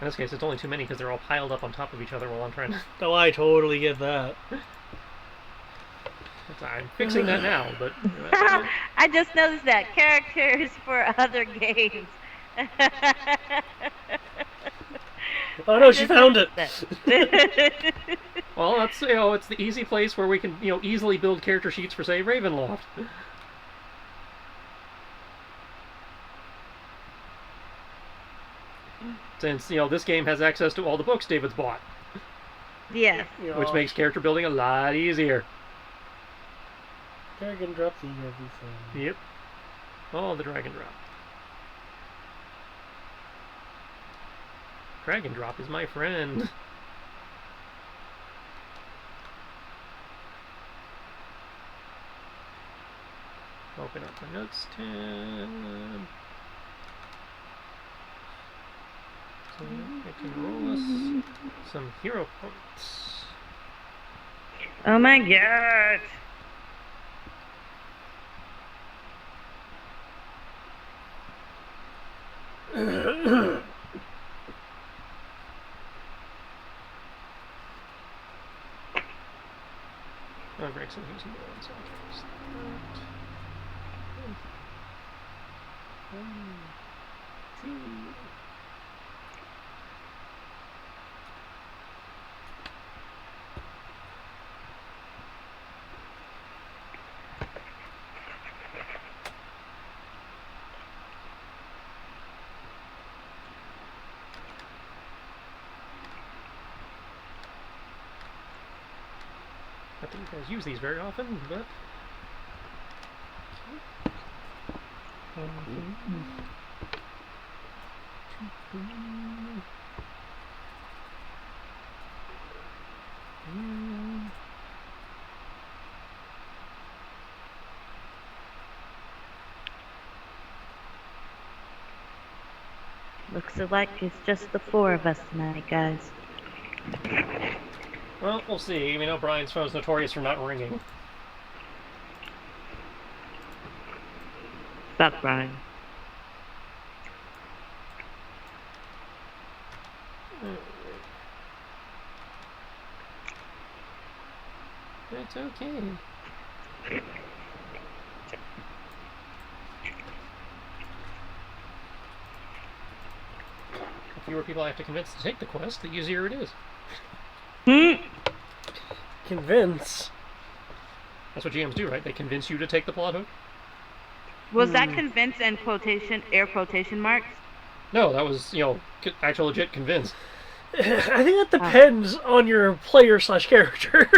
In this case, it's only too many because they're all piled up on top of each other while I'm trying to... Oh, I totally get that. I'm fixing that now, but... I just noticed that. Characters for other games. Oh no, she found it! Well, that's, it's the easy place where we can, easily build character sheets for, say, Ravenloft. Since, this game has access to all the books David's bought. Yeah. Which makes character building a lot easier. Dragon drop the everything. Yep. Oh, the dragon drop. Dragon drop is my friend. Open up my notes tab. So I can roll us some hero points. Oh my god. Oh, Gregson, he's in the so I'll use that. 1, 2. Not that you guys use these very often, but... Looks like it's just the 4 of us tonight, guys. Well, we'll see. We know Brian's phone's notorious for not ringing. Fuck Brian. It's okay. The fewer people I have to convince to take the quest, the easier it is. Convince? That's what GMs do, right? They convince you to take the plot hook? Was that convince and air quotation marks? No, that was, actual legit convince. I think that depends on your player/character.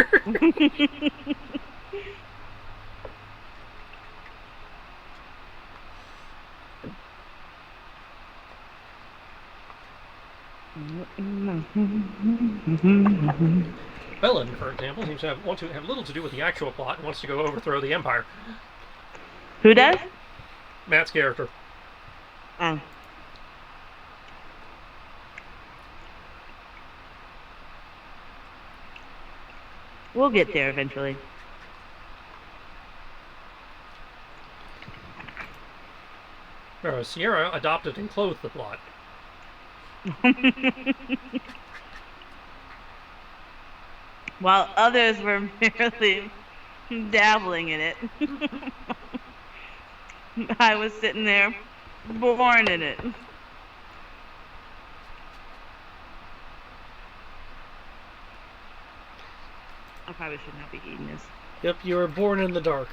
Bellin, for example, seems to want to have little to do with the actual plot and wants to go overthrow the Empire. Who does? Matt's character. Oh. We'll get there eventually. Whereas Sierra adopted and clothed the plot. While others were merely dabbling in it. I was sitting there, born in it. I probably should not be eating this. Yep, you were born in the dark.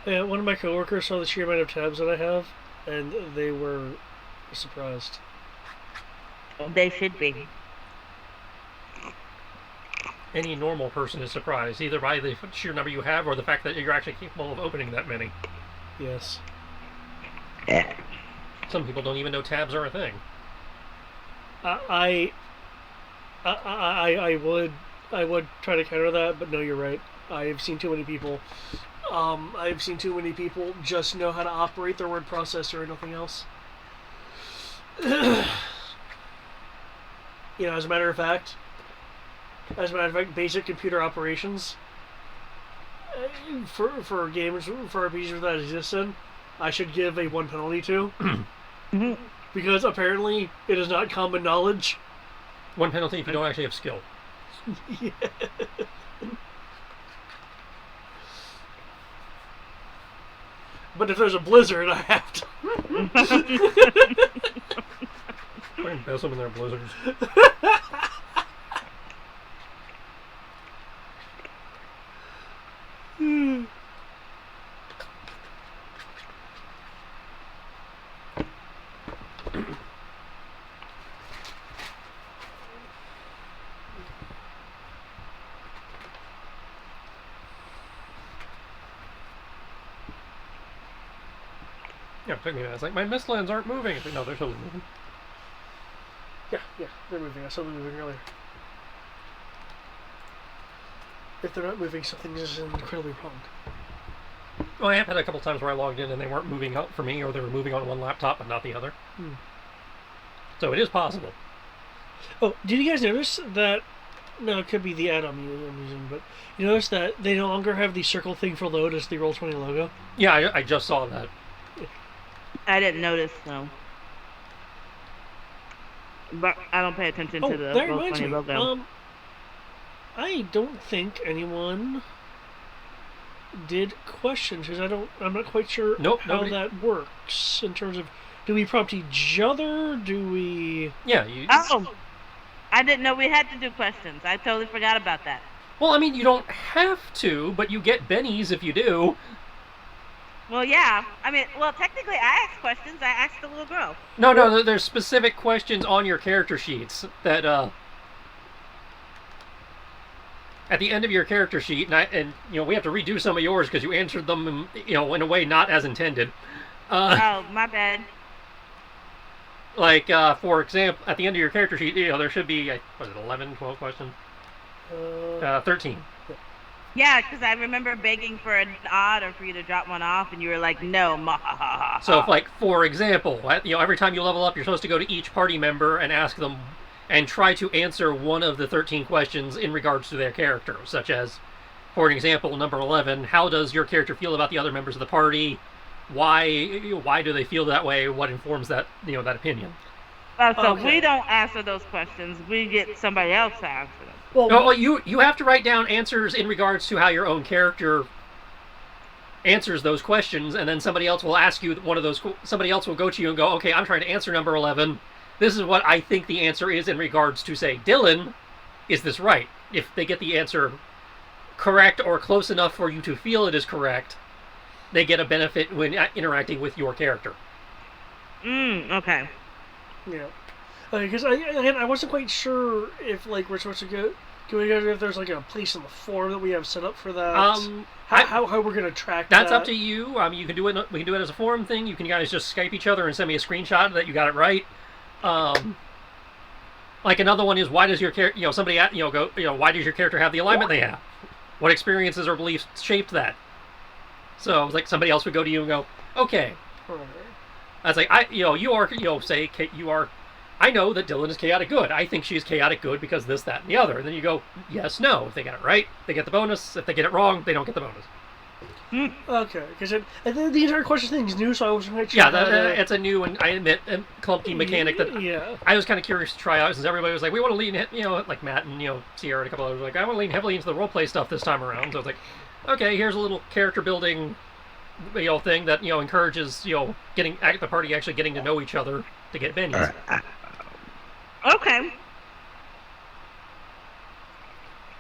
Yeah, one of my coworkers saw the sheer amount of tabs that I have, and they were surprised. They should be. Any normal person is surprised, either by the sheer number you have or the fact that you're actually capable of opening that many. Yes. Some people don't even know tabs are a thing. I would try to counter that, but no, you're right. I've seen too many people I've seen too many people just know how to operate their word processor and nothing else. As a matter of fact, basic computer operations for games, for RPGs that existed, I should give a 1 penalty to. Because apparently it is not common knowledge. 1 penalty if you don't actually have skill. Yeah. But if there's a blizzard, I have to. I embezzle them in their blizzards. Yeah, it took me a minute. It's like, my mist lands aren't moving. It's like, no, they're totally moving. Yeah, they're moving. I saw them moving earlier. If they're not moving, something is incredibly wrong. Well, I have had a couple times where I logged in and they weren't moving up for me, or they were moving on one laptop but not the other. So it is possible. Oh, did you guys notice that? No, it could be the add-on I'm using, but you notice that they no longer have the circle thing for load as the Roll20 logo? Yeah, I just saw that. I didn't notice, though. But I don't pay attention to the that reminds me. Roll20 logo. I don't think anyone did questions because I'm not quite sure how that works in terms of, do we prompt each other? Do we? Yeah. I didn't know we had to do questions. I totally forgot about that. Well, I mean, you don't have to, but you get bennies if you do. Well, yeah. I mean, technically, I asked questions. I asked the little girl. No, there's specific questions on your character sheets that, at the end of your character sheet, and we have to redo some of yours because you answered them, in a way not as intended. Oh, my bad. Like, for example, at the end of your character sheet, there should be, 11, 12 questions? 13. Yeah, because I remember begging for an odd or for you to drop one off, and you were like, no, So, if, for example, every time you level up, you're supposed to go to each party member and ask them, and try to answer one of the 13 questions in regards to their character, such as, for an example, number 11, how does your character feel about the other members of the party? Why do they feel that way? What informs that, that opinion? We don't answer those questions. We get somebody else to answer them. Well, you have to write down answers in regards to how your own character answers those questions, and then somebody else will ask you one of those. Somebody else will go to you and go, okay, I'm trying to answer number 11. This is what I think the answer is in regards to, say, Dylan. Is this right? If they get the answer correct or close enough for you to feel it is correct, they get a benefit when interacting with your character. Okay. Yeah. Because I wasn't quite sure if we're supposed to go. Can we go if there's a place in the form that we have set up for that? How we're gonna track that? That's up to you. You can do it. We can do it as a forum thing. You can guys just Skype each other and send me a screenshot that you got it right. Another one is, why does your character? Somebody go. Why does your character have the alignment they have? What experiences or beliefs shaped that? So somebody else would go to you and go, okay. That's I know that Dylan is chaotic good. I think she's chaotic good because this, that, and the other. And then you go, yes, no. If they get it right, they get the bonus. If they get it wrong, they don't get the bonus. Okay, because the entire question thing is new, so I wasn't quite sure. Yeah, it's a new and I admit clunky mechanic that I was kind of curious to try out, since everybody was like, we want to lean, like Matt and Sierra and a couple others were like, I want to lean heavily into the roleplay stuff this time around. So I was like, okay, here's a little character building, thing that encourages getting the party actually getting to know each other to get bennies. Okay.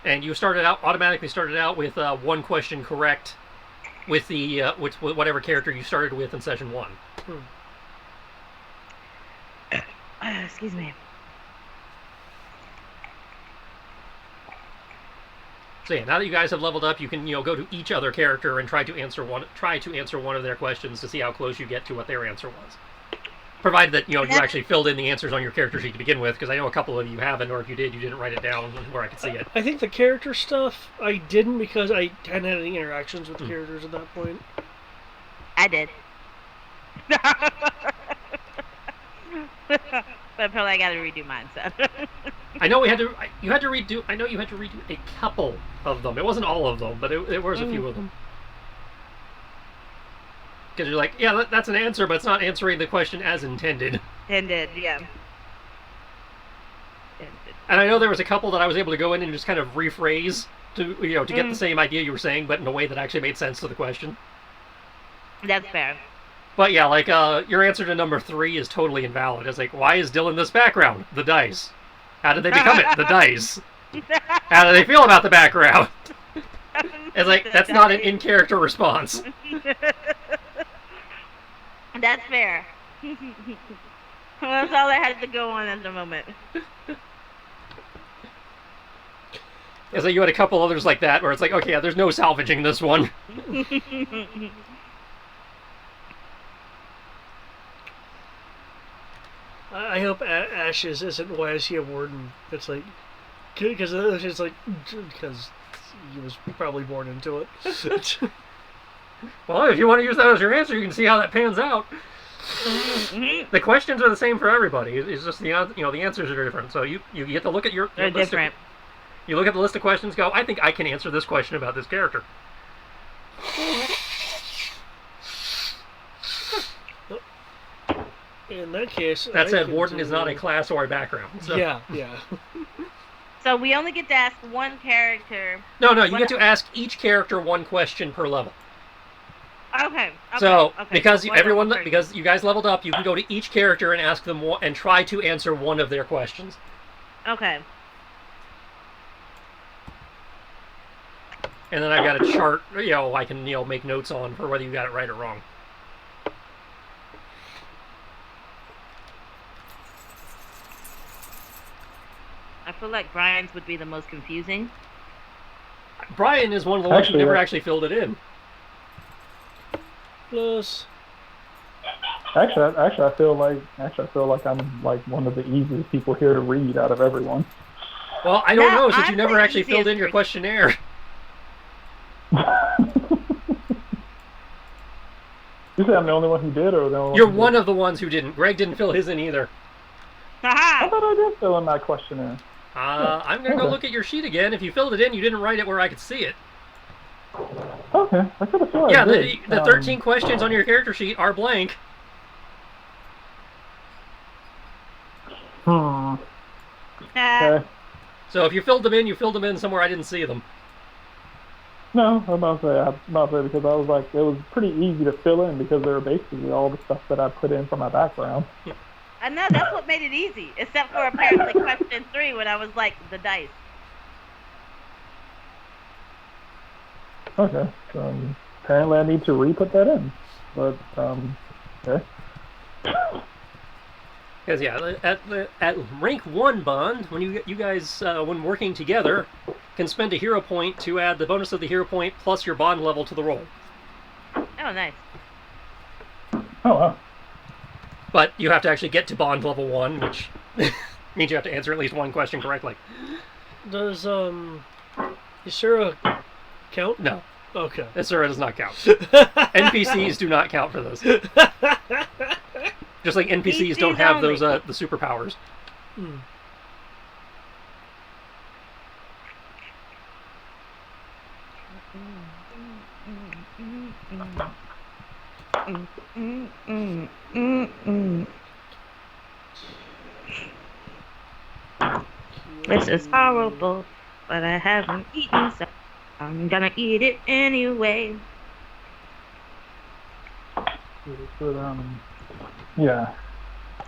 And you automatically started out with one question correct with the with whatever character you started with in session 1. Excuse me. So yeah, now that you guys have leveled up, you can go to each other character and try to answer one of their questions to see how close you get to what their answer was. Provided that, you actually filled in the answers on your character sheet to begin with, because I know a couple of you haven't, or if you did, you didn't write it down where I could see it. I think the character stuff, I didn't because I hadn't had any interactions with the characters at that point. I did. But probably I gotta redo mine, so. I know you had to redo a couple of them. It wasn't all of them, but it was a few of them. Because you're like, yeah, that's an answer, but it's not answering the question as intended. Intended, yeah. And I know there was a couple that I was able to go in and just kind of rephrase to get the same idea you were saying, but in a way that actually made sense to the question. That's fair. But yeah, like, your answer to number 3 is totally invalid. It's like, why is Dylan this background? The dice. How did they become it? The dice. How do they feel about the background? It's like, that's not an in-character response. That's fair. That's all I had to go on at the moment. It's like you had a couple others like that where it's like, okay, yeah, there's no salvaging this one. I hope Ashes isn't why is he a warden. It's like, because it's like, because he was probably born into it. Well, if you want to use that as your answer, you can see how that pans out. The questions are the same for everybody. It's just the answers are different. So you get to look at your They're different. You look at the list of questions. Go, I think I can answer this question about this character. In that case, that said, warden is not a class or a background. So. Yeah. So we only get to ask one character. No, you get to ask each character one question per level. Okay. So because because you guys leveled up, you can go to each character and ask them and try to answer one of their questions. Okay. And then I've got a chart, I can make notes on for whether you got it right or wrong. I feel like Brian's would be the most confusing. Brian is one of the ones who never actually filled it in. Plus, actually, I feel like I'm like one of the easiest people here to read out of everyone. Well, I don't know, since you never actually filled in your questionnaire. You say I'm the only one who did, or the only You're one of the ones who didn't. Greg didn't fill his in either. I thought I did fill in my questionnaire. I'm going to go look at your sheet again. If you filled it in, you didn't write it where I could see it. Okay, I could have filled it. Yeah, the 13 questions on your character sheet are blank. Okay. So if you filled them in somewhere I didn't see them. No, I'm about to say because I was like, it was pretty easy to fill in because they were basically all the stuff that I put in for my background. I know, that's what made it easy, except for apparently question 3 when I was like, the dice. Okay, so apparently I need to re-put that in, but, okay. Because, yeah, at rank 1 bond, when you guys, when working together, can spend a hero point to add the bonus of the hero point plus your bond level to the roll. Oh, nice. Oh, wow. But you have to actually get to bond level 1, which means you have to answer at least one question correctly. Does, Isura count? No. Okay. Isura does not count. NPCs do not count for this. Just like NPCs don't have those, the superpowers. This is horrible, but I haven't eaten, so I'm gonna eat it anyway. Yeah.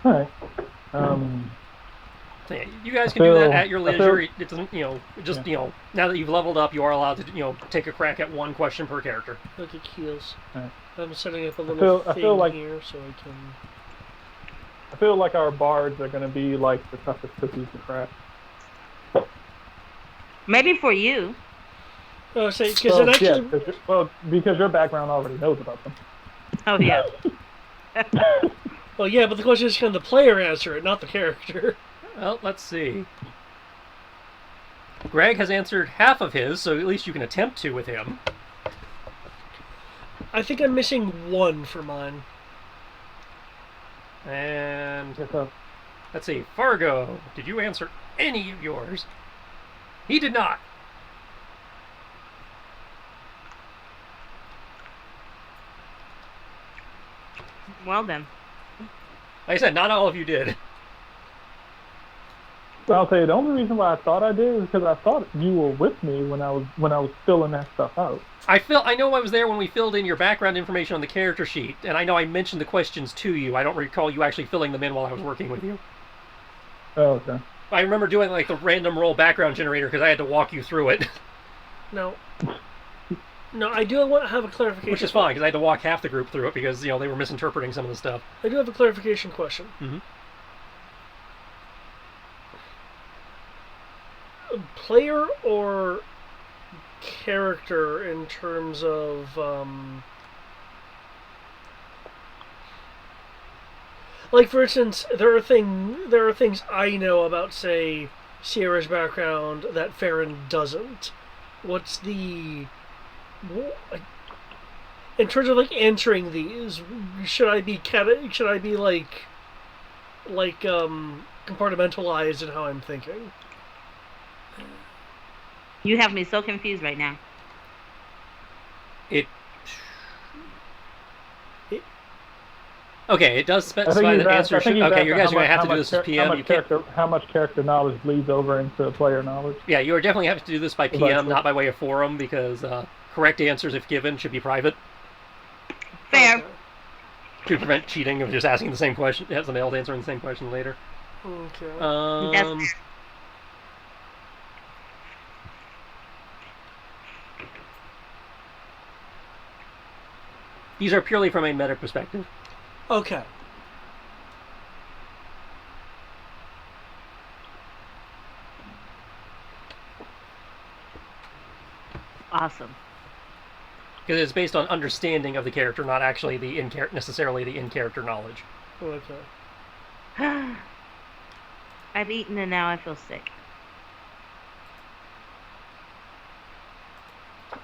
Alright. Yeah, you guys can do that at your leisure. It doesn't, now that you've leveled up, you are allowed to, take a crack at one question per character. Look at Keels. Right. I'm setting up a little thing like, here so I can... I feel like our bards are going to be like the toughest cookies to crack. Maybe for you. Oh, say, because it actually... Yeah, because your background already knows about them. Oh, yeah. Well, yeah, but the question is, can the player answer it, not the character? Well, let's see. Greg has answered half of his, so at least you can attempt to with him. I think I'm missing one for mine. And let's see, Fargo, did you answer any of yours? He did not. Well then. Like I said, not all of you did. Well, I'll tell you, the only reason why I thought I did is because I thought you were with me when I was filling that stuff out. I know I was there when we filled in your background information on the character sheet, and I know I mentioned the questions to you. I don't recall you actually filling them in while I was working with you. Oh, okay. I remember doing like the random roll background generator because I had to walk you through it. No, I do want to have a clarification. Which is fine, because I had to walk half the group through it because, they were misinterpreting some of the stuff. I do have a clarification question. Mm-hmm. Player or character in terms of like, for instance, there are things I know about, say, Sierra's background that Farron doesn't. What's the in terms of like answering these? Should I be compartmentalized in how I'm thinking? You have me so confused right now. Okay, it does specify that answers. Okay, you guys are going to have to do this as PM. How much character knowledge bleeds over into player knowledge? Yeah, you are definitely have to do this by PM, not by way of forum, because correct answers, if given, should be private. Fair. To prevent cheating of just asking the same question, somebody else answering the same question later. Okay. These are purely from a meta perspective. Okay. Awesome. Because it's based on understanding of the character, not actually necessarily the in-character knowledge. Okay. I've eaten and now I feel sick.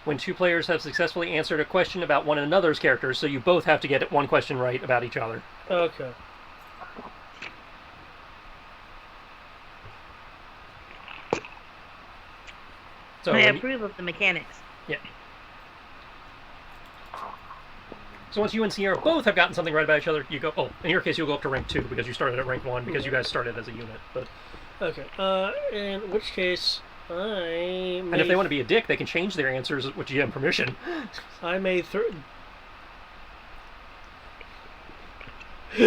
When two players have successfully answered a question about one another's characters, so you both have to get one question right about each other. Okay. So I approve of the mechanics. Yeah. So once you and Sierra both have gotten something right about each other, you go. Oh, in your case, you'll go up to rank 2 because you started at rank 1 because you guys started as a unit. But okay. In which case, and if they want to be a dick, they can change their answers, which you have permission. I may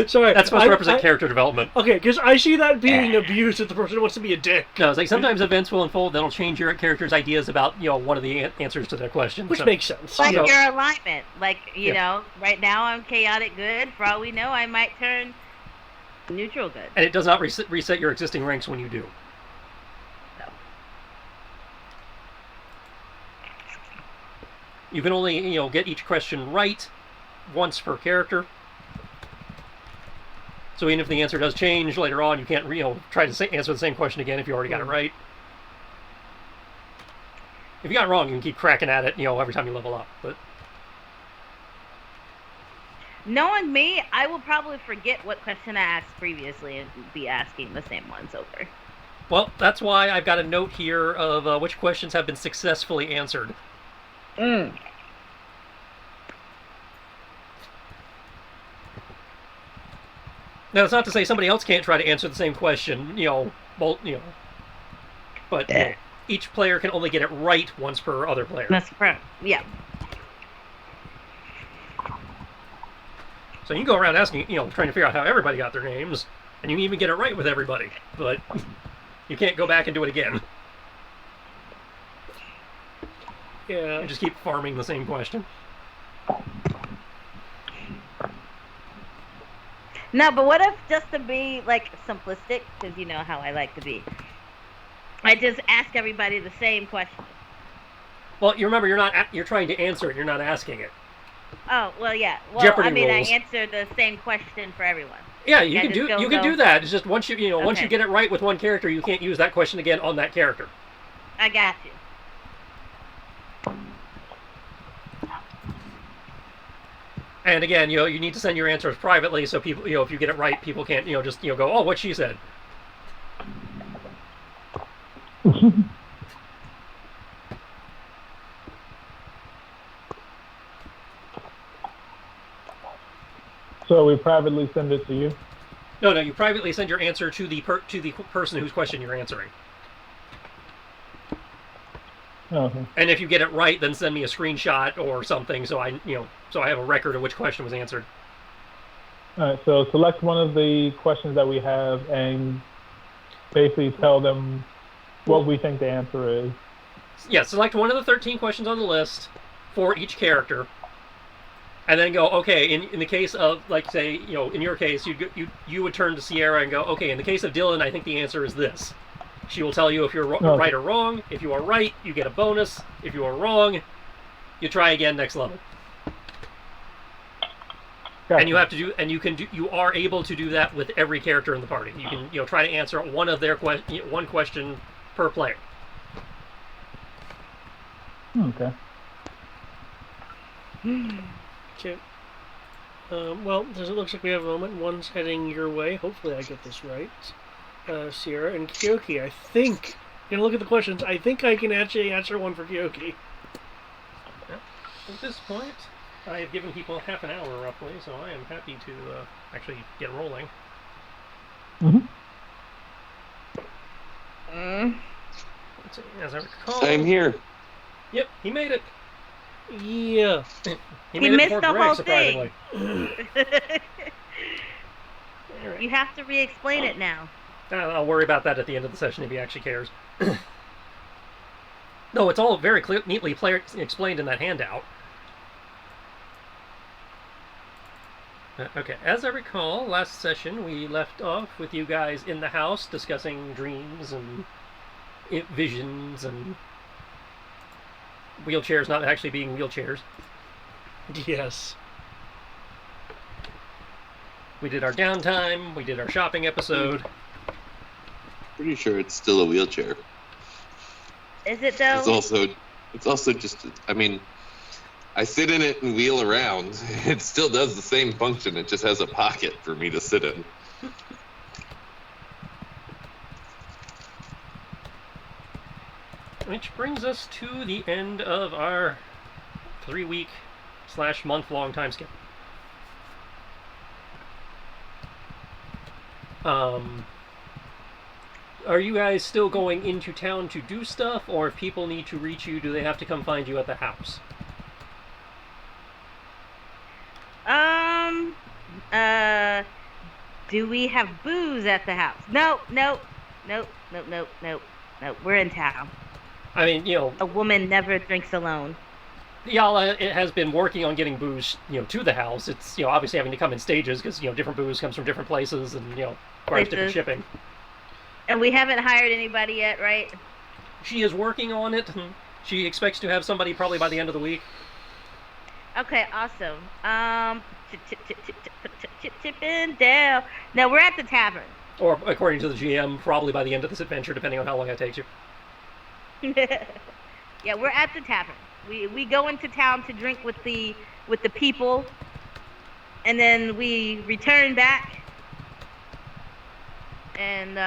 Sorry, that's supposed to represent character development. Okay, because I see that being abused if the person wants to be a dick. No, it's like sometimes events will unfold that'll change your character's ideas about one of the answers to their question. Which makes sense. Like your alignment. Like, you know, right now I'm chaotic good. For all we know, I might turn neutral good. And it does not reset your existing ranks when you do. No. You can only, get each question right once per character. So even if the answer does change later on, you can't, try to answer the same question again if you already got it right. If you got it wrong, you can keep cracking at it, every time you level up. But knowing me, I will probably forget what question I asked previously and be asking the same ones over. Well, that's why I've got a note here of which questions have been successfully answered. Now, it's not to say somebody else can't try to answer the same question, but each player can only get it right once per other player. That's correct. Yeah. So you can go around asking, trying to figure out how everybody got their names, and you can even get it right with everybody, but you can't go back and do it again. Yeah. And just keep farming the same question. No, but what if, just to be, like, simplistic, because you know how I like to be, I just ask everybody the same question? Well, you remember, you're trying to answer it, you're not asking it. Oh, well, yeah. Well, Jeopardy I mean, rules. I answered the same question for everyone. Yeah, you can do that. It's just once once you get it right with one character, you can't use that question again on that character. I got you. And again, you need to send your answers privately, so people, if you get it right, people can't, just go, oh, what she said. So we privately send it to you? No, you privately send your answer to the person whose question you're answering. Okay. And if you get it right, then send me a screenshot or something, so I have a record of which question was answered. All right. So select one of the questions that we have and basically tell them what we think the answer is. Yeah, select one of the 13 questions on the list for each character, and then go, okay, in the case of, like, say, in your case, you would turn to Sierra and go, okay, in the case of Dylan, I think the answer is this. She will tell you if you're right or wrong. If you are right, you get a bonus. If you are wrong, you try again next level. Gotcha. And you have to do, and you are able to do that with every character in the party. You can try to answer one of their one question per player. Okay. Okay. Well, it looks like we have a moment. One's heading your way. Hopefully I get this right. Sierra and Kyoki. I think, gonna look at the questions, I think I can actually answer one for Kyoki. Yeah. At this point, I have given people half an hour roughly, so I am happy to actually get rolling. Let's see, as I recall... I'm here. Yep, he made it. Yeah. He made missed it the before Greg, whole surprisingly. Right. You have to re-explain it now. I'll worry about that at the end of the session if he actually cares. No, it's all very neatly explained in that handout. Okay, as I recall, last session we left off with you guys in the house discussing dreams and visions and wheelchairs not actually being wheelchairs. Yes. We did our downtime, we did our shopping episode. Pretty sure it's still a wheelchair. Is it though? It's also just, I mean, I sit in it and wheel around. It still does the same function. It just has a pocket for me to sit in. Which brings us to the end of our 3-week / month-long time skip. Are you guys still going into town to do stuff, or if people need to reach you, do they have to come find you at the house? Do we have booze at the house? No. We're in town. I mean, a woman never drinks alone. Yala, it has been working on getting booze, to the house. It's, obviously having to come in stages because, different booze comes from different places and, requires different shipping. And we haven't hired anybody yet, right? She is working on it. She expects to have somebody probably by the end of the week. Okay, awesome. Chipping down. No, we're at the tavern. Or, according to the GM, probably by the end of this adventure, depending on how long it takes you. Yeah, we're at the tavern. We go into town to drink with the people, and then we return back. And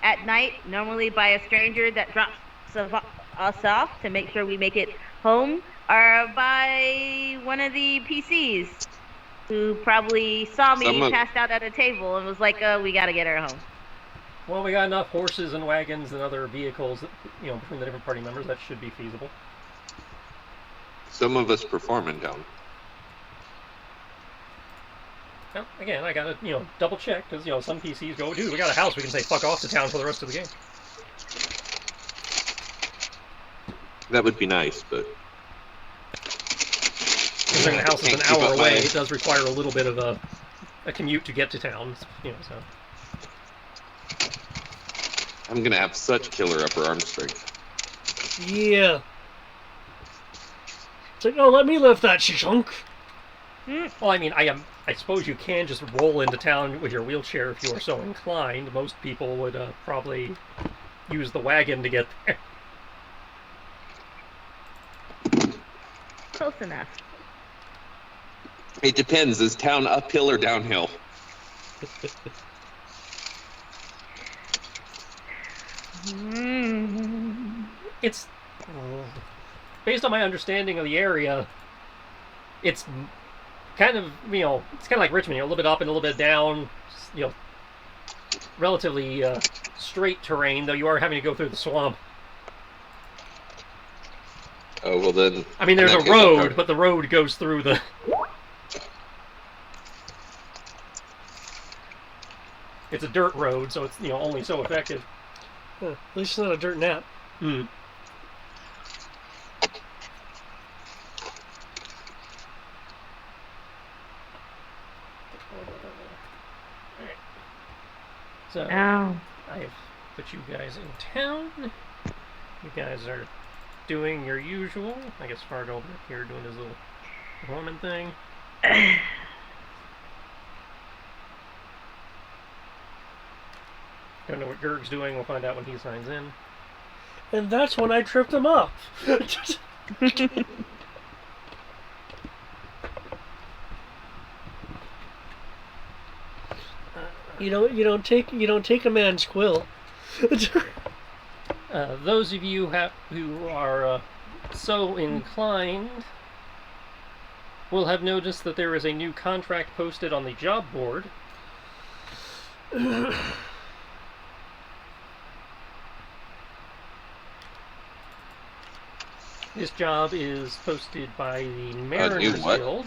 at night, normally by a stranger that drops us off to make sure we make it home, or by one of the PCs who probably saw me passed out at a table and was like, we gotta get her home. Well, we got enough horses and wagons and other vehicles, between the different party members. That should be feasible. Some of us perform in town. Well, again, I gotta, double check, because, some PCs go, dude, we got a house, we can say fuck off to town for the rest of the game. That would be nice, but... Considering the house is an hour away, it does require a little bit of a commute to get to town, so... I'm gonna have such killer upper arm strength. Yeah. It's like, oh, let me lift that chunk. Well, I mean, I suppose you can just roll into town with your wheelchair if you are so inclined. Most people would probably use the wagon to get there. Close enough. It depends. Is town uphill or downhill? It's based on my understanding of the area. It's kind of it's kind of like Richmond, a little bit up and a little bit down. Relatively straight terrain, though you are having to go through the swamp. Oh well, then. I mean, there's a road, but the road goes through the. It's a dirt road, so it's only so effective. At least it's not a dirt nap. Hmm. So I've put you guys in town. You guys are doing your usual. I guess Fargo back here doing his little woman thing. Don't know what Gerg's doing. We'll find out when he signs in. And that's when I tripped him up. You don't take a man's quill. Those of you who are so inclined will have noticed that there is a new contract posted on the job board. This job is posted by the Mariners Guild.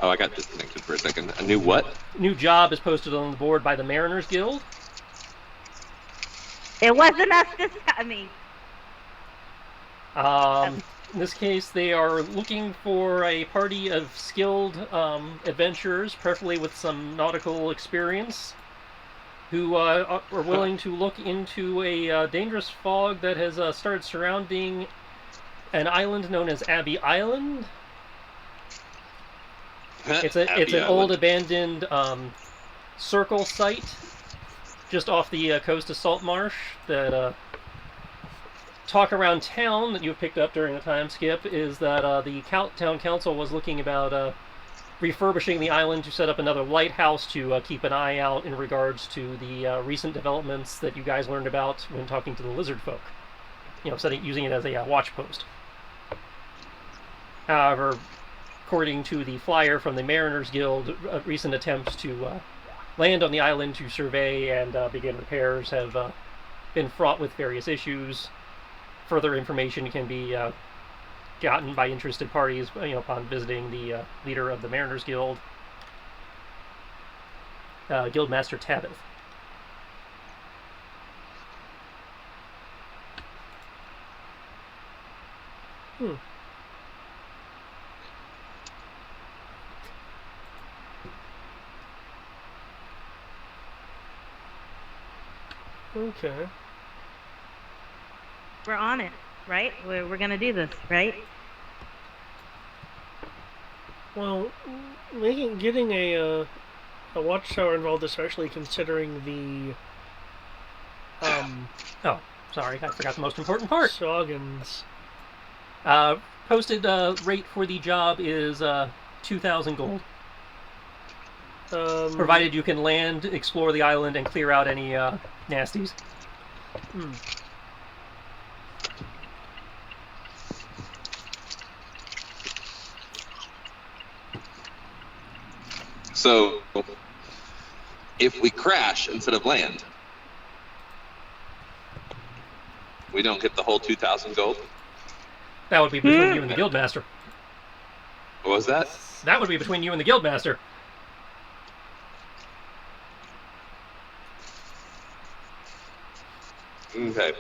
Oh, I got disconnected for a second. A new what? New job is posted on the board by the Mariners Guild. It wasn't us this time. In this case, they are looking for a party of skilled adventurers, preferably with some nautical experience, who are willing to look into a dangerous fog that has started surrounding an island known as Abbey Island. It's an old abandoned circle site just off the coast of Saltmarsh that talk around town that you've picked up during the time skip is that the town council was looking about refurbishing the island to set up another lighthouse to keep an eye out in regards to the recent developments that you guys learned about when talking to the lizard folk. Using it as a watch post. However, according to the flyer from the Mariners Guild, recent attempts to land on the island to survey and begin repairs have been fraught with various issues. Further information can be gotten by interested parties upon visiting the leader of the Mariners Guild, Guildmaster Tabith. Okay. We're on it, right? We're gonna do this, right? Well, getting a watchtower involved, especially considering the Oh, sorry, I forgot the most important part. Soggins. Posted rate for the job is 2,000 gold. Provided you can land, explore the island, and clear out any nasties. So, if we crash instead of land, we don't get the whole 2,000 gold? That would be between you and the Guildmaster. What was that? That would be between you and the Guildmaster. Okay.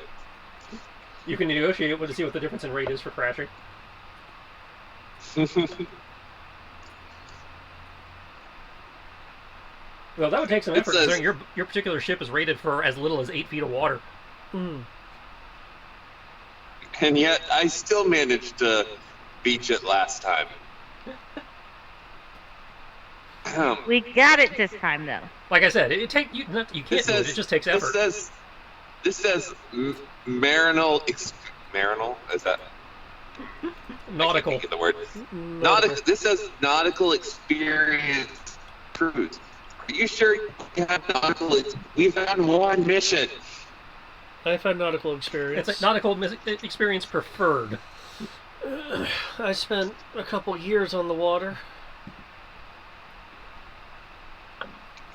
You can negotiate it to see what the difference in rate is for crashing. Well, that would take some effort, considering your particular ship is rated for as little as 8 feet of water. And yet, I still managed to beach it last time. We got it this time, though. Like I said, you can't do it. It just takes effort. This says marinal. Marinal? Is that? Nautical. I can't think of the word. This says nautical experience cruise. Are you sure you have nautical? We've had one mission. I've had nautical experience. It's a nautical experience preferred. I spent a couple years on the water.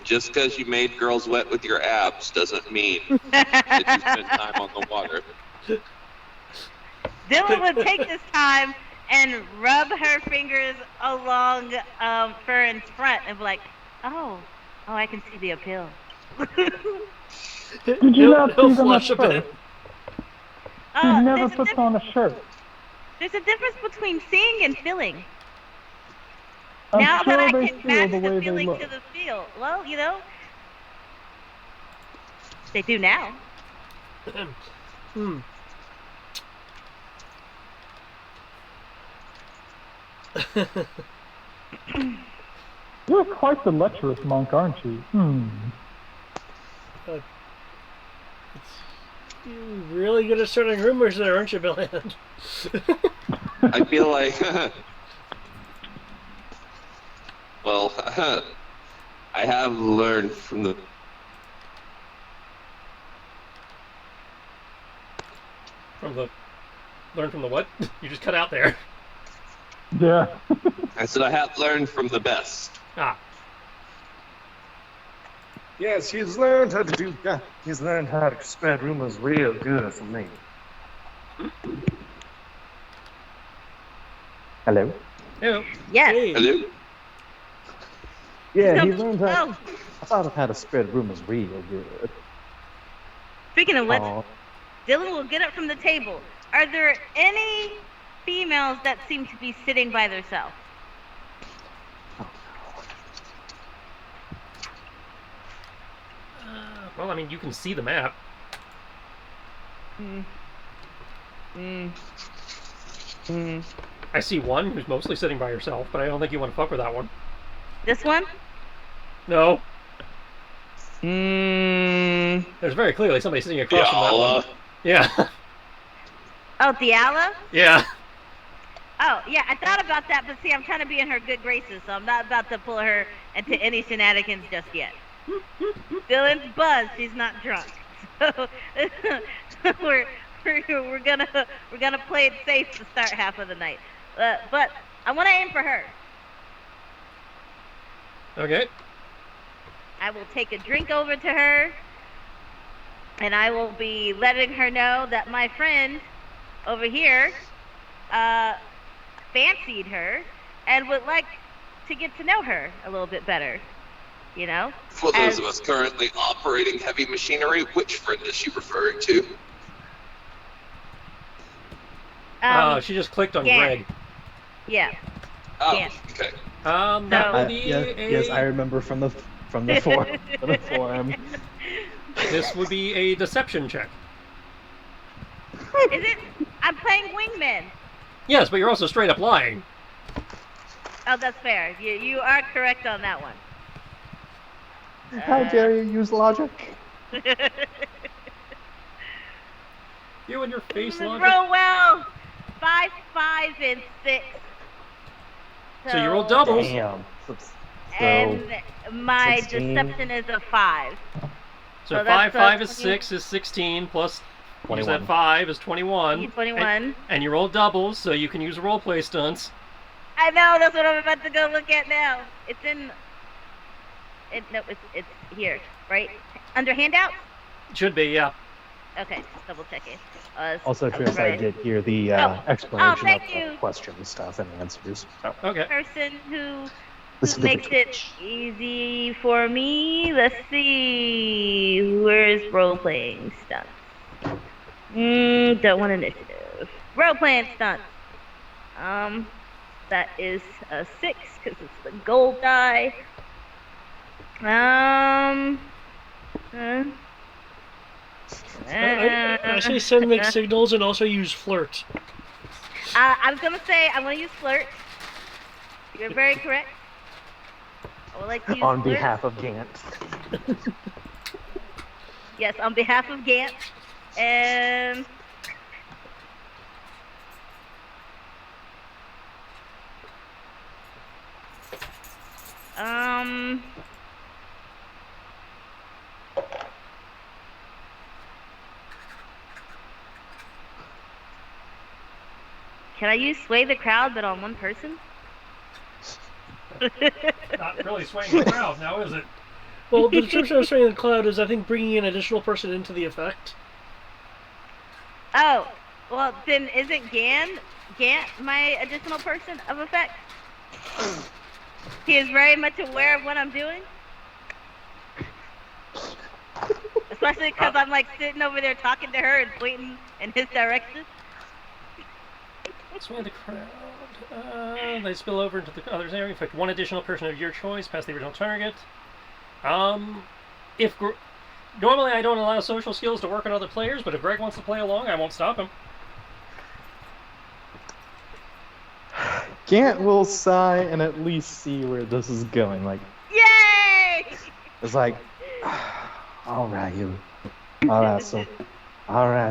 Just because you made girls wet with your abs doesn't mean that you spent time on the water. Dylan would take this time and rub her fingers along Fern's front and be like, oh, I can see the appeal. Did you not see them flush at a bit. first? He never puts on a shirt. There's a difference between seeing and feeling. I'm Now sure that I they can feel match the the way they feeling look. to the feel, well, you know, they do now. You're quite the lecherous monk, aren't you? You're really good at starting rumors there, aren't you, Bill? I feel like, well, I have learned from the. Learn from the what? You just cut out there. Yeah. I said I have learned from the best. Ah. Yes, he's learned how to do that. He's learned how to spread rumors real good from me. Hello? Hello. Yes. Hey. Hello? Yeah, he No, learned no. how to spread rumors real good. Speaking of which, Aw. Dylan will get up from the table. Are there any females that seem to be sitting by themselves? Well, I mean, you can see the map. I see one who's mostly sitting by herself, but I don't think you want to fuck with that one. This one? No. There's very clearly somebody sitting across from that one. Yeah. Oh, Diala? Yeah. Oh, yeah, I thought about that, but see, I'm trying to be in her good graces, so I'm not about to pull her into any shenanigans just yet. Dylan's buzzed, she's not drunk. So we're gonna play it safe to start half of the night. But I want to aim for her. Okay. I will take a drink over to her, and I will be letting her know that my friend over here fancied her and would like to get to know her a little bit better, you know? For those of us currently operating heavy machinery, which friend is she referring to? She just clicked on yeah. Greg. Yeah. Oh, Yeah. okay. That would be yes, I remember from the forum. This would be a deception check. Is it? I'm playing wingman. Yes, but you're also straight up lying. Oh, that's fair. You are correct on that one. How dare you use logic? You and your face logic. Roll well. 5, 5, and 6. So you roll doubles. Damn. And my 16. deception is a 5. So So 5, that's, 5 is 20. 6 is 16 plus. You 21. said 5 is 21. 21. And you roll doubles, so you can use role play stunts. I know, that's what I'm about to go look at now. It's in. No, it's here, right? Under handouts? Should be, yeah. Okay, just double checking. Also, Tris, I did hear the explanation of the question stuff and answers. So. Okay. Person who This is makes the it easy for me. Let's see. Where's role playing stunts? Don't want initiative. Role playing stunts. That is a 6 because it's the gold die. I say send mixed signals and also use flirt. I'm gonna use flirt. You're very correct. I would like to use On flirt. behalf of Gant. Yes, on behalf of Gant. And can I use sway the crowd, but on one person? Not really swaying the crowd now, is it? Well, the description of swaying the crowd is, I think, bringing an additional person into the effect. Oh, well, then isn't Gant my additional person of effect? He is very much aware of what I'm doing. Especially because I'm like sitting over there talking to her and pointing in his direction. Sway the crowd. They spill over into the other's area. Infect one additional person of your choice past the original target. Normally I don't allow social skills to work on other players, but if Greg wants to play along, I won't stop him. Gant will sigh and at least see where this is going. Like, yay! it's like, all right,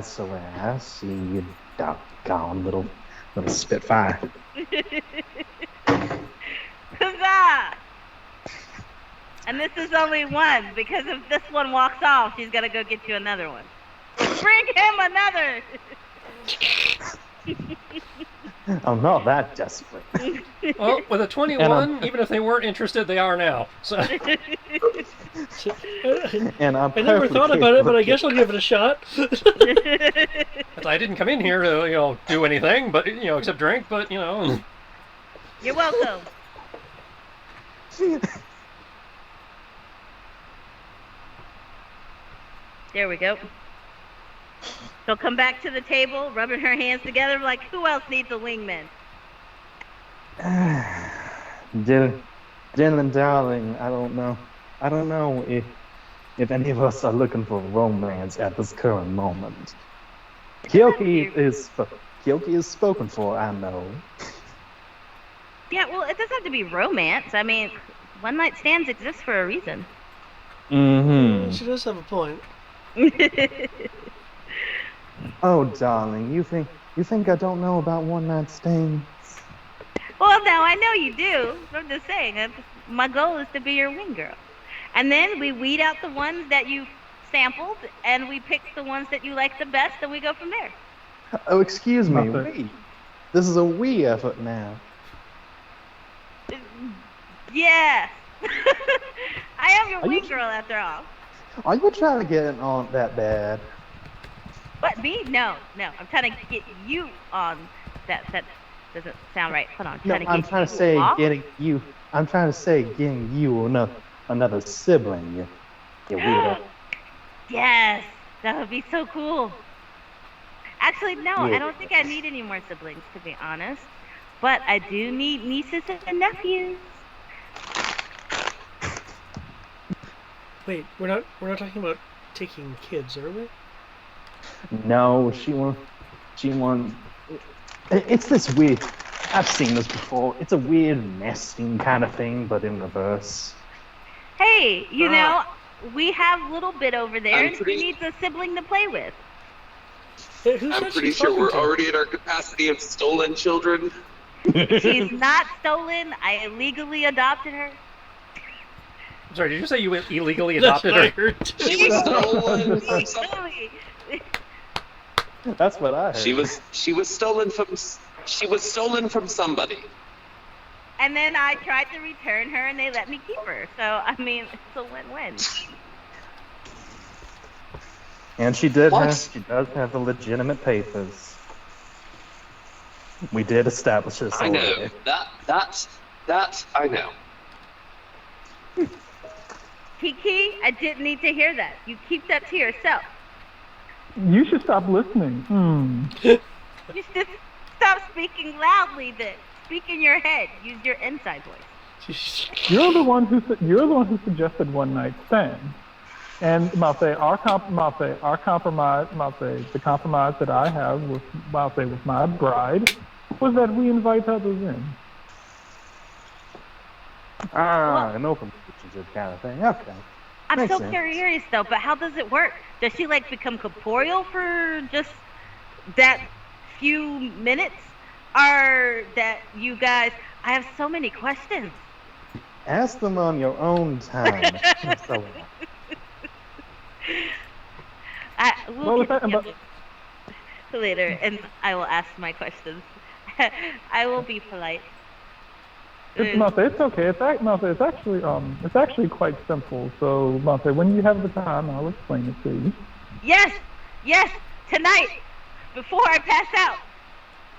so I see you, doggone little spitfire. Huzzah! And this is only one, because if this one walks off, she's gonna go get you another one. Bring him another! I'm not that desperate. Well, with a 21, even if they weren't interested, they are now. So. And I never thought about it, but I guess I'll give it a shot. I didn't come in here to, do anything, but except drink. But You're welcome. There we go. She'll come back to the table, rubbing her hands together, like, who else needs a wingman? Dylan, darling, I don't know if any of us are looking for romance at this current moment. Kyoki is spoken for, I know. Yeah, well, it doesn't have to be romance. I mean, one night stands exist for a reason. Mm-hmm. She does have a point. Oh, darling, you think I don't know about one night stands? Well, now I know you do. I'm just saying, my goal is to be your wing girl. And then we weed out the ones that you sampled, and we pick the ones that you like the best, and we go from there. Oh, excuse me, we. This is a we effort now. Yeah. I am your wing girl after all. Are you trying to get on that bad? What, me? No. I'm trying to get you on that. That doesn't sound right. Hold on. I'm trying to say getting you another sibling. You weirdo. Yes, that would be so cool. Actually, no, Yeah. I don't think I need any more siblings, to be honest. But I do need nieces and nephews. Wait, we're not talking about taking kids, are we? No, she wants. It's this weird. I've seen this before. It's a weird nesting kind of thing, but in reverse. Hey, we have Little Bit over there, and she needs a sibling to play with. I'm pretty sure we're already at our capacity of stolen children. She's not stolen. I illegally adopted her. I'm sorry, did you say you illegally adopted her? She was stolen from somebody. That's what I heard. She was stolen from somebody. And then I tried to return her, and they let me keep her. So, I mean, it's a win-win. And she does have the legitimate papers. We did establish this. I know. That I know. Kiki, I didn't need to hear that. You keep that to yourself. You should stop listening. You should stop speaking loudly then. Speak in your head. Use your inside voice. You're the one who suggested one night stand. And the compromise that I have with my bride was that we invite others in. An open relationship kind of thing. Okay. I'm Makes so sense. curious though, but how does it work? Does she like become corporeal for just that few minutes? Or that you guys, I have so many questions. Ask them on your own time. So, We'll get together later, and I will ask my questions. I will be polite. It's okay. It's actually quite simple. So, Monte, when you have the time, I'll explain it to you. Yes, tonight, before I pass out,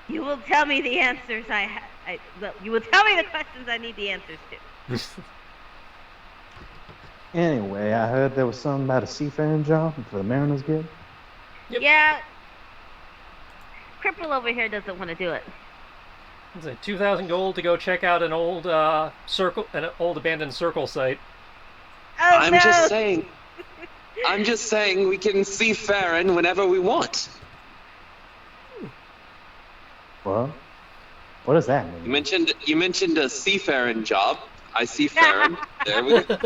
you will tell me the answers you will tell me the questions I need the answers to. anyway, I heard there was something about a seafaring job for the Mariners Guild. Yep. Yeah. Cripple over here doesn't want to do it. It's like 2,000 gold to go check out an old abandoned circle site. Oh, I'm no. just saying we can see Farron whenever we want. Well, what does that mean? You mentioned a seafaring job. I see Farron. There we go.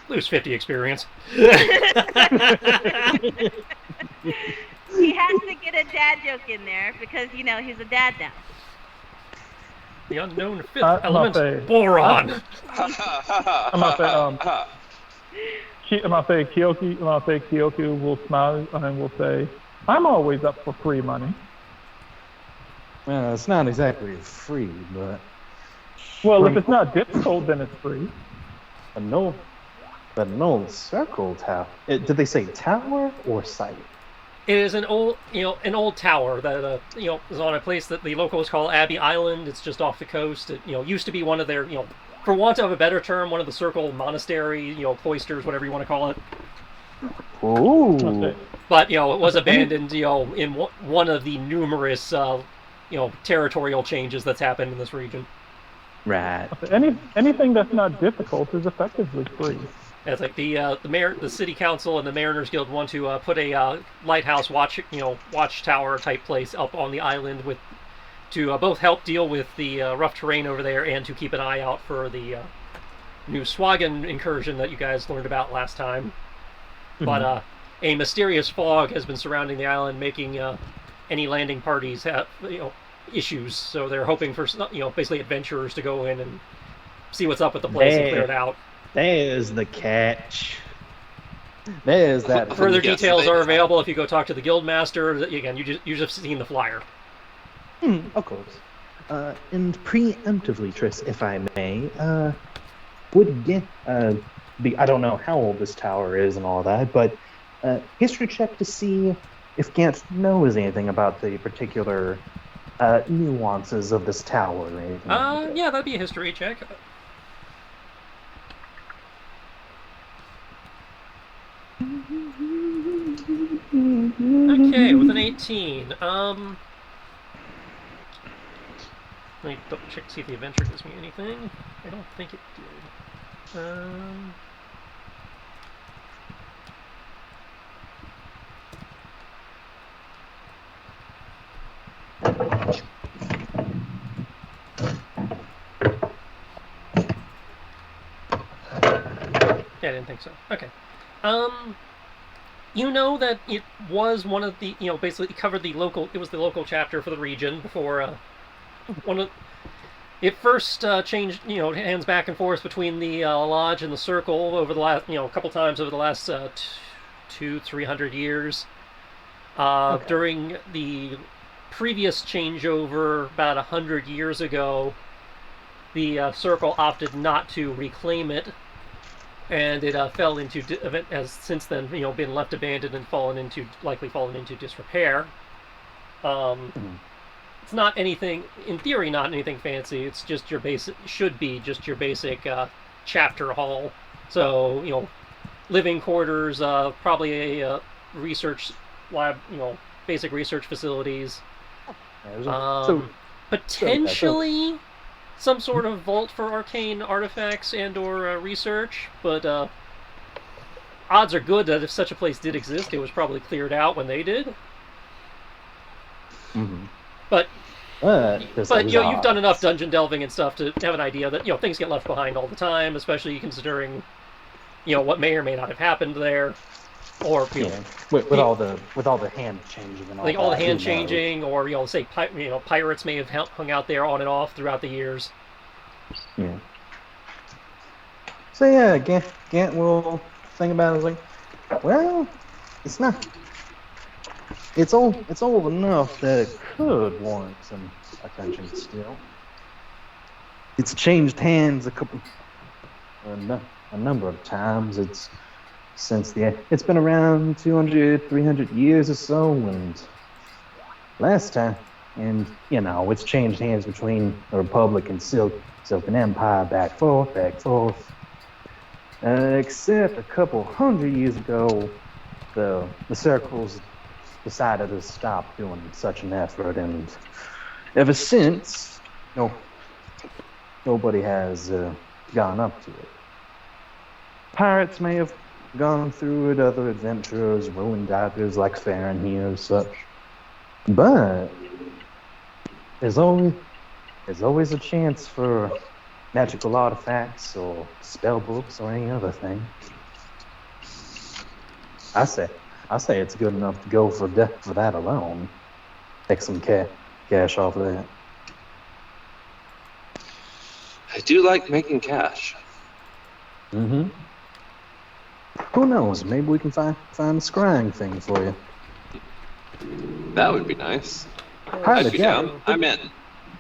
Lose 50 experience. He has to get a dad joke in there because, he's a dad now. The unknown fifth element, boron. I'm gonna say Kyoki will smile and will say, "I'm always up for free money." Well, it's not exactly free, but Well, if it's not difficult, then it's free. But an old circle tower. Did they say tower or site? It is an old tower that is on a place that the locals call Abbey Island. It's just off the coast. It used to be one of their for want of a better term, one of the circle monastery cloisters, whatever you want to call it. Ooh. But it was abandoned in one of the numerous territorial changes that's happened in this region. Right. Anything that's not difficult is effectively free. It's like the city council and the Mariners Guild want to put a lighthouse watchtower type place up on the island to both help deal with the rough terrain over there and to keep an eye out for the new Swagan incursion that you guys learned about last time. Mm-hmm. But a mysterious fog has been surrounding the island, making any landing parties have issues. So they're hoping for basically adventurers to go in and see what's up with the place and clear it out. There's the catch. There's that. Further details are available if you go talk to the guildmaster. Again, you just seen the flyer. Of course. And preemptively, Triss, if I may, would get I don't know how old this tower is and all that, but history check to see if Gant knows anything about the particular nuances of this tower or anything. Yeah, that'd be a history check. Okay, with an 18. Let me double check to see if the adventure gives me anything. I don't think it did. Yeah, I didn't think so. Okay. You know that it was one of the, basically it covered the local, it was the local chapter for the region before, it first changed, hands back and forth between the lodge and the circle over the last, a couple times over the last 200-300 years. Okay. During the previous changeover about 100 years ago, the circle opted not to reclaim it. And it fell into, has since then, been left abandoned and likely fallen into disrepair. It's not anything, in theory, not anything fancy. It's just your basic, should be just your basic chapter hall. So, living quarters, probably a research lab, basic research facilities. Potentially some sort of vault for arcane artifacts and or research, but odds are good that if such a place did exist, it was probably cleared out when they did. Mm-hmm. But you've done odds. enough dungeon delving and stuff to have an idea that things get left behind all the time, especially considering what may or may not have happened there, or with all the hand changing and all like that. all the hand changing, or say pirates may have hung out there on and off throughout the years. Yeah. So yeah, Gant will think about it like, well, it's not. It's old enough that it could warrant some attention still. It's changed hands a number of times. It's been around 200, 300 years or so, and last time, and it's changed hands between the Republic and Silken Empire, back forth. Except a couple hundred years ago, the circles decided to stop doing such an effort, and ever since, nobody has gone up to it. Pirates may have gone through it, other adventurers, ruined divers like Farron here and such, but there's always a chance for magical artifacts or spell books or any other thing. I say it's good enough to go for that alone. Take some cash off of that. I do like making cash. Mm-hmm. Who knows? Maybe we can find a scrying thing for you. That would be nice. Highly doubt it. I'm in.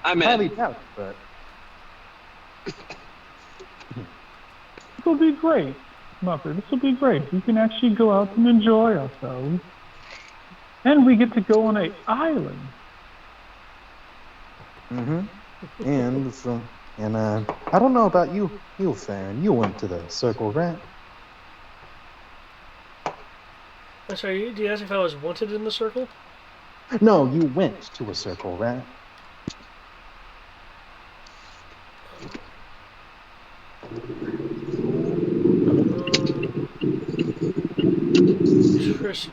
Highly doubt it, but This will be great, Muffler. This will be great. We can actually go out and enjoy ourselves. And we get to go on an island. Mm-hmm. And I don't know about you, Farron. You went to the Circle, right? I'm sorry, do you ask if I was wanted in the circle? No, you went to a Circle, right? Chris,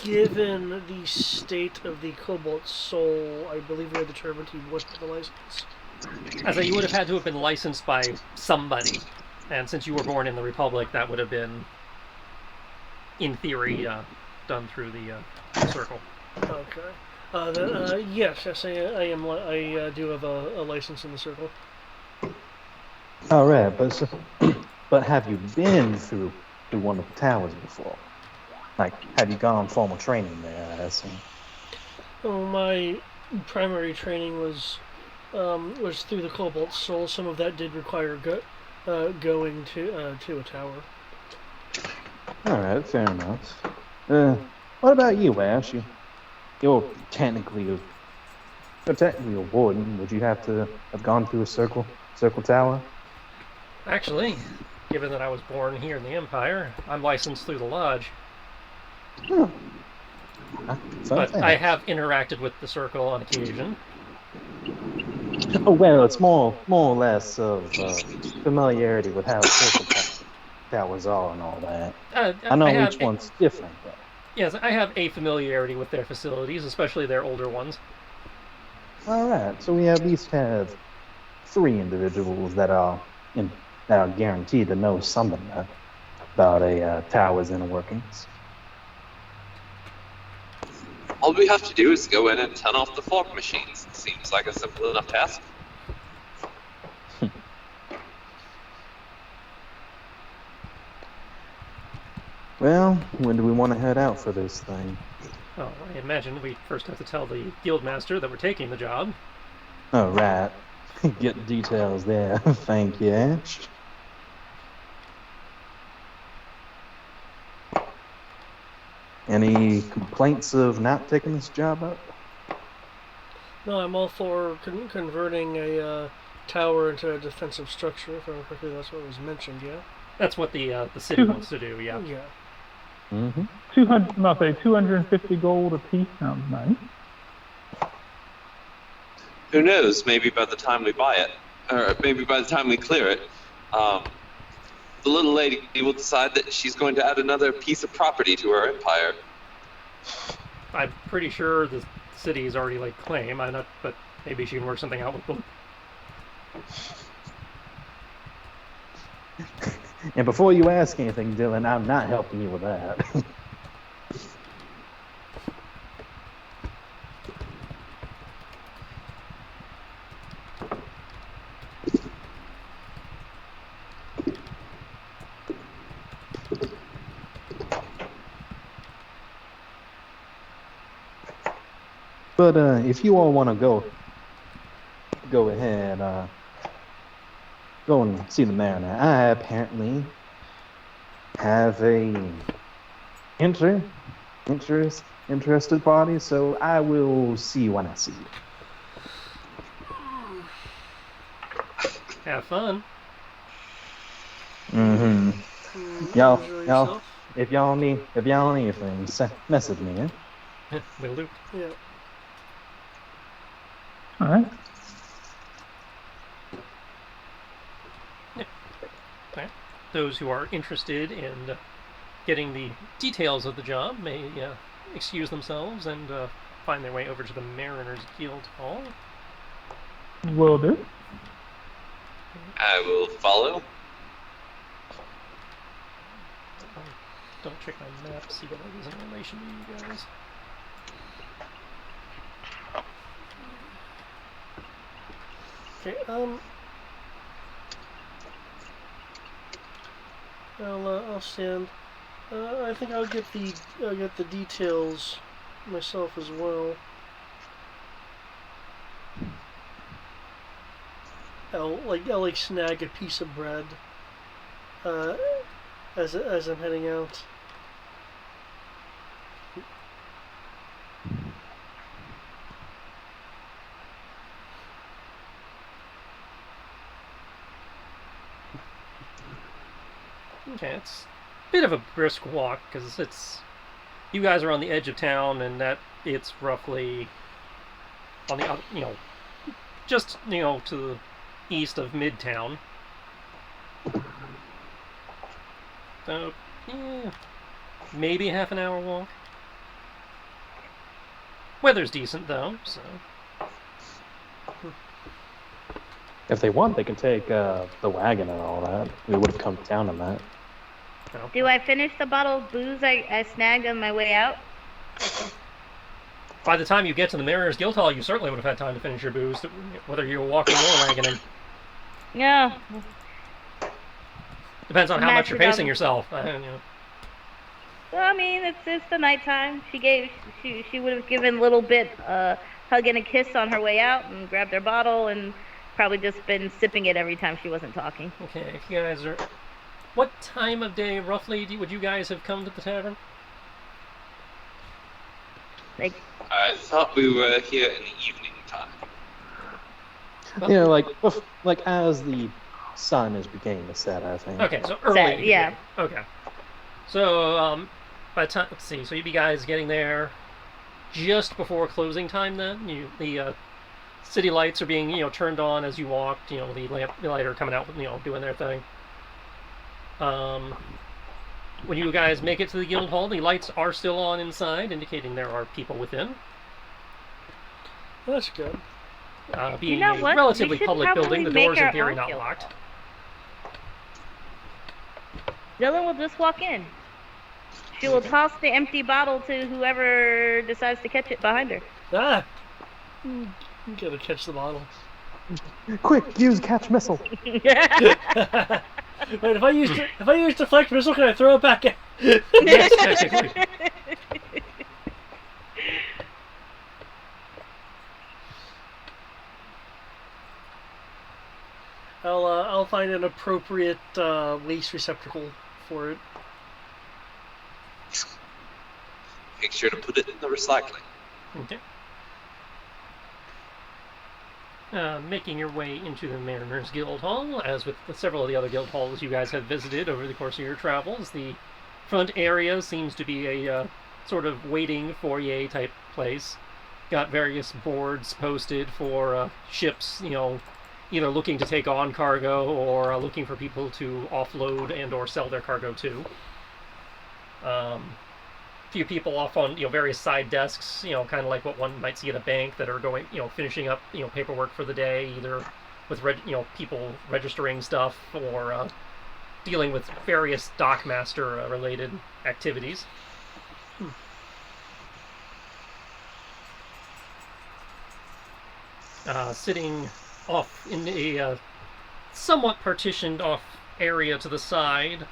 given the state of the Cobalt Soul, I believe we are determined he wasn't the license. I say you would have had to have been licensed by somebody, and since you were born in the Republic, that would have been, in theory, done through the Circle. Okay. Yes, I do have a license in the Circle. All right, but have you been through one of the towers before? Like, have you gone formal training there? I assume. Oh, my primary training was through the Cobalt Soul. Some of that did require going to a tower. All right, fair enough. What about you, Ash? You're technically a warden. Would you have to have gone through a circle tower? Actually, given that I was born here in the Empire, I'm licensed through the Lodge. Oh. But I have interacted with the Circle on occasion. Oh, well, it's more or less of familiarity with how Circle towers are and all that. I know each one's different, but... Yes, I have a familiarity with their facilities, especially their older ones. All right, so we at least have 3 individuals that are guaranteed to know something about a tower's inner workings. All we have to do is go in and turn off the fog machines. Seems like a simple enough task. Well, when do we want to head out for this thing? Oh, I imagine we first have to tell the guildmaster that we're taking the job. Oh, right. Get details there. Thank you, Ash. Any complaints of not taking this job up? No, I'm all for converting a tower into a defensive structure. If I remember correctly, that's what was mentioned, yeah? That's what the city wants to do, yeah. Yeah. Mm-hmm. 250 gold a piece sounds nice. Who knows? Maybe by the time we buy it, or maybe by the time we clear it, the little lady will decide that she's going to add another piece of property to her empire. I'm pretty sure the city is already like claim. But maybe she can work something out with them. And before you ask anything, Dylan, I'm not helping you with that. But if you all want to go ahead, go and see the mariner. I apparently have a interested party, so I will see you when I see you. Have fun. Y'all, if y'all need anything, message me. Will do. Yeah. All right. Okay. Those who are interested in getting the details of the job may excuse themselves and find their way over to the Mariners Guild Hall. Will do. I will follow. Don't check my map, see what it is in relation to you guys. Okay, I'll stand. I think I'll get the details myself as well. I'll snag a piece of bread as I'm heading out. Okay, it's a bit of a brisk walk because you guys are on the edge of town, and that it's roughly on the just to the east of Midtown. So maybe a half an hour walk. Weather's decent though, so. If they want, they can take the wagon and all that. We would have come to town on that. No. Do I finish the bottle of booze I snagged on my way out? By the time you get to the Mariners Guild Hall, you certainly would have had time to finish your booze, whether you were walking or wagoning. Yeah. Depends on how much you're pacing Match yourself. Well, I mean, it's the nighttime. She would have given a little bit hug and a kiss on her way out and grabbed her bottle and probably just been sipping it every time she wasn't talking. Okay, if you guys are... What time of day, roughly, would you guys have come to the tavern? I thought we were here in the evening time. Well, like as the sun is beginning to set, I think. Okay, so early. Yeah. Okay. So, by the time... Let's see, so you'd be guys getting there just before closing time then? The city lights are being, turned on as you walked, the light are coming out, doing their thing. When you guys make it to the guild hall, the lights are still on inside, indicating there are people within. Well, that's good. Being You know a what? relatively We should public building, the probably doors make in our theory own not guild locked. hall. Dylan will just walk in. She will toss the empty bottle to whoever decides to catch it behind her. Ah! You gotta catch the bottle. Quick, use catch missile. Wait, if I use deflect missile, can I throw it back in? Yes, technically. I'll find an appropriate waste receptacle for it. Make sure to put it in the recycling. Okay. Making your way into the Mariners Guild Hall, as with several of the other guild halls you guys have visited over the course of your travels, the front area seems to be a sort of waiting foyer type place. Got various boards posted for ships, either looking to take on cargo or looking for people to offload and or sell their cargo to. few people off on various side desks, kind of like what one might see at a bank that are going, finishing up paperwork for the day, either with people registering stuff or dealing with various dockmaster related activities. Sitting off in a somewhat partitioned off area to the side,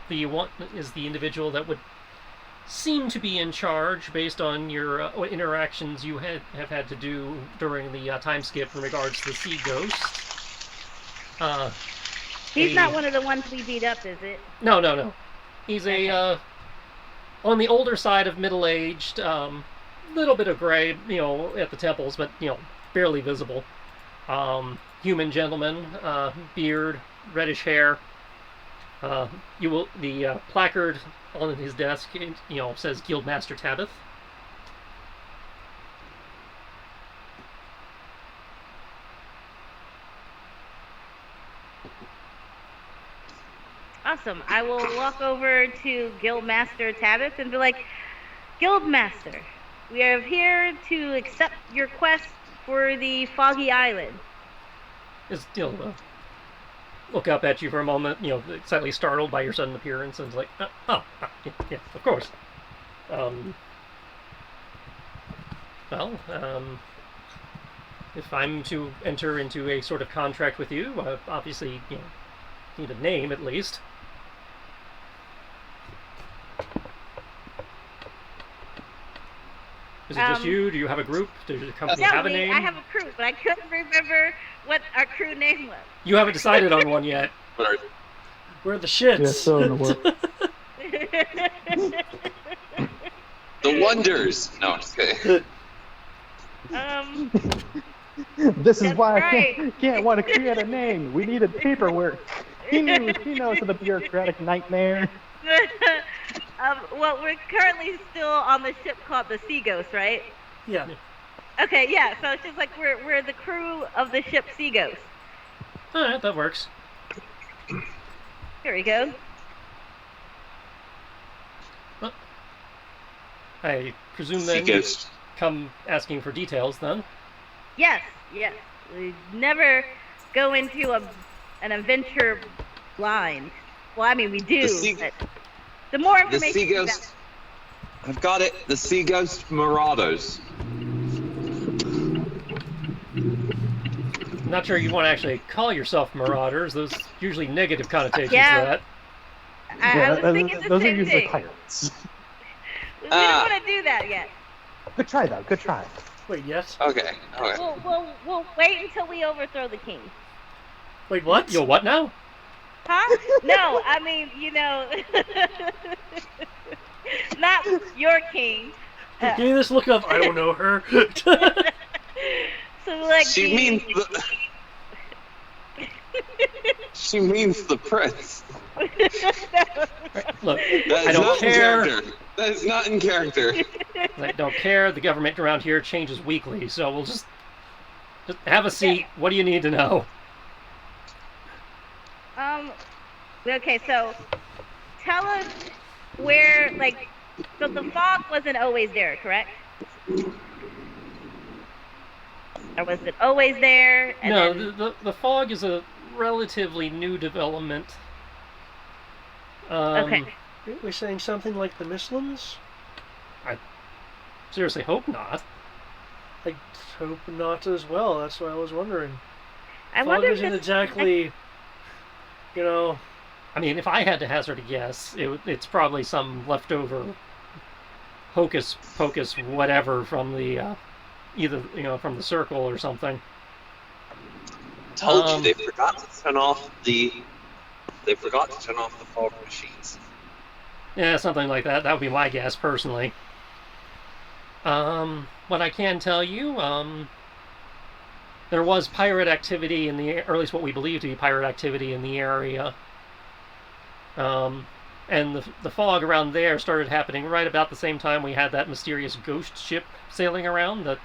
the one is the individual that would seem to be in charge based on your what interactions you have had to do during the time skip in regards to the sea ghost. He's not one of the ones we beat up, is it? No. He's on the older side of middle-aged, little bit of gray, at the temples, but barely visible. Human gentleman, beard, reddish hair. The placard on his desk, says Guildmaster Tabith. Awesome. I will walk over to Guildmaster Tabith and be like, Guildmaster, we are here to accept your quest for the Foggy Island. Is look up at you for a moment, slightly startled by your sudden appearance, and is like, yeah, of course. If I'm to enter into a sort of contract with you, obviously, need a name at least. Is it just you? Do you have a group? Does the company have a name? I have a crew, but I couldn't remember what our crew name was. You haven't decided on one yet. We're the shits. Yeah, so in the work. The Wonders. No, I'm just kidding. This is why I can't want to create a name. We needed paperwork. He knows of the bureaucratic nightmare. Well, we're currently still on the ship called the Sea Ghost, right? Yeah. Okay, yeah. So it's just like we're the crew of the ship Sea Ghost. All right, that works. Here we go. Well, I presume then you come asking for details then. Yes. We never go into an adventure blind. Well, I mean, we do. But the more information. The Sea Ghost. I've got it. The Sea Ghost Marauders. I'm not sure you want to actually call yourself Marauders. Those usually negative connotations Yeah. to that. I was thinking the those same are usually thing. pirates. We don't want to do that yet. Good try, though. Good try. Wait, yes? Okay. We'll wait until we overthrow the king. Wait, what? Yo, what now? Huh? No, I mean, not your king. Give me this look of, I don't know her. So like She means the. She means the prince. Look, That I is don't not care. in character. That is not in character. I don't care. The government around here changes weekly, so we'll just have a seat. What do you need to know? Okay, so tell us where, so the fog wasn't always there, correct? Or was it always there? And No, then... the fog is a relatively new development. Okay. We're saying something like the Mistlands? I seriously hope not. I hope not as well. That's what I was wondering. I Fog wonder if isn't this... exactly, I mean, if I had to hazard a guess, it's probably some leftover hocus pocus whatever from the either from the circle or something. Told you they forgot to turn off the. They forgot to turn off the fog machines. Yeah, something like that. That would be my guess, personally. What I can tell you, there was pirate activity in the, or at least what we believe to be pirate activity in the area. And the fog around there started happening right about the same time we had that mysterious ghost ship sailing around. That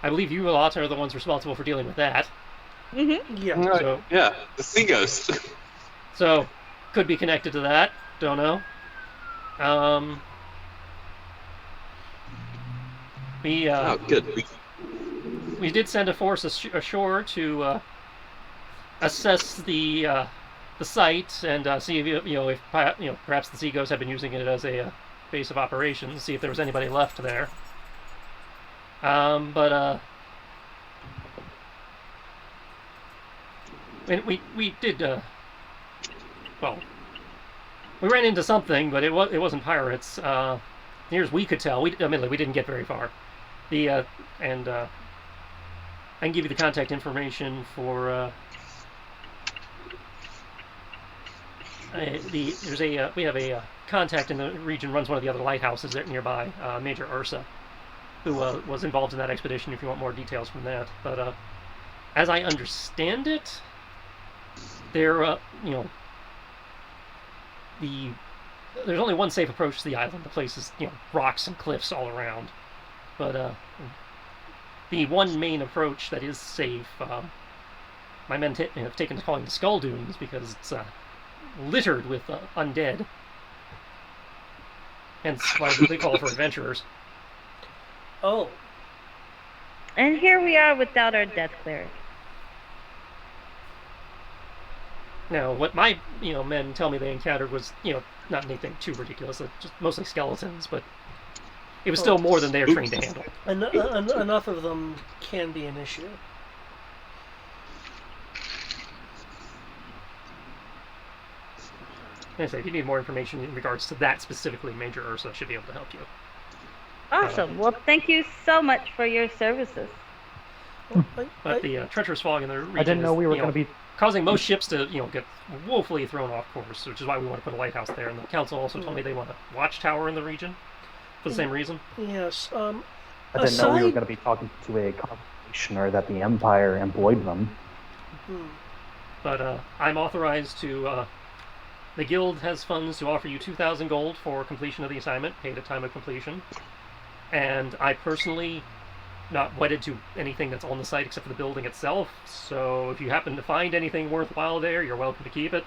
I believe you lot are the ones responsible for dealing with that. Mm-hmm. Yeah. So, The Sea Ghost. so could be connected to that. Don't know. Oh, good. We did send a force ashore to assess the site and see if if perhaps the Seaghosts have been using it as a base of operations. See if there was anybody left there. But we did well. We ran into something, but it wasn't pirates. Near as we could tell, admittedly we didn't get very far. I can give you the contact information for we have a contact in the region, runs one of the other lighthouses there nearby, Major Ursa, who was involved in that expedition. If you want more details from that, but as I understand it, there's only one safe approach to the island. The place is rocks and cliffs all around, but the one main approach that is safe, my men have taken to calling the Skull Dunes because it's littered with undead. Hence why they call for adventurers. Oh. And here we are without our death cleric. Now, what my men tell me they encountered was not anything too ridiculous, just mostly skeletons, but it was still more than they are trained to handle. Enough of them can be an issue. I say, if you need more information in regards to that specifically, Major Ursa should be able to help you. Awesome. Well, thank you so much for your services. But the treacherous fog in the region I didn't know we were going to be causing most ships to get woefully thrown off course, which is why we want to put a lighthouse there. And the council also told me they want a watchtower in the region for the same reason. Yes. I didn't know we were going to be talking to a commissioner that the Empire employed them. But I'm authorized to. The guild has funds to offer you 2,000 gold for completion of the assignment, paid at time of completion. And I personally not wedded to anything that's on the site except for the building itself. So if you happen to find anything worthwhile there, you're welcome to keep it.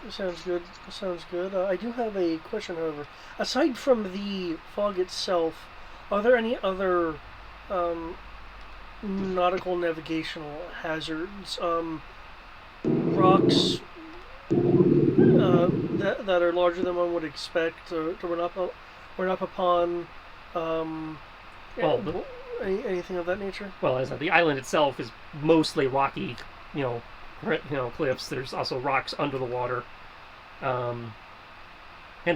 Sounds good. Sounds good. I do have a question, however. Aside from the fog itself, are there any other nautical navigational hazards, rocks that are larger than one would expect to run up upon? Anything of that nature? Well, as the island itself is mostly rocky, cliffs. There's also rocks under the water, and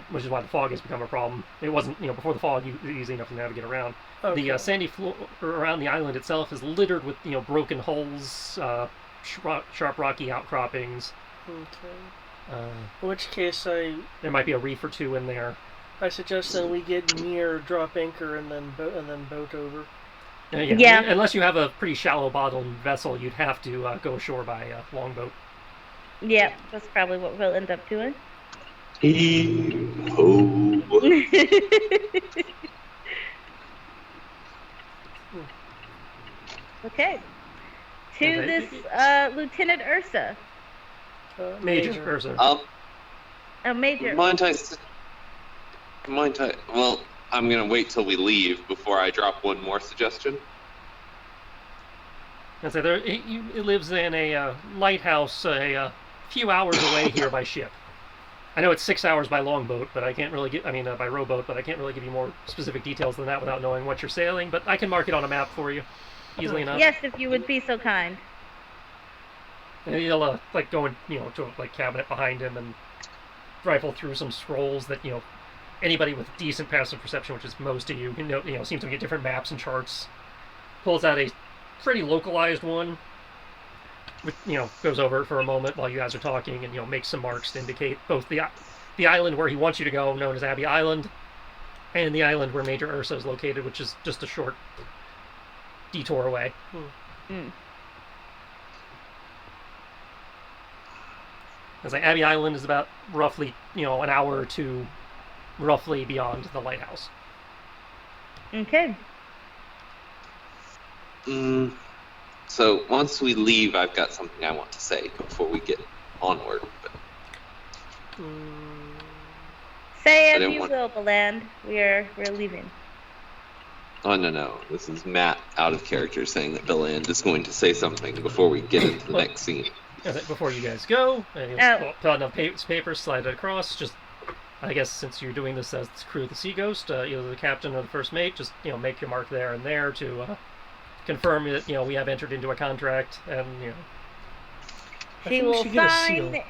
which is why the fog has become a problem. It wasn't, before the fog, easy enough to navigate around. Okay. The sandy floor around the island itself is littered with, broken hulls, sharp rocky outcroppings. Okay. In which case, there might be a reef or two in there. I suggest that we get near, drop anchor, and then boat over. Yeah. Unless you have a pretty shallow bottom vessel, you'd have to go ashore by longboat. Yeah, that's probably what we'll end up doing. Okay. To this Lieutenant Ursa. Major Ursa. Major. Well, I'm going to wait till we leave before I drop one more suggestion. And so it lives in a lighthouse a few hours away here by ship. I know it's 6 hours by longboat, but I can't really by rowboat, but I can't really give you more specific details than that without knowing what you're sailing, but I can mark it on a map for you easily enough. Yes, if you would be so kind. And he'll go in, to a cabinet behind him and rifle through some scrolls that, anybody with decent passive perception, which is most of you, seems to get different maps and charts. Pulls out a pretty localized one, which, goes over it for a moment while you guys are talking, and makes some marks to indicate both the island where he wants you to go, known as Abbey Island, and the island where Major Ursa is located, which is just a short detour away. As Abbey Island is about roughly, an hour or two roughly beyond the lighthouse. Okay. So once we leave, I've got something I want to say before we get onward. Say as you will, Beland. We're leaving. Oh, no. This is Matt out of character saying that Beland is going to say something before we get into the next scene. Before you guys go, fill out enough paper, slide it across. Just, I guess, since you're doing this as the crew of the Sea Ghost, either the captain or the first mate, just make your mark there and there to confirm that we have entered into a contract, and she will sign.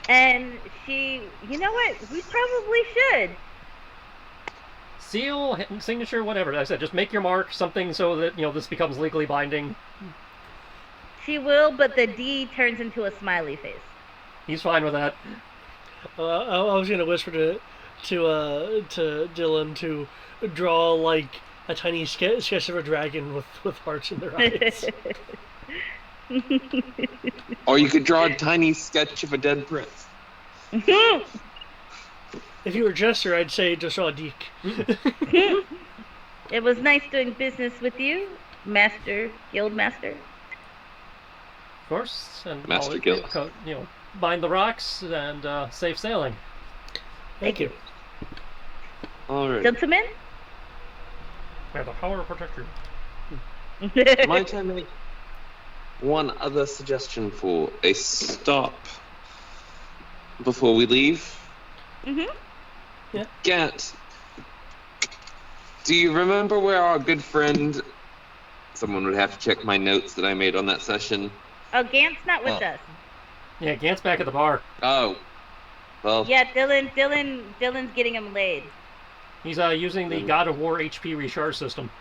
And she, you know what? We probably should. Seal, signature, whatever. Like I said, just make your mark, something so that this becomes legally binding. She will, but the D turns into a smiley face. He's fine with that. I was gonna whisper to Dylan to draw like a tiny sketch of a dragon with hearts in their eyes. Or you could draw a tiny sketch of a dead prince. If you were Jester, I'd say just draw a deek. It was nice doing business with you, Guild Master. Of course, and Master Guild. Bind the rocks and safe sailing. Thank you. All right. Gentlemen? I have the power to protect you. Might I make one other suggestion for a stop before we leave? Mm-hmm. Yeah. Gant, do you remember where our good friend... Someone would have to check my notes that I made on that session. Oh, Gant's not with us. Yeah, Gant's back at the bar. Oh. Well... Yeah, Dylan's getting him laid. He's using the God of War HP recharge system.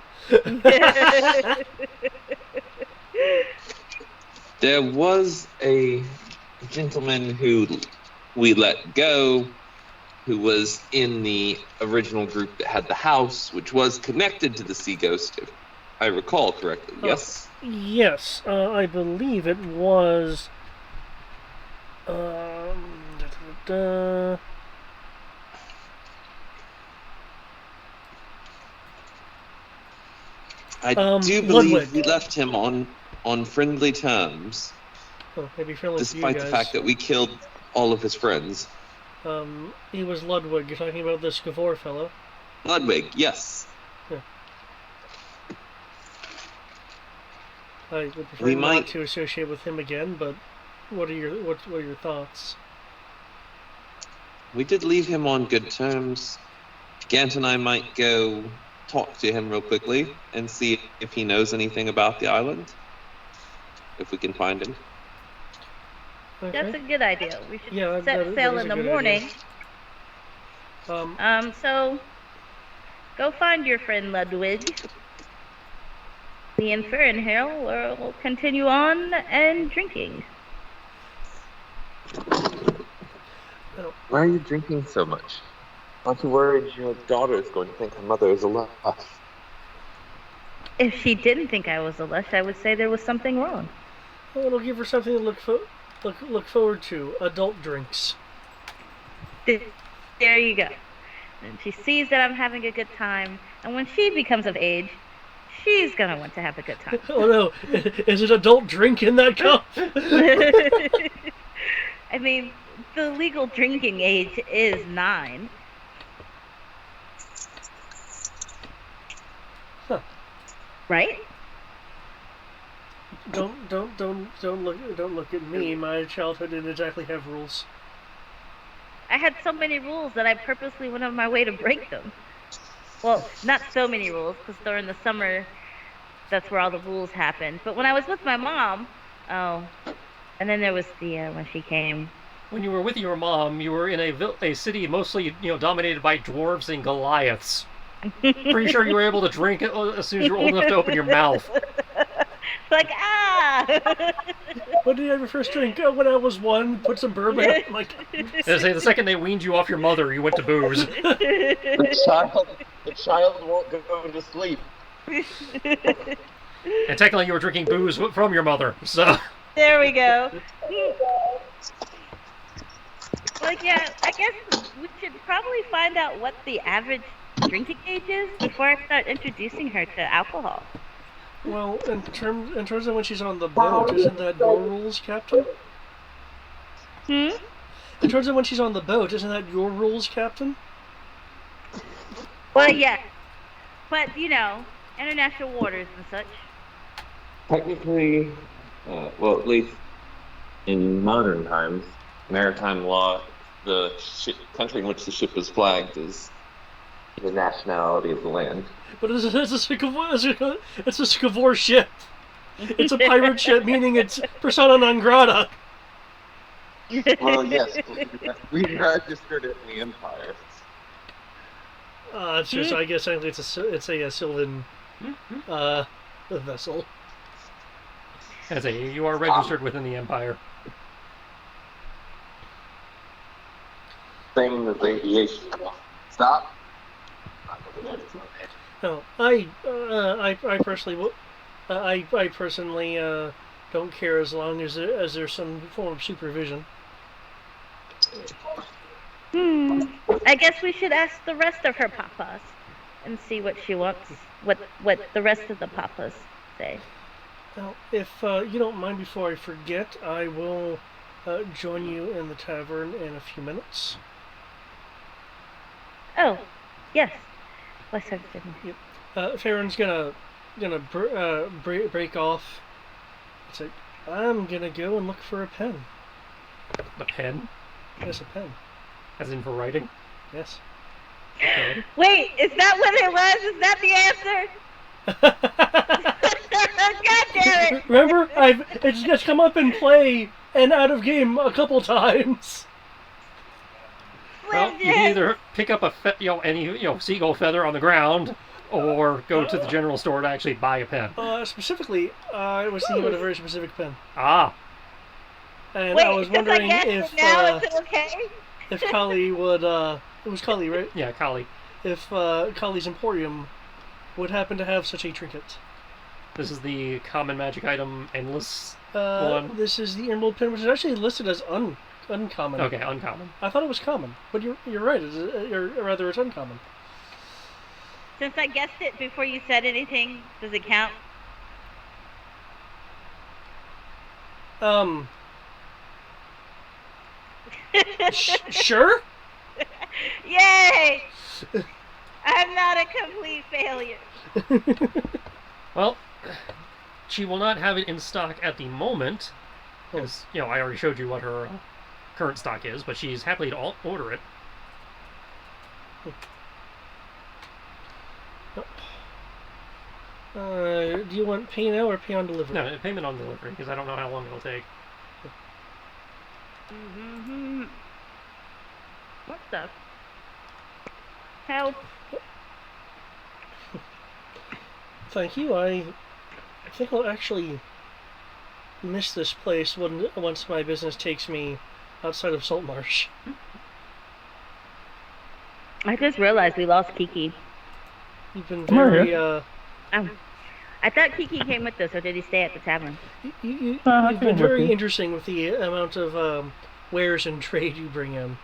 There was a gentleman who we let go, who was in the original group that had the house, which was connected to the Sea Ghost, if I recall correctly. Yes? Yes, I believe it was... I do believe Ludwig. we left him on friendly terms, maybe friendly despite to you the guys. fact that we killed all of his friends. He was Ludwig. You're talking about the Skavor fellow. Ludwig, yes. Yeah. I would prefer We not might- to associate with him again, but what are your thoughts? We did leave him on good terms. Gant and I might go talk to him real quickly and see if he knows anything about the island. If we can find him. That's Okay. a good idea. We should Yeah, set that sail is in a the good morning. idea. So go find your friend Ludwig. Me and Farron here will continue on and drinking. Why are you drinking so much? Aren't you worried your daughter is going to think her mother is a lush? If she didn't think I was a lush, I would say there was something wrong. Well, it'll give her something to look forward to. Adult drinks. There you go. And she sees that I'm having a good time, and when she becomes of age, she's gonna want to have a good time. Oh no! Is it adult drink in that cup? I mean, the legal drinking age is 9. Huh. Right? Don't look at me. My childhood didn't exactly have rules. I had so many rules that I purposely went on my way to break them. Well, not so many rules, because during the summer, that's where all the rules happened. But when I was with my mom, and then there was Thea when she came. When you were with your mom, you were in a city mostly dominated by dwarves and Goliaths. Pretty sure you were able to drink it as soon as you were old enough to open your mouth. Like, ah! When did I ever first drink? When I was 1, put some bourbon up. Like, The second they weaned you off your mother, you went to booze. The child won't go to sleep. And technically you were drinking booze from your mother, so... There we go. Like, yeah, I guess we should probably find out what the average drinking age is before I start introducing her to alcohol. well, in terms of when she's on the boat, isn't that your rules, Captain? Hmm? In terms of when she's on the boat, isn't that your rules, Captain? Well, yeah. But, international waters and such. Technically, well, at least in modern times, maritime law, the country in which the ship was flagged is the nationality of the land. But it's a Skavor ship. It's a pirate ship, meaning it's persona non grata. Well, yes, we registered it in the Empire. It's just, I guess, it's a Sylvan vessel. You are registered within the Empire. Same as aviation. Stop. No, I personally don't care as long as there's some form of supervision. I guess we should ask the rest of her papas and see what she wants. What the rest of the papas say. Now, if you don't mind, before I forget, I will join you in the tavern in a few minutes. Oh, yes. Let's have it. Yep. Farron's gonna break off. It's like, I'm gonna go and look for a pen. A pen? Yes, a pen. As in for writing? Yes. Okay. Wait, is that what it was? Is that the answer? God damn it! Remember, it's just come up in play and out of game a couple times. Well, you can either pick up any seagull feather on the ground, or go to the general store to actually buy a pen. Specifically, I was thinking about a very specific pen. Ah. And wait, I was wondering if now it's okay. If Kali would it was Kali, right? Yeah, Kali. If Kali's Emporium would happen to have such a trinket. This is the common magic item endless one. This is the emerald pin, which is actually listed as uncommon. Okay, uncommon. I thought it was common, but you're right. It's uncommon. Since I guessed it before you said anything, does it count? Sure. Yay! I'm not a complete failure. Well, she will not have it in stock at the moment, because I already showed you what her current stock is, but she's happy to order it. Do you want pay now or pay on delivery? No, payment on delivery, because I don't know how long it'll take. What the? Help. Thank you. I think I'll actually miss this place once my business takes me outside of Saltmarsh. I just realized we lost Kiki. You've been very I thought Kiki came with us, or did he stay at the tavern? You've been very interesting with the amount of wares and trade you bring in.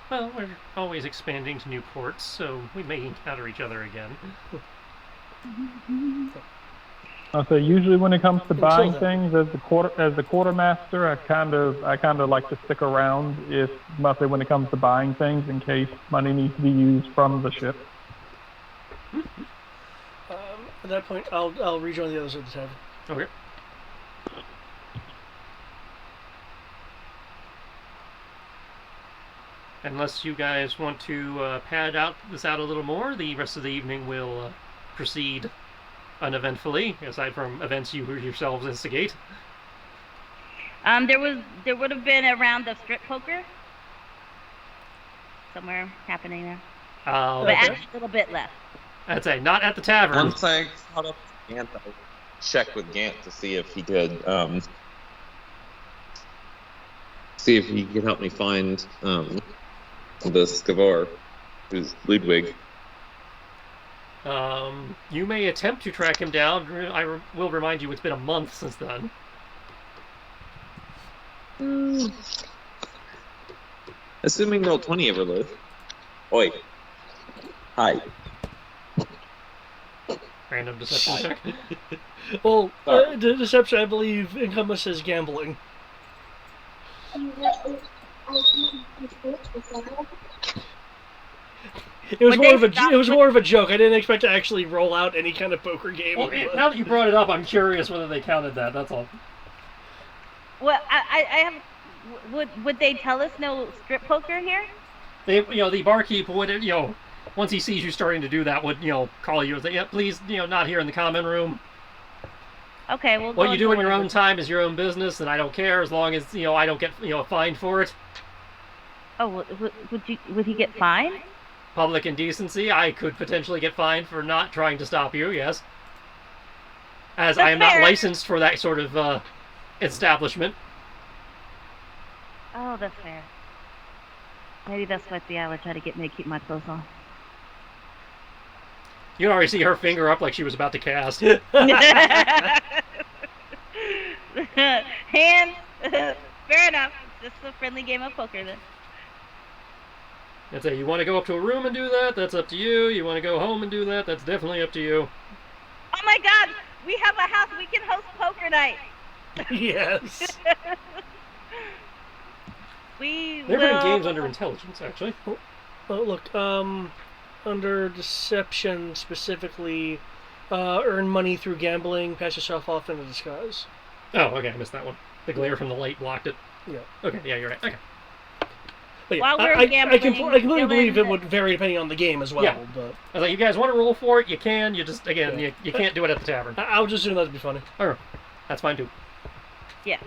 Well, we're always expanding to new ports, so we may encounter each other again. I'll say usually when it comes to buying things, as the quartermaster, I kind of like to stick around mostly when it comes to buying things in case money needs to be used from the ship. At that point, I'll rejoin the others at the tavern. Okay. Unless you guys want to pad this out a little more, the rest of the evening will proceed uneventfully, aside from events you yourselves instigate. There would have been a round of strip poker somewhere happening there, but actually a little bit left. I'd say not at the tavern. Once I caught up with Gant, I checked with Gant to see if he could help me find the Skavor, who's Ludwig. You may attempt to track him down. I will remind you, it's been a month since then. Assuming no 20 ever live. Oi. Hi. Random deception check. Well, deception, I believe, encompasses gambling. It was more of a joke. I didn't expect to actually roll out any kind of poker game. Well, now that you brought it up, I'm curious whether they counted that. That's all. Well, I have. Would they tell us no strip poker here? The barkeep would, once he sees you starting to do that, would, call you and say, yeah, please, not here in the common room. Okay, well. What you do in your own time is your own business, and I don't care as long as, I don't get, fined for it. Oh, would he get fined? Public indecency, I could potentially get fined for not trying to stop you, yes. As I am not licensed for that sort of establishment. Oh, that's fair. Maybe that's what the hour tried to get me to keep my clothes on. You can already see her finger up like she was about to cast. Hands. Fair enough. Just a friendly game of poker then. I'd say, you want to go up to a room and do that? That's up to you. You want to go home and do that? That's definitely up to you. Oh my god! We have a house. We can host poker night. Yes. They're running games under intelligence, actually. Oh, look, under deception specifically, earn money through gambling, pass yourself off in a disguise. Oh, okay, I missed that one. The glare from the light blocked it. Yeah. Okay, yeah, you're right. Okay. But yeah, While we're gambling, I completely believe it would vary depending on the game as well. Yeah. But I was like, you guys want to roll for it? You can. You just, again, you can't do it at the tavern. I would just assume that'd be funny. Oh, that's fine too. Yeah.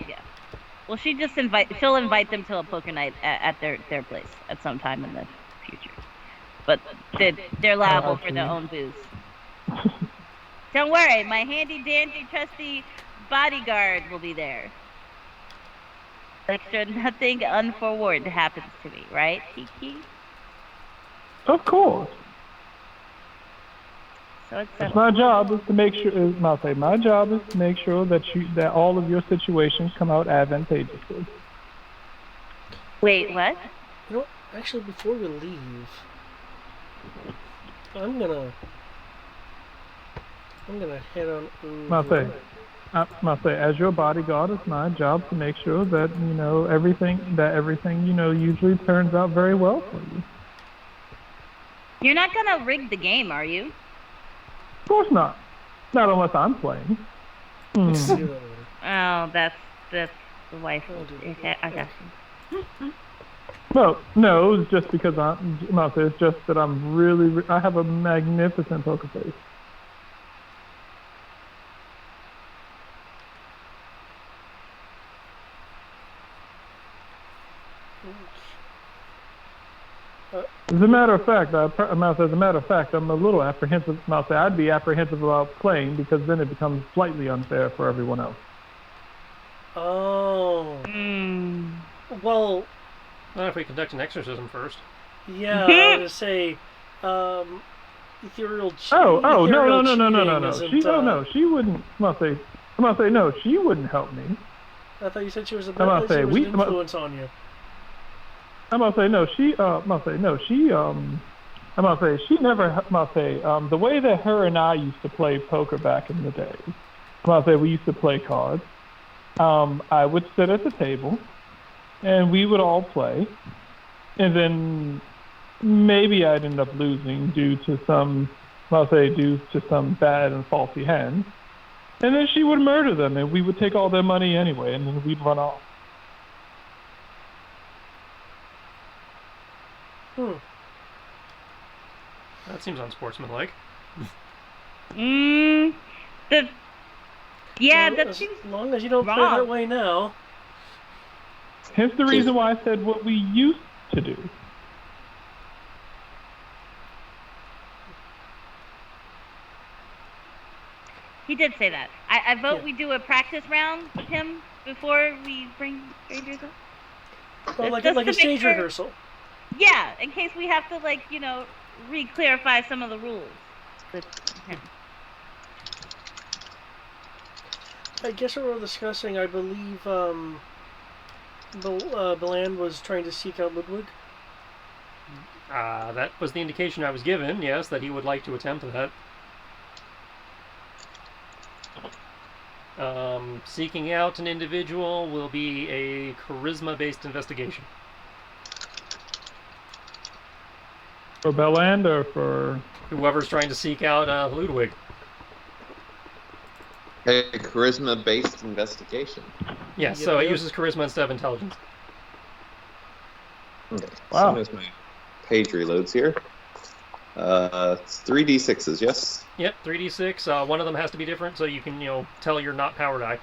Well, she'll invite them to a poker night at their place at some time in the future. But they're liable for their own booze. Don't worry, my handy dandy trusty bodyguard will be there. Make sure nothing untoward happens to me, right, Kiki? Of course. So it's my job is to make sure. My job is to make sure that all of your situations come out advantageously. Wait, what? You know, actually, before we leave, I'm gonna head on over. As your bodyguard, it's my job to make sure that everything usually turns out very well for you. You're not gonna rig the game, are you? Of course not. Not unless I'm playing. Oh, that's the wife. Okay, I got you. Well, no, it's just because it's just that I have a magnificent poker face. As a matter of fact, I'm a little apprehensive. I'd be apprehensive about playing because then it becomes slightly unfair for everyone else. Oh. Well, not if we conduct an exorcism first. Yeah, I was gonna say, ethereal. No. She wouldn't. No. She wouldn't help me. I thought you said she was an influence on you. I'm gonna say no. She never. The way that her and I used to play poker back in the day. We used to play cards. I would sit at the table, and we would all play, and then maybe I'd end up losing due to some bad and faulty hands, and then she would murder them, and we would take all their money anyway, and then we'd run off. That seems unsportsmanlike. As long as you don't play that way now. Hence the reason why I said what we used to do. He did say that. I vote we do a practice round with him before we bring strangers up. Well, like a stage rehearsal. Yeah, in case we have to, re-clarify some of the rules with him. I guess what we're discussing, I believe, Beland was trying to seek out Ludwig. That was the indication I was given, yes, that he would like to attempt that. Seeking out an individual will be a charisma-based investigation. For Belland or for... Whoever's trying to seek out Ludwig. A charisma-based investigation. Yeah, so it uses charisma instead of intelligence. Okay. Wow. As soon as my page reloads here. It's 3d6s, yes? Yep, 3d6. One of them has to be different, so you can, tell you're not power die.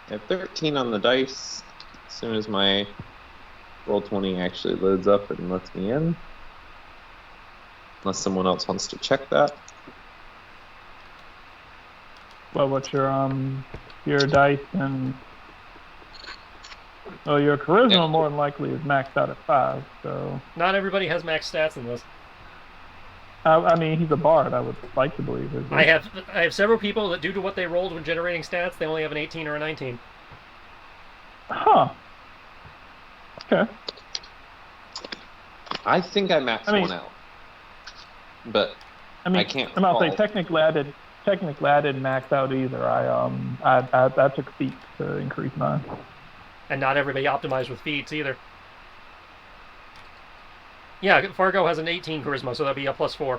I have 13 on the dice. As soon as my Roll20 actually loads up and lets me in. Unless someone else wants to check that. Well, what's your dice and... Well, your charisma more than likely is maxed out at 5, so... Not everybody has max stats in this. I mean, he's a bard, I would like to believe. I have several people that, due to what they rolled when generating stats, they only have an 18 or a 19. Huh. Okay. I think I maxed one out. But I can't I'm about to say, technically I didn't max out either. I took feats to increase mine. And not everybody optimized with feats either. Yeah, Fargo has an 18 charisma, so that'd be a +4.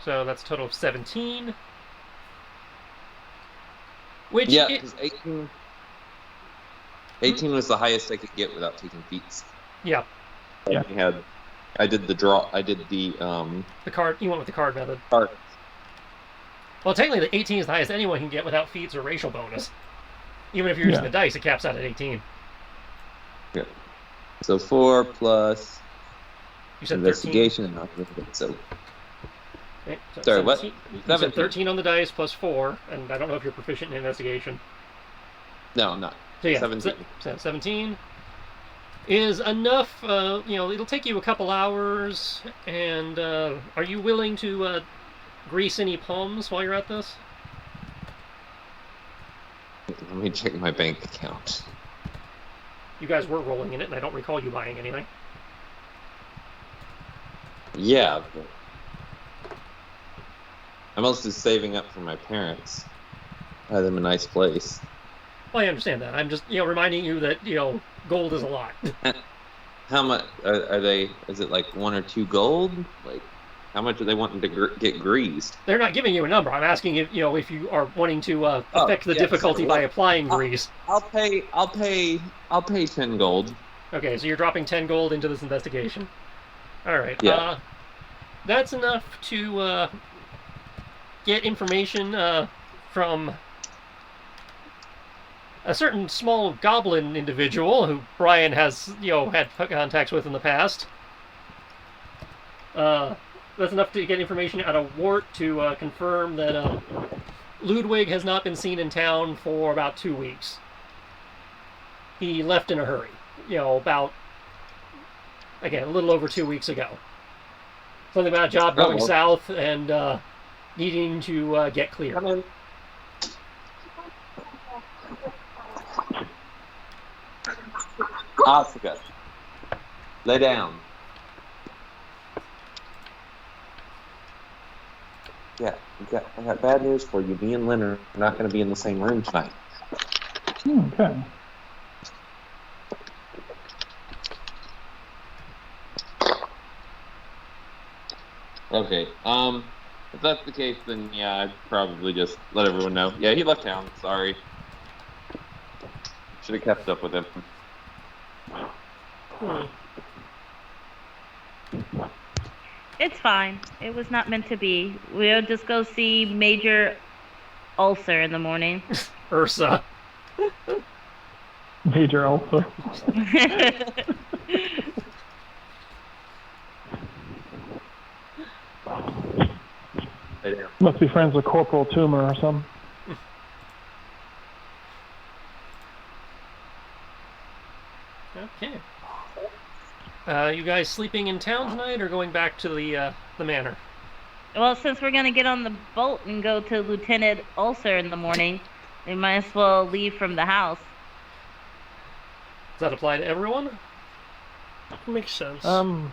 So that's a total of 17. Which because 18 was the highest I could get without taking feats. Yeah. I did the draw. I did the card. You went with the card method. Card. Well, technically, the 18 is the highest anyone can get without feats or racial bonus. Even if you're using the dice, it caps out at 18. Yeah. So 4 plus you said investigation. 13. So. Okay, so sorry, 17. what? You said 13 on the dice plus 4, and I don't know if you're proficient in investigation. No, I'm not. So yeah, 17. 17 is enough. It'll take you a couple hours. And are you willing to grease any palms while you're at this? Let me check my bank account. You guys were rolling in it, and I don't recall you buying anything. Yeah. But I'm also saving up for my parents. Buy them a nice place. Well, I understand that. I'm just, reminding you that, gold is a lot. How much are they? Is it like 1 or 2 gold? Like, how much are they wanting to get greased? They're not giving you a number. I'm asking if if you are wanting to affect the difficulty by applying grease. I'll pay 10 gold. Okay, so you're dropping 10 gold into this investigation. All right. Yeah. That's enough to get information from a certain small goblin individual who Brian has, had contacts with in the past. That's enough to get information out of Wart to confirm that Ludwig has not been seen in town for about 2 weeks. He left in a hurry, about, again, a little over 2 weeks ago. Something about a job going south and needing to get clear. Come in. Asuka, lay down. Yeah, I got bad news for you. Me and Lynn are not going to be in the same room tonight. Okay. Okay. If that's the case, then yeah, I'd probably just let everyone know. Yeah, he left town. Sorry. Should have kept up with him. It's fine. It was not meant to be. We'll just go see Major Ulcer in the morning. Ursa. Major Ulcer. Must be friends with Corporal Tumor or something. Okay. You guys sleeping in town tonight or going back to the manor? Well, since we're going to get on the boat and go to Lieutenant Ulcer in the morning, we might as well leave from the house. Does that apply to everyone? Makes sense. I'm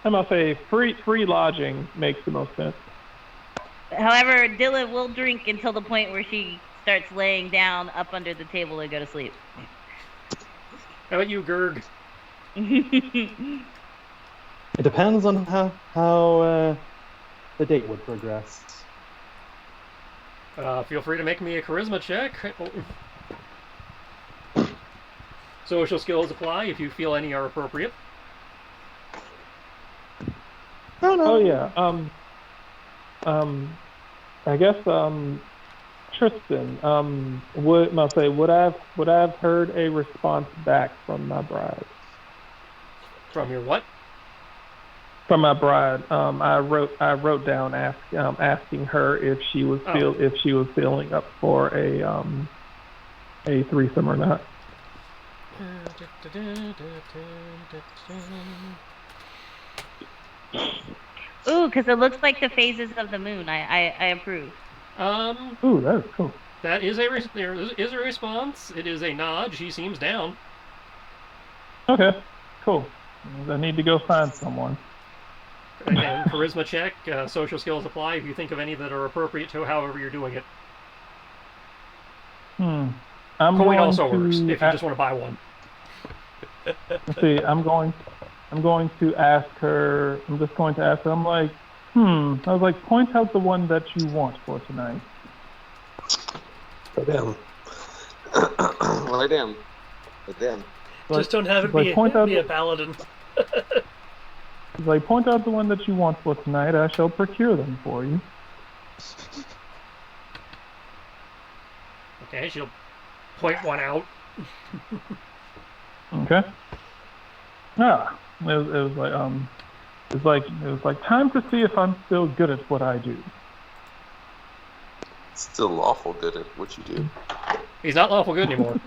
gonna say free lodging makes the most sense. However, Dylan will drink until the point where she starts laying down up under the table to go to sleep. How about you, Gerg? It depends on how the date would progress. Feel free to make me a charisma check. Social skills apply if you feel any are appropriate. Oh yeah. I guess Tristan. Would I have heard a response back from my bride? From your what? From my bride. I wrote down asking her if she was feeling up for a threesome or not. Ooh, because it looks like the phases of the moon. I approve. Ooh, that is cool. That is there is a response. It is a nod. She seems down. Okay, cool. I need to go find someone. Again, charisma check. Social skills apply if you think of any that are appropriate to however you're doing it. Coin also works if you just want to buy one. Let's see. I'm going to ask her. I'm just going to ask her. I'm like, I was like, point out the one that you want for tonight. Lay down. Lay down. Lay down. Just don't have it be a paladin. Like, point out the one that you want for tonight. I shall procure them for you. Okay, she'll point one out. Okay. It was like time to see if I'm still good at what I do. Still lawful good at what you do. He's not lawful good anymore.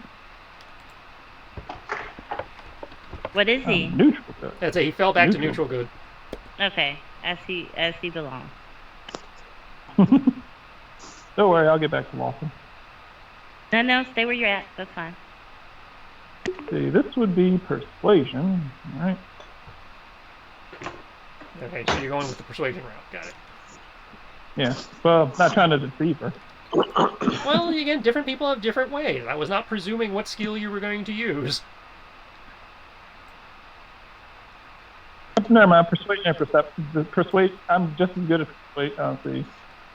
What is he? Neutral good. He fell back to neutral good. Okay, as he belongs. Don't worry, I'll get back to lawful. No, stay where you're at. That's fine. See, this would be persuasion, right? Okay, so you're going with the persuasion route. Got it. Yeah. Well, not trying to deceive her. Well, again, different people have different ways. I was not presuming what skill you were going to use. Never mind. Persuasion and perception. I'm just as good at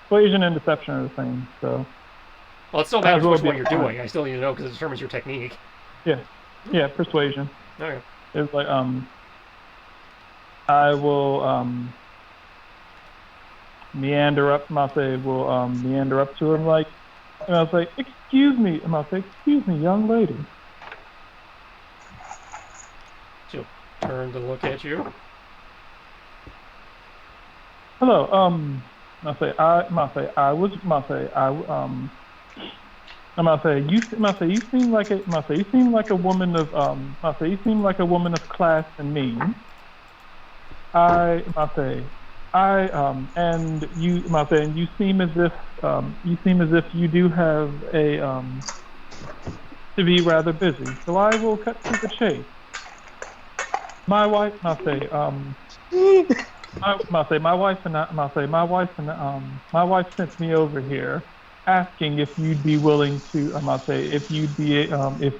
persuasion and deception are the same. So. Well, it still matters which one you're doing. I still need to know because it determines your technique. Yeah, persuasion. Okay. It's like I will meander up. Meander up to her and I'll say, excuse me. And I'll say, excuse me, young lady. She'll turn to look at you. Hello. You seem like a woman of class and means. And you seem as if you do have to be rather busy. So I will cut to the chase. My wife sent me over here asking if you'd be willing to, if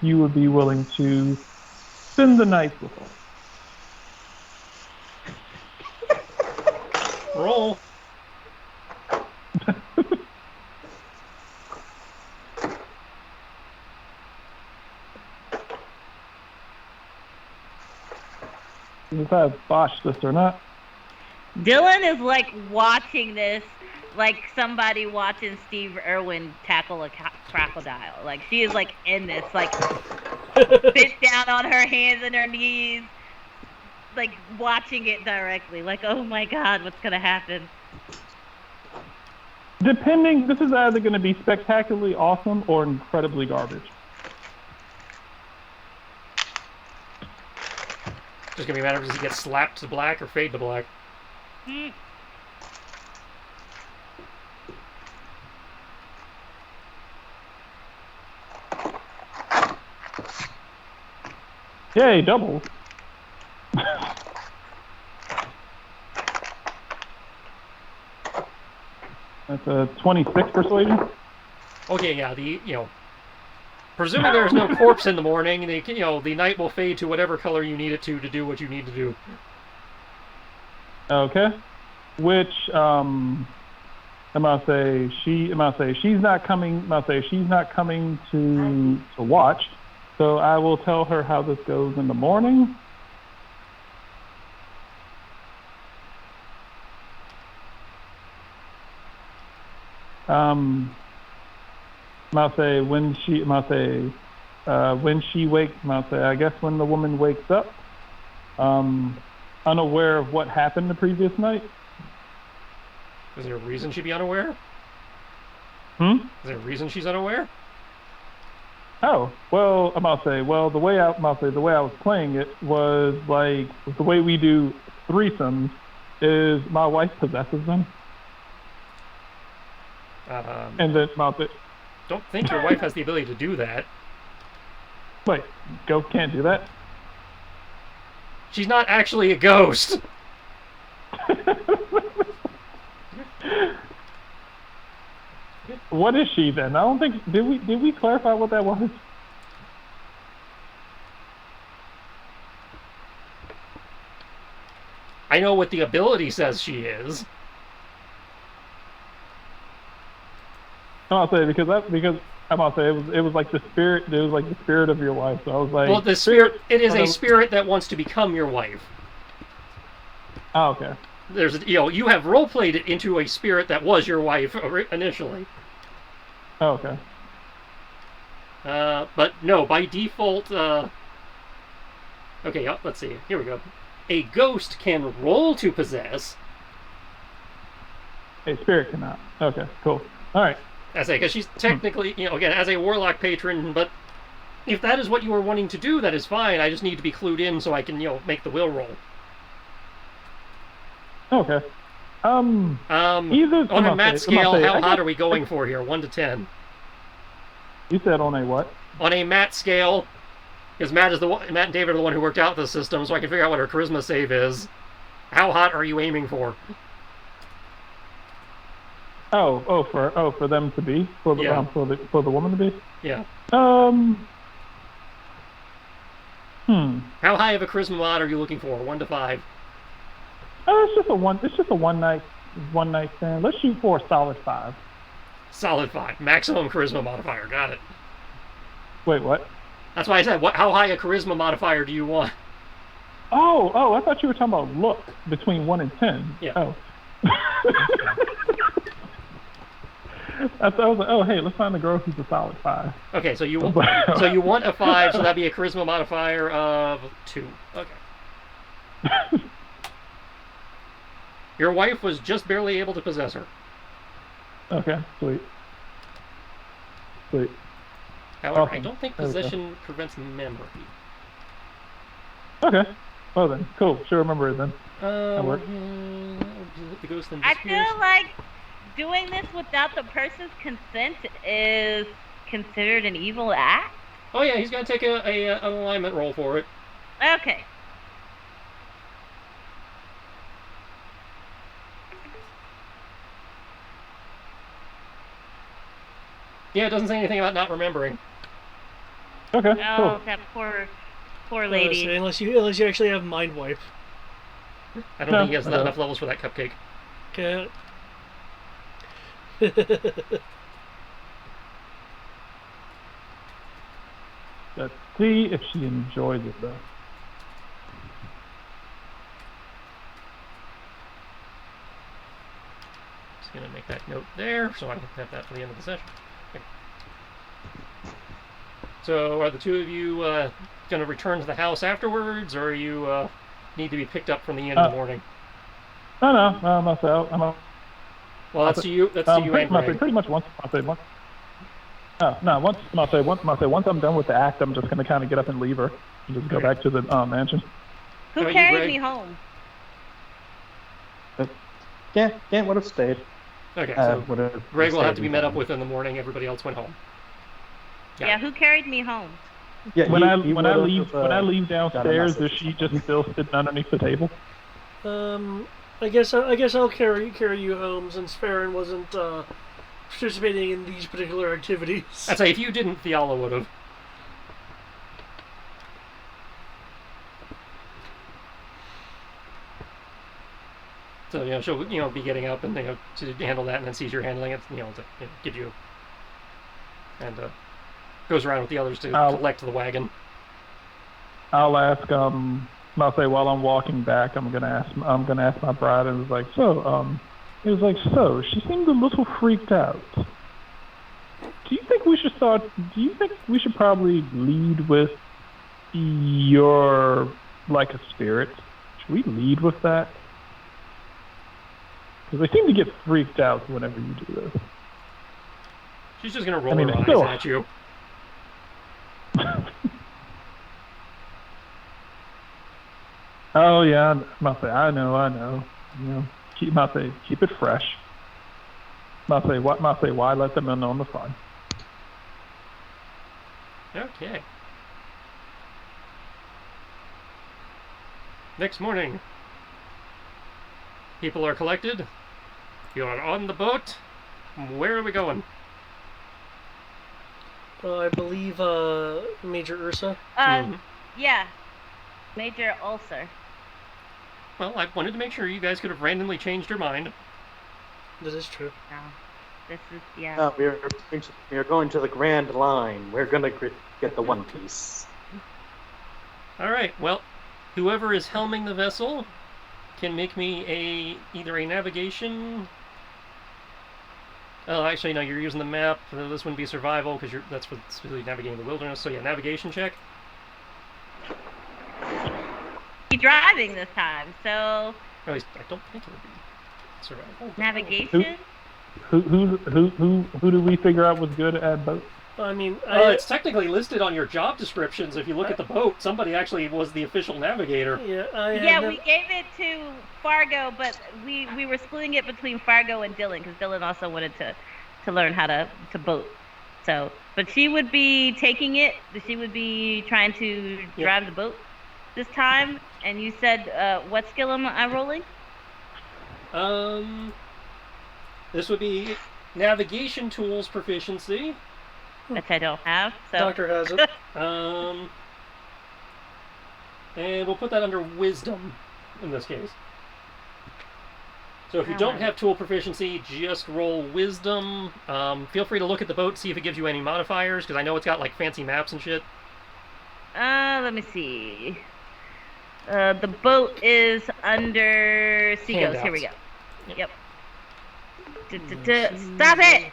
you would be willing to spend the night with us. Roll. If I've botched this or not. Dylan is like watching this like somebody watching Steve Irwin tackle a crocodile. Like, she is like in this, like bent down on her hands and her knees, like watching it directly. Like, oh my God, what's gonna happen? This is either going to be spectacularly awesome or incredibly garbage. Just gonna be a matter of does he get slapped to black or fade to black? Yay, double. That's a 26 persuasion. Okay, yeah, presuming there's no corpse in the morning, the night will fade to whatever color you need it to do what you need to do. Okay. Which I'm gonna say she's not coming. I'm gonna say she's not coming to watch. So I will tell her how this goes in the morning. I'm gonna say when she wakes. I'm gonna say I guess when the woman wakes up, unaware of what happened the previous night. Is there a reason she'd be unaware? Is there a reason she's unaware? Oh, well, I'm about to say, well, the way I was playing it was like the way we do threesomes is my wife possesses them. And then don't think your wife has the ability to do that. Wait, ghost can't do that? She's not actually a ghost. What is she then? I don't think did we clarify what that was? I know what the ability says she is. I'll say because I'm gonna say it was like the spirit. It was like the spirit of your wife. So I was like, well, the spirit. It is a spirit that wants to become your wife. Oh, okay. There's you have role played it into a spirit that was your wife initially. Oh, okay. But no, by default. Okay, let's see. Here we go. A ghost can roll to possess. A spirit cannot. Okay, cool. All right. I say, because she's technically, again, as a warlock patron, but if that is what you are wanting to do, that is fine. I just need to be clued in so I can, make the will roll. Okay. On a mat scale, how hot are we going for here? 1 to 10. You said on a what? On a mat scale, because Matt and David are the one who worked out the system, so I can figure out what her charisma save is. How hot are you aiming for? For them to be for the woman to be. Yeah. How high of a charisma mod are you looking for? 1 to 5. It's just a one night stand. Let's shoot for a solid 5. Solid 5. Maximum charisma modifier. Got it. Wait, what? That's why I said, how high a charisma modifier do you want? Oh, I thought you were talking about look between 1 and 10. Yeah. Oh. I was like, oh, hey, let's find the girl who's a solid 5. Okay, so you want a 5, so that'd be a charisma modifier of 2. Okay. Your wife was just barely able to possess her. Okay, sweet. However, awesome. I don't think possession prevents memory. Okay. Well then, cool. Sure, remember it then. That works. The ghost then I disappears. feel like doing this without the person's consent is considered an evil act. Oh yeah, he's gonna take an alignment roll for it. Okay. Yeah, it doesn't say anything about not remembering. Okay. Oh, cool. that poor lady. Unless you actually have mind wipe. I don't think he has enough levels for that cupcake. Okay. Let's see if she enjoys it though. Just gonna make that note there, so I can have that for the end of the session. Okay. So, are the two of you gonna return to the house afterwards, or you need to be picked up from the inn in the morning? No, myself. Well, that's to you. That's to you, and Greg. Pretty much once. Once I'm done with the act, I'm just gonna kind of get up and leave her and just go back to the mansion. Who How about you, carried Greg? me home? Can't would have stayed. Okay, so would've Greg will have to stayed be in met up town. with in the morning. Everybody else went home. Yeah, who carried me home? Yeah, When I would've, leave downstairs, message. is she just still sitting underneath the table? I guess I'll carry you home since Farron wasn't participating in these particular activities. I'd say if you didn't, Fiala would have. So, she'll, be getting up and, to handle that, and then sees you're handling it, to give you, and goes around with the others to collect the wagon. I'll ask, I'll say while I'm walking back, I'm gonna ask my bride, and it was like, so, she seemed a little freaked out. Do you think we should probably lead with your, like, a spirit? Should we lead with that? Because they seem to get freaked out whenever you do this. She's just going to roll her eyes at you. Oh, yeah, I know. Keep it fresh. Why let them in on the fun? Okay. Next morning. People are collected. You are on the boat. Where are we going? I believe Major Ursa. Yeah. Major Ulcer. Well, I wanted to make sure you guys could have randomly changed your mind. This is true. No. This is, yeah. No, we are going to the Grand Line. We're going to get the One Piece. Alright, well, whoever is helming the vessel can make me either a navigation... Oh, actually, no, you're using the map. This wouldn't be survival, because that's for specifically navigating the wilderness. So yeah, navigation check. He's driving this time, so... Oh, I don't think it would be survival. Navigation? Who do we figure out was good at boat? I mean, it's technically listed on your job descriptions. If you look at the boat, somebody actually was the official navigator. Yeah, we gave it to Fargo, but we were splitting it between Fargo and Dylan, because Dylan also wanted to learn how to boat. So, but she would be taking it. She would be trying to drive the boat this time. And you said, what skill am I rolling? This would be navigation tools proficiency. Which I don't have. So. Doctor has it. And we'll put that under wisdom in this case. So if you don't have tool proficiency, just roll wisdom. Feel free to look at the boat, see if it gives you any modifiers, because I know it's got like fancy maps and shit. Let me see. The boat is under Seagulls. Here we go. Yep. Stop it!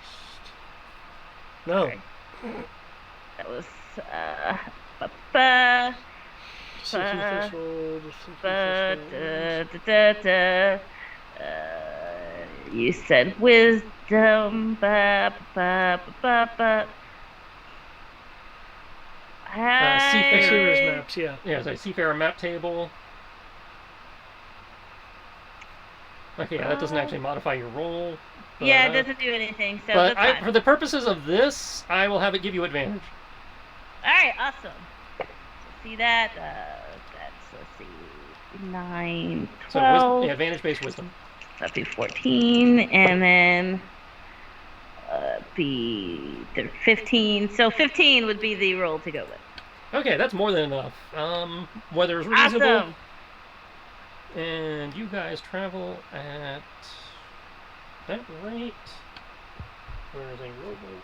No. Sorry. That was you said wisdom. Seafarer's maps, yeah. Yeah, it's a seafarer map table. Okay, yeah, that doesn't actually modify your roll. But, yeah, it doesn't do anything, so but that's fine. for the purposes of this, I will have it give you advantage. Alright, awesome. So see that? That's, let's see, 9, 12. So, advantage-based wisdom. That'd be 14, and then the 15. So 15 would be the roll to go with. Okay, that's more than enough. Weather's reasonable. Awesome. And you guys travel at that rate. Where is a rowboat?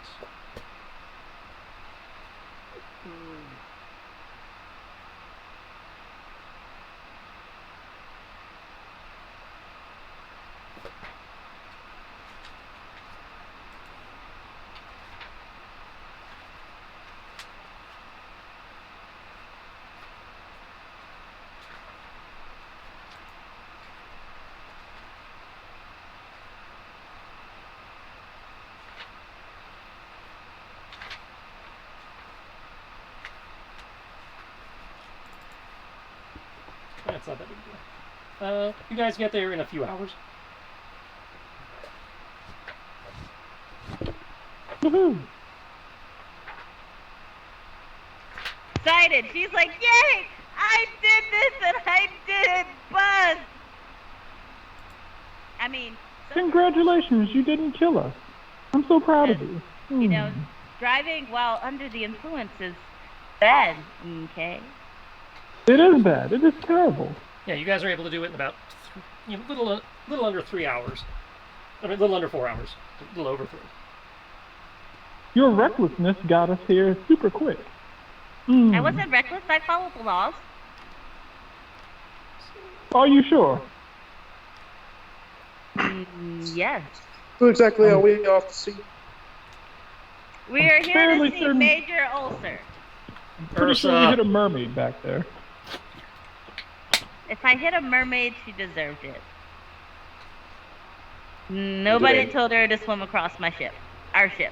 That's not that big a deal. You guys get there in a few hours. Woohoo! Excited. She's like, yay! I did this and I did it, Buzz! I mean... Congratulations, you didn't kill us. I'm so proud of you. You know, driving while under the influence is bad, okay? It is bad. It is terrible. Yeah, you guys are able to do it in about little under 3 hours. I mean, a little under 4 hours. A little over 3. Your recklessness got us here super quick. I wasn't reckless. I followed the laws. Are you sure? Yes. Who exactly are we off to see? We are here fairly to see certain- Major Ulcer. Pretty sure we hit a mermaid back there. If I hit a mermaid, she deserved it. Nobody told her to swim across my ship. Our ship.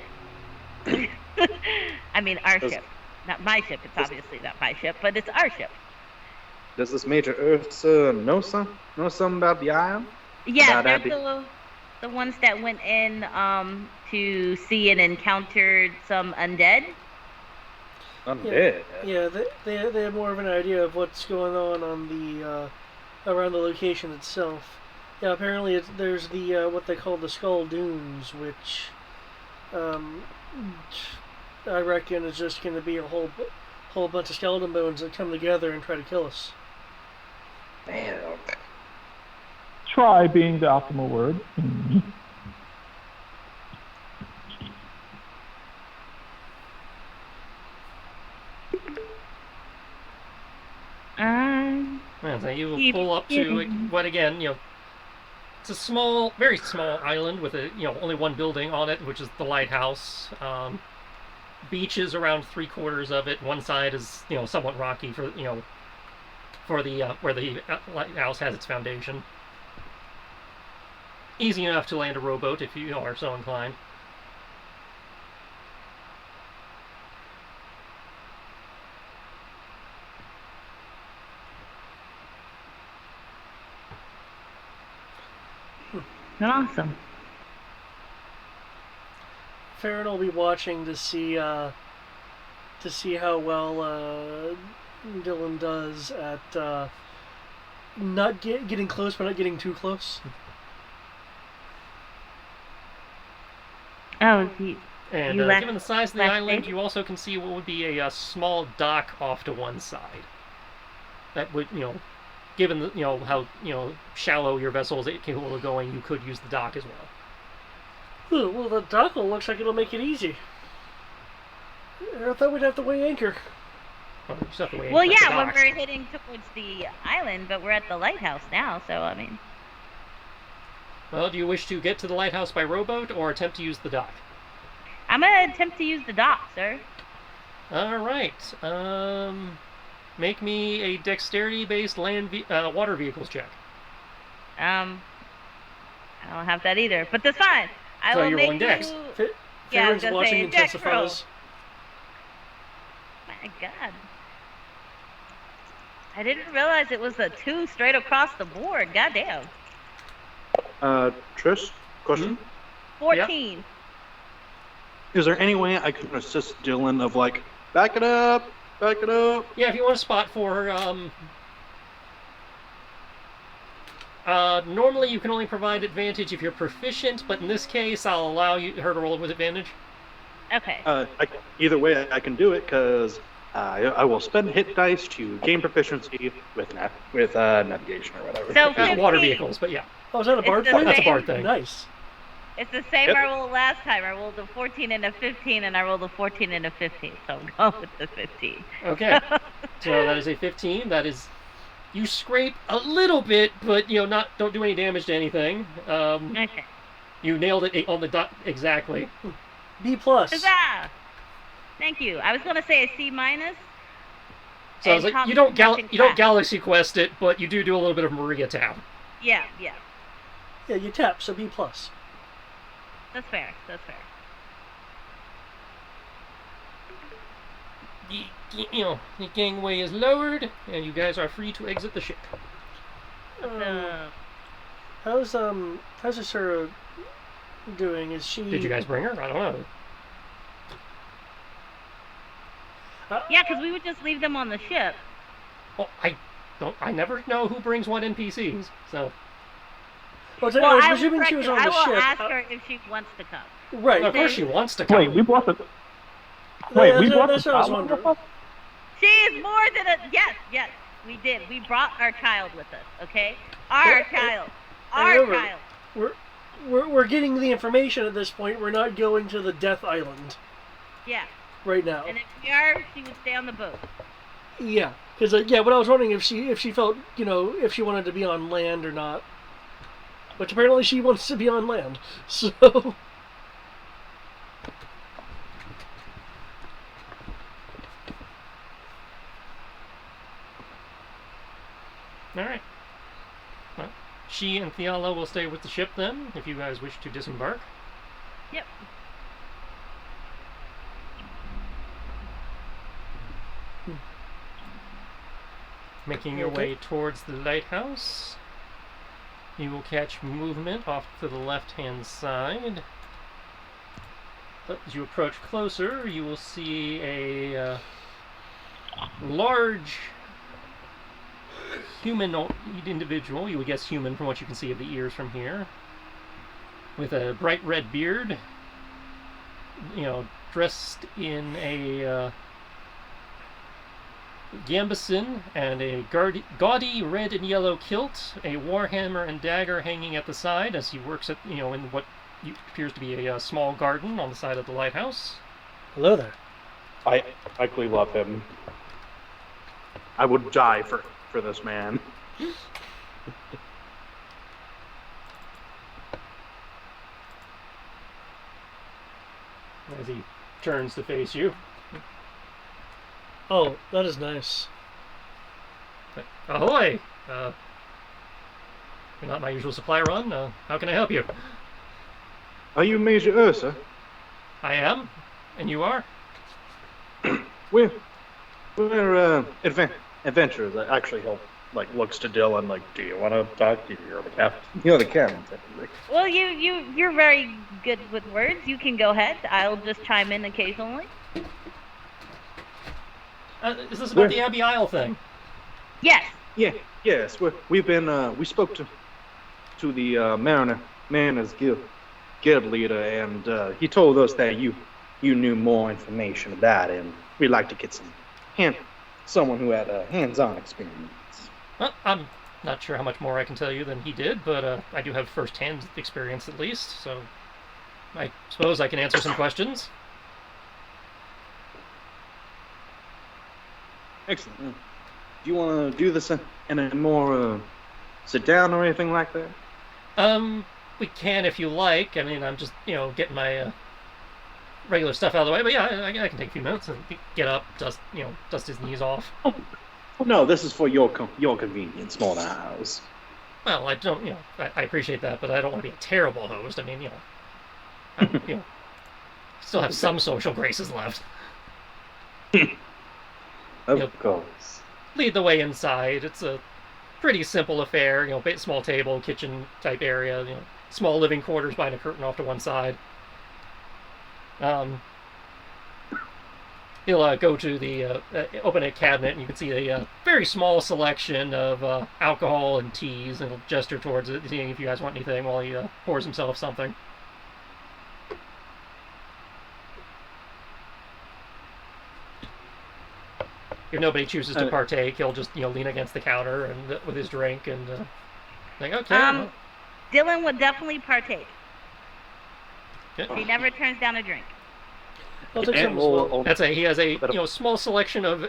I mean, our ship. Not my ship. It's obviously not my ship, but it's our ship. Does this Major Ursa know something about the island? Yeah, About they're the ones that went in to see and encountered some undead. Undead? Yeah, they have more of an idea of what's going on the around the location itself. Yeah, apparently there's the what they call the Skull Dunes, which I reckon is just going to be a whole bunch of skeleton bones that come together and try to kill us. Man. Try being the optimal word. So you pull up to what again? It's a small, very small island with only one building on it, which is the lighthouse. Beaches around 3/4 of it. One side is somewhat rocky for the where the lighthouse has its foundation. Easy enough to land a rowboat if you are so inclined. Awesome. Farron will be watching to see how well Dylan does at not getting close, but not getting too close. Oh, and given the size of the island, you also can see what would be a small dock off to one side. That would, given the, how shallow your vessel is capable of going, you could use the dock as well. Ooh, well, the dock looks like it'll make it easy. I thought we'd have to weigh anchor. Well, yeah, when we're heading towards the island, but we're at the lighthouse now, so I mean. Well, do you wish to get to the lighthouse by rowboat or attempt to use the dock? I'm gonna attempt to use the dock, sir. All right. Make me a dexterity-based water vehicles check. I don't have that either, but that's fine. I will make you. Dex. Yeah, I was Farron's gonna say watching dex roll. intensifies. My God. I didn't realize it was a 2 straight across the board. Goddamn. Trish, question? 14. Yep. Is there any way I can assist Dylan of back it up? Yeah, if you want a spot for her, normally you can only provide advantage if you're proficient, but in this case, I'll allow her to roll it with advantage. Okay. Either way, I can do it because I will spend hit dice to gain proficiency with navigation or whatever. So water vehicles, but yeah. Oh, is that a bard It's thing? That's a bard thing. Nice. It's the same Yep. I rolled last time. I rolled a 14 and a 15, and I rolled a 14 and a 15, so I'm going with the 15. Okay. So that is a 15. That is, you scrape a little bit, but don't do any damage to anything. Okay. You nailed it on the dot exactly. B plus. Huzzah! Thank you. I was going to say a C minus. So I was like, you don't Galaxy Quest it, but you do a little bit of Maria tap. Yeah. Yeah, you tap, so B plus. That's fair. The gangway is lowered, and you guys are free to exit the ship. How's Asura doing? Is she? Did you guys bring her? I don't know. Yeah, because we would just leave them on the ship. Well, I never know who brings what NPCs. So. Well, Well, I was I presuming she was on the will ship. ask her if she wants to come. Right. Of course she wants to come. Wait, we brought the. Wait, we brought the That's what I was child wondering. with us? She is more than a yes. We did. We brought our child with us. Okay, our child. We're getting the information at this point. We're not going to the Death Island. Yeah. Right now. And if we are, she would stay on the boat. Yeah, because what I was wondering if she felt if she wanted to be on land or not. Which apparently she wants to be on land. So. All right. Well, she and Theala will stay with the ship then, if you guys wish to disembark. Yep. Making your way towards the lighthouse, you will catch movement off to the left-hand side. As you approach closer, you will see a large humanoid individual. You would guess human from what you can see of the ears from here, with a bright red beard, dressed in a gambeson and a gaudy red and yellow kilt, a warhammer and dagger hanging at the side as he works at in what appears to be a small garden on the side of the lighthouse. Hello there. I actually love him. I would die for this man. As he turns to face you. Oh, that is nice. Ahoy! You're not my usual supply run. How can I help you? Are you Major Ursa? I am. And you are? We're adventurers. Actually, he'll looks to Dylan do you want to talk? You're the captain. You're the captain. Well, you're very good with words. You can go ahead. I'll just chime in occasionally. Is this about the Abbey Island thing? Yes. Yes. We spoke to the Mariners Guild leader, and he told us that you knew more information about it, and we'd like to get someone who had a hands-on experience. Well, I'm not sure how much more I can tell you than he did, but I do have first-hand experience at least, so I suppose I can answer some questions. Excellent. Do you want to do this in a more sit down or anything like that? We can if you like. I mean, I'm just, getting my regular stuff out of the way. But yeah, I can take a few minutes and get up, dust his knees off. Oh, no, this is for your convenience more than ours. Well, I don't, I appreciate that, but I don't want to be a terrible host. I mean, I, still have some social graces left. Of course. Lead the way inside. It's a pretty simple affair. Small table, kitchen type area. Small living quarters behind a curtain off to one side. He'll go to the open a cabinet, and you can see a very small selection of alcohol and teas, and he'll gesture towards it, seeing if you guys want anything while he pours himself something. If nobody chooses to partake, he'll just lean against the counter and with his drink and think, okay. Well. Dylan would definitely partake. Okay. He never turns down a drink. I'll take some as well. He has a small selection of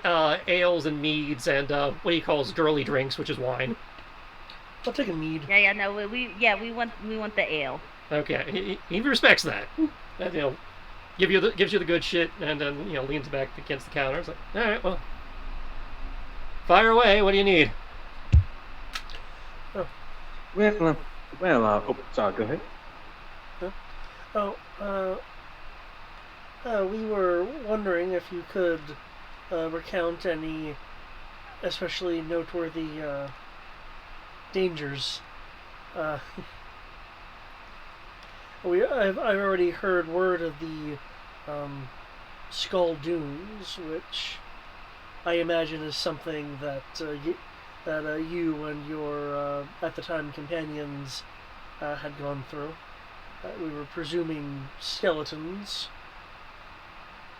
ales and meads and what he calls girly drinks, which is wine. I'll take a mead. We want the ale. Okay, he respects that. And, gives you the good shit, and then leans back against the counter. It's like, all right, well, fire away. What do you need? Sorry, go ahead. We were wondering if you could recount any especially noteworthy dangers. I've already heard word of the Skull Dunes, which I imagine is something that you and your at the time companions had gone through. We were presuming skeletons.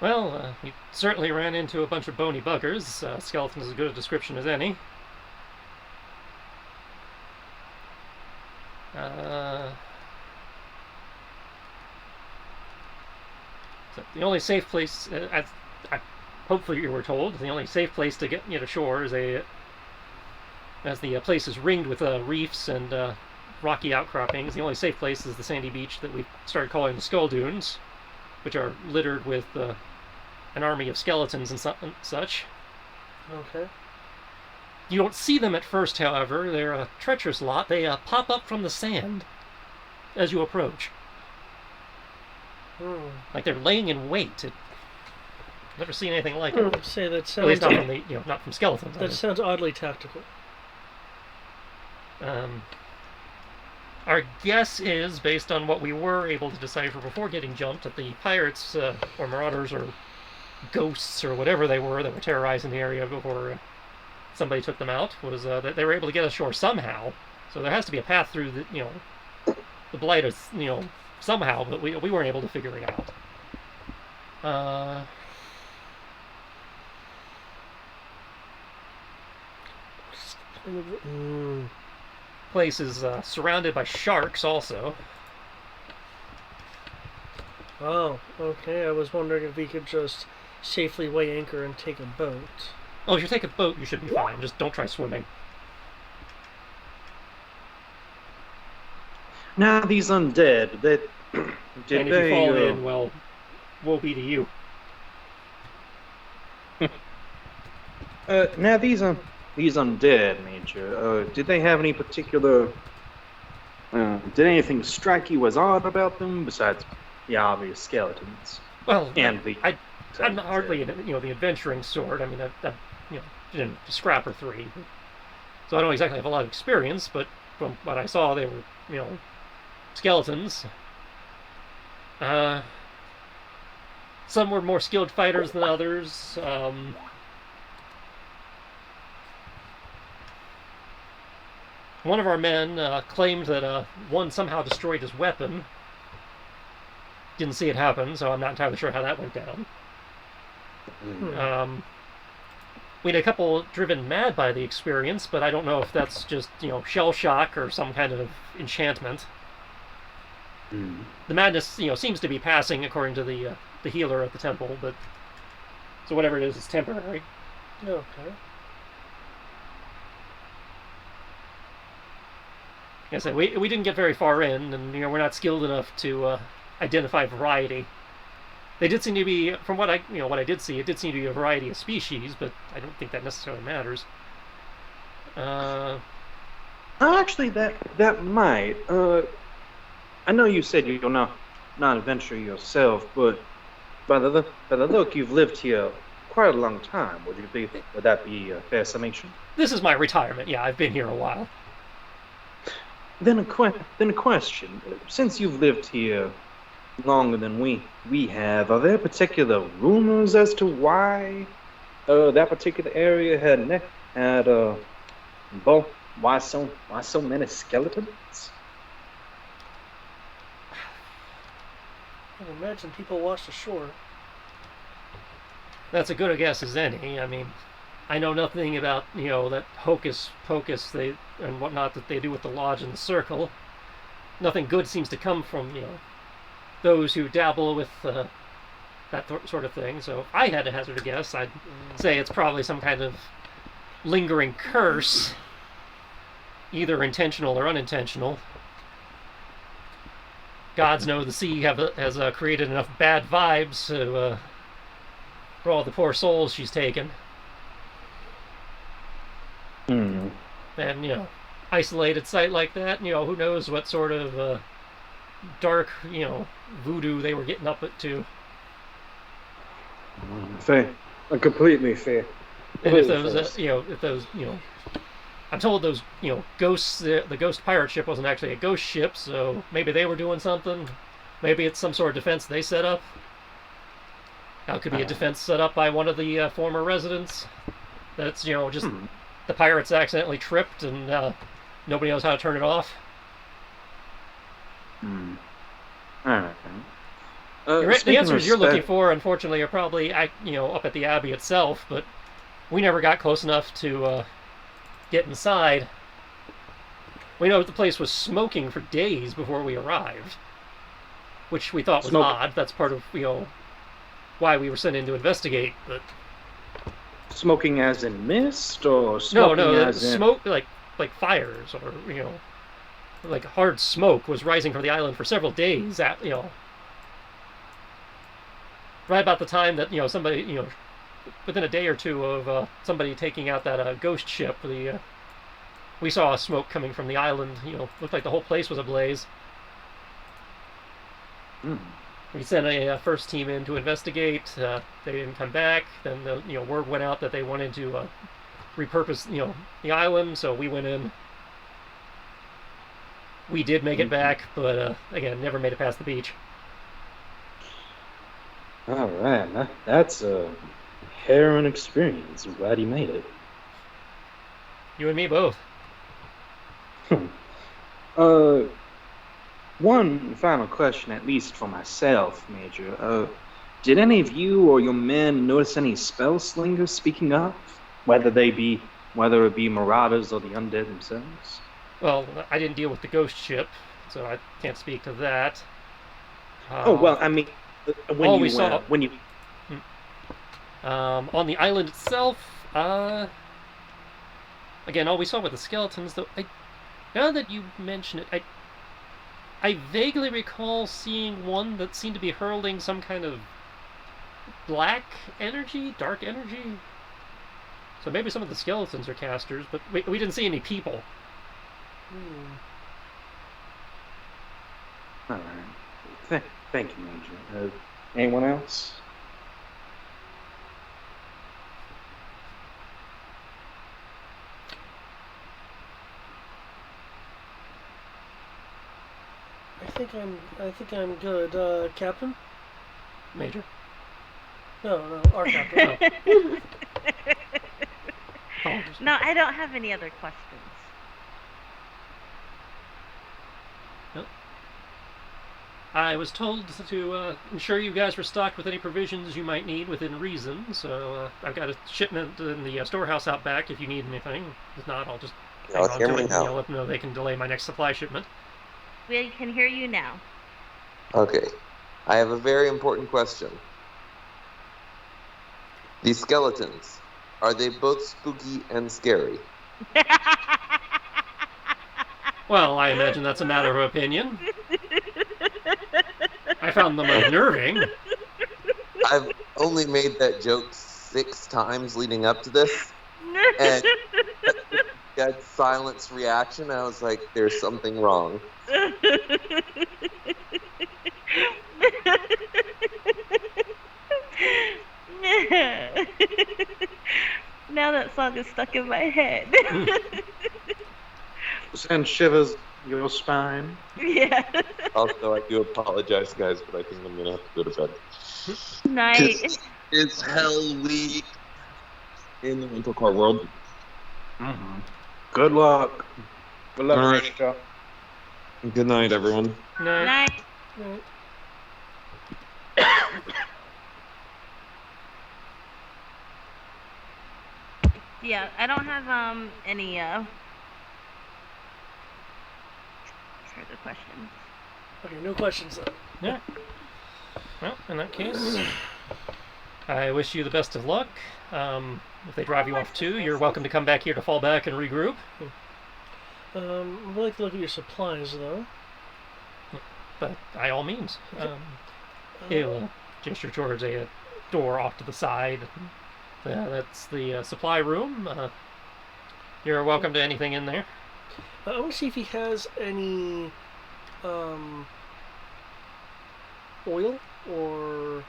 Well, you certainly ran into a bunch of bony buggers. Skeleton is as good a description as any. So the only safe place, hopefully you were told, the only safe place to get ashore is as the place is ringed with reefs and rocky outcroppings. The only safe place is the sandy beach that we started calling the Skull Dunes, which are littered with an army of skeletons and such. Okay. You don't see them at first, however. They're a treacherous lot. They pop up from the sand as you approach. Like they're laying in wait. Never seen anything like it. I'd say that sounds. At least not from not from skeletons. That sounds oddly tactical. Our guess is, based on what we were able to decipher before getting jumped, that the pirates or marauders or ghosts or whatever they were that were terrorizing the area before somebody took them out, was that they were able to get ashore somehow. So there has to be a path through the blight is somehow, but we weren't able to figure it out. Place is surrounded by sharks also. Oh, okay. I was wondering if we could just safely weigh anchor and take a boat. Oh, if you take a boat, you should be fine. Just don't try swimming. Now these undead, that did and if they? You fall in, well, woe be to you. Now these undead, Major. Did they have any particular? Did anything strike you as odd about them besides the obvious skeletons? Well, and I'm not hardly the adventuring sort. I mean, I've did a scrap or three, so I don't exactly have a lot of experience. But from what I saw, they were skeletons. Some were more skilled fighters than others. One of our men claimed that one somehow destroyed his weapon. Didn't see it happen, so I'm not entirely sure how that went down. We had a couple driven mad by the experience, but I don't know if that's just, shell shock or some kind of enchantment. The madness, seems to be passing according to the healer at the temple, but so whatever it is, it's temporary. Okay. Like I said, we didn't get very far in, and we're not skilled enough to identify variety. They did seem to be, from what I did see, it did seem to be a variety of species, but I don't think that necessarily matters. Actually, that might. I know you said you're not an adventurer yourself, but by the look, you've lived here quite a long time. Would that be a fair summation? This is my retirement. Yeah, I've been here a while. Then a question. Since you've lived here longer than we have, are there particular rumors as to why that particular area why so many skeletons? I can imagine people washed ashore. That's as good a guess as any. I mean, I know nothing about, that hocus pocus and whatnot that they do with the lodge and the circle. Nothing good seems to come from, those who dabble with that sort of thing. So if I had to hazard a guess, I'd say it's probably some kind of lingering curse, either intentional or unintentional. Gods know the sea has created enough bad vibes for all the poor souls she's taken. And, isolated site like that, who knows what sort of dark, voodoo they were getting up to. Fair. Completely fair. And if those, I'm told those, ghosts, the ghost pirate ship wasn't actually a ghost ship, so maybe they were doing something. Maybe it's some sort of defense they set up. Now, it could be a defense set up by one of the former residents. That's, just the pirates accidentally tripped and nobody knows how to turn it off. Alright. The answers you're looking for, unfortunately, are probably up at the Abbey itself, but we never got close enough to get inside. We know the place was smoking for days before we arrived, which we thought was odd. That's part of why we were sent in to investigate. But smoking as in mist, or smoking as in smoke like fires, or like hard smoke was rising from the island for several days. Right about the time that somebody within a day or two of somebody taking out that ghost ship, we saw smoke coming from the island. Looked like the whole place was ablaze. We sent a first team in to investigate. They didn't come back. Then the word went out that they wanted to repurpose the island, so we went in. We did make it back, but again, never made it past the beach. All right, that's a harrowing experience. I'm glad you made it. You and me both. One final question, at least for myself, Major. Did any of you or your men notice any spell slingers speaking up? Whether it be marauders or the undead themselves? Well, I didn't deal with the ghost ship, so I can't speak to that. Well, I mean, on the island itself, again, all we saw were the skeletons. Though, now that you mention it, I vaguely recall seeing one that seemed to be hurling some kind of black energy, dark energy. So maybe some of the skeletons are casters, but we didn't see any people. All right. Thank you, Major. Anyone else? I think I'm good, Captain. Major. No, our captain. No, I don't have any other questions. Nope. I was told to ensure you guys were stocked with any provisions you might need within reason, so I've got a shipment in the storehouse out back if you need anything. If not, I'll just hang on to it and let them know they can delay my next supply shipment. We can hear you now. Okay. I have a very important question. These skeletons, are they both spooky and scary? Well, I imagine that's a matter of opinion. I found them unnerving. I've only made that joke 6 times leading up to this, and got silence reaction. I was like, there's something wrong. Now that song is stuck in my head. Send shivers your spine. Yeah. Also, I do apologize, guys, but I think I'm gonna have to go to bed. Night. It's Hell Week in the rental car world. Mm-hmm. Good luck. Good luck, All right. Rachel. Good night, everyone. Night. Yeah, I don't have any further questions. Okay, no questions then. Yeah. Well, in that case, I wish you the best of luck. If they drive you off too, you're welcome to come back here to fall back and regroup. I'd like to look at your supplies, though. But by all means, he'll gesture towards a door off to the side. That's the supply room. You're welcome to anything in there. I want to see if he has any oil or.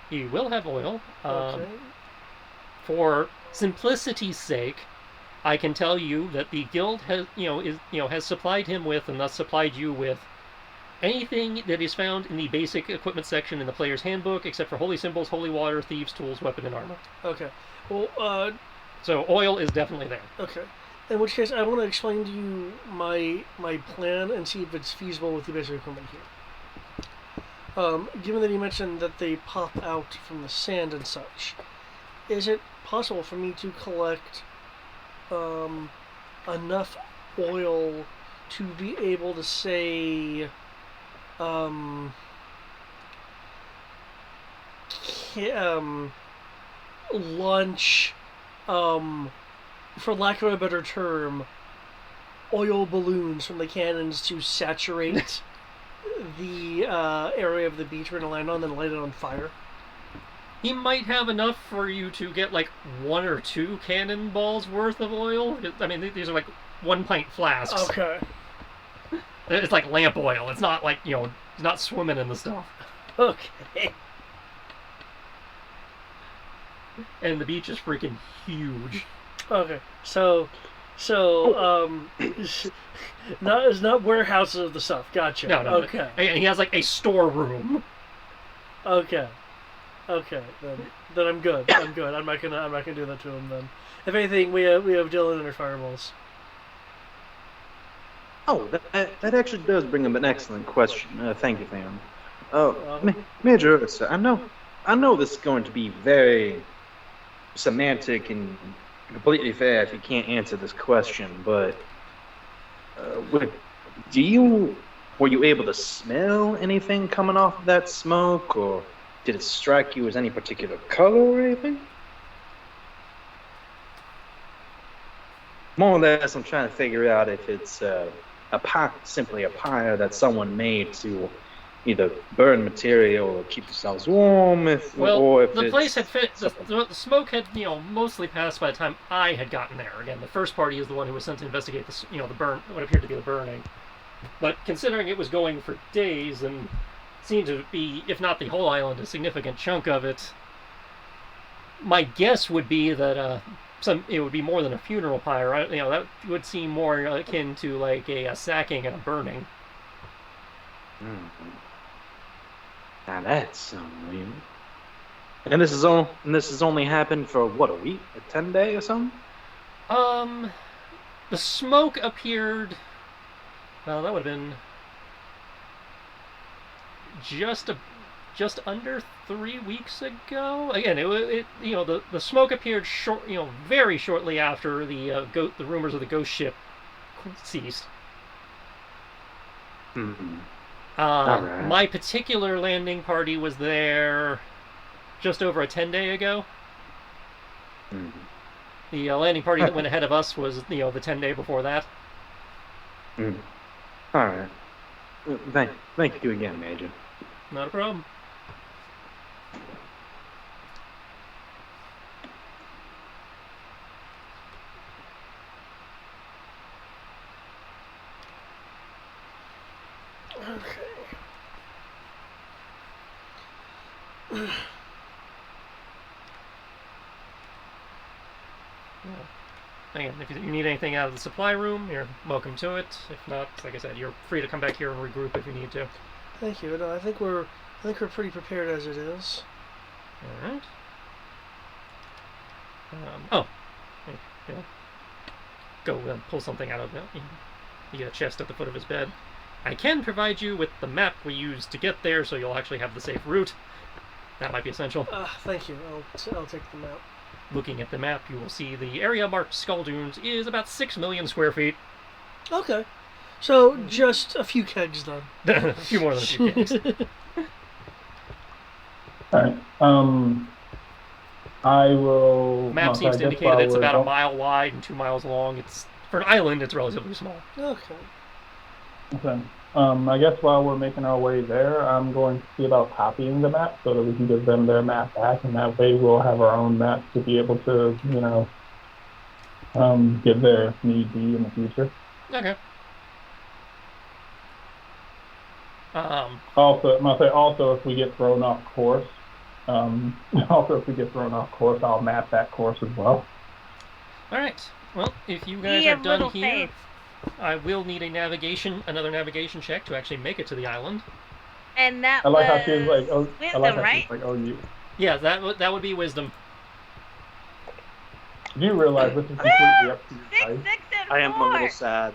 He will have oil. Okay. For simplicity's sake, I can tell you that the guild has, has supplied him with, and thus supplied you with, anything that is found in the basic equipment section in the player's handbook, except for holy symbols, holy water, thieves' tools, weapon, and armor. Okay. Well, So oil is definitely there. okay. In which case, I want to explain to you my plan and see if it's feasible with the basic equipment here. Given that you mentioned that they pop out from the sand and such, is it possible for me to collect enough oil to be able to say launch, for lack of a better term, oil balloons from the cannons to saturate the area of the beach we're going to land on, then light it on fire? He might have enough for you to get like 1 or 2 cannonballs worth of oil. I mean, these are like 1-pint flasks. Okay. It's like lamp oil. It's not like, not swimming in the stuff. Okay. And the beach is freaking huge. Okay. So it's not warehouses of the stuff. Gotcha. No. Okay. And he has like a storeroom. Okay. Then I'm good. I'm not gonna do that to him then. If anything, we have Dylan and her fireballs. Oh, that actually does bring up an excellent question. Thank you, Theon. Major Ursa, I know this is going to be very semantic and completely fair if you can't answer this question, but were you able to smell anything coming off of that smoke, or did it strike you as any particular color or anything? More or less, I'm trying to figure out if it's simply a pyre that someone made to either burn material or keep themselves warm. The place had fit. The smoke had mostly passed by the time I had gotten there. Again, the first party is the one who was sent to investigate the burn, what appeared to be the burning. But considering it was going for days and seemed to be, if not the whole island, a significant chunk of it, my guess would be that it would be more than a funeral pyre. That would seem more akin to like a sacking and a burning. Mm-hmm. Now that's weird. And this has only happened for what, a week, a 10-day or something? The smoke appeared. Well, that would have been just under 3 weeks ago. Again, the smoke appeared very shortly after the rumors of the ghost ship ceased. Mm-hmm. Right. My particular landing party was there just over a 10-day ago. Mm-hmm. The landing party that went ahead of us was the 10-day before that. Mm-hmm. All right. Thank you again, Major. Not a problem. Okay. Again, if you need anything out of the supply room, you're welcome to it. If not, like I said, you're free to come back here and regroup if you need to. Thank you. No, I think we're pretty prepared as it is. All right. Go pull something out of the chest at the foot of his bed. I can provide you with the map we used to get there, so you'll actually have the safe route. That might be essential. Thank you. I'll take the map. Looking at the map, you will see the area marked Skull Dunes is about 6 million square feet. Okay. So, just a few kegs, then. A few more than a few kegs. Alright. I will... Map seems to indicate that it's about a mile wide and 2 miles long. For an island, it's relatively small. Okay. I guess while we're making our way there, I'm going to see about copying the map so that we can give them their map back, and that way we'll have our own map to be able to, give their need be in the future. Okay. Also, if we get thrown off course, I'll map that course as well. All right. Well, if you guys are done here, I will need another navigation check to actually make it to the island. And that I like was how she's like, wisdom, right? You. Yeah, that would be wisdom. Do you realize this is completely up to you, 6, guys? 6, and I am a more. little sad.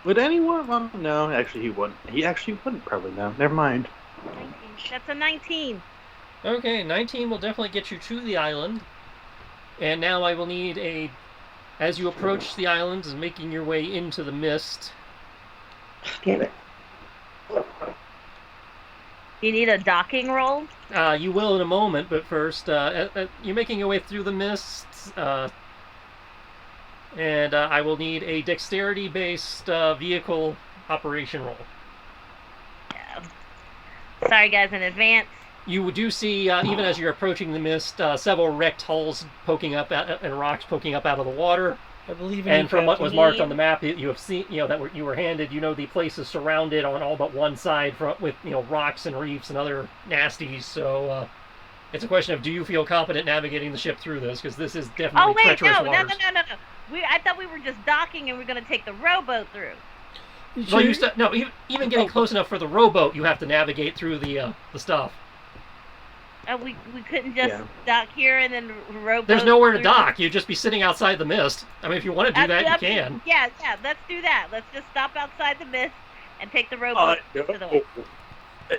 Would anyone want to know? Actually, he wouldn't. He actually wouldn't probably know. Never mind. 19. That's a 19. Okay, 19 will definitely get you to the island. And now I will need as you approach the island, is making your way into the mist. Damn it. You need a docking roll? You will in a moment, but first, you're making your way through the mists, and I will need a dexterity-based vehicle operation roll. Yeah. Sorry, guys, in advance. You do see, even as you're approaching the mist, several wrecked hulls poking up and rocks poking up out of the water. I believe in And from what was marked on the Captain. map, you have seen, that you were handed, the place is surrounded on all but one side with, rocks and reefs and other nasties. So it's a question of, do you feel confident navigating the ship through this? Because this is definitely Oh, wait, treacherous no. waters. I thought we were just docking and we were going to take the rowboat through. Well, even getting close enough for the rowboat, you have to navigate through the stuff. We couldn't just dock here and then rowboat. There's nowhere to through. dock. You'd just be sitting outside the mist. I mean, if you want to do that, you can. Yeah, let's do that. Let's just stop outside the mist and take the rowboat to the way.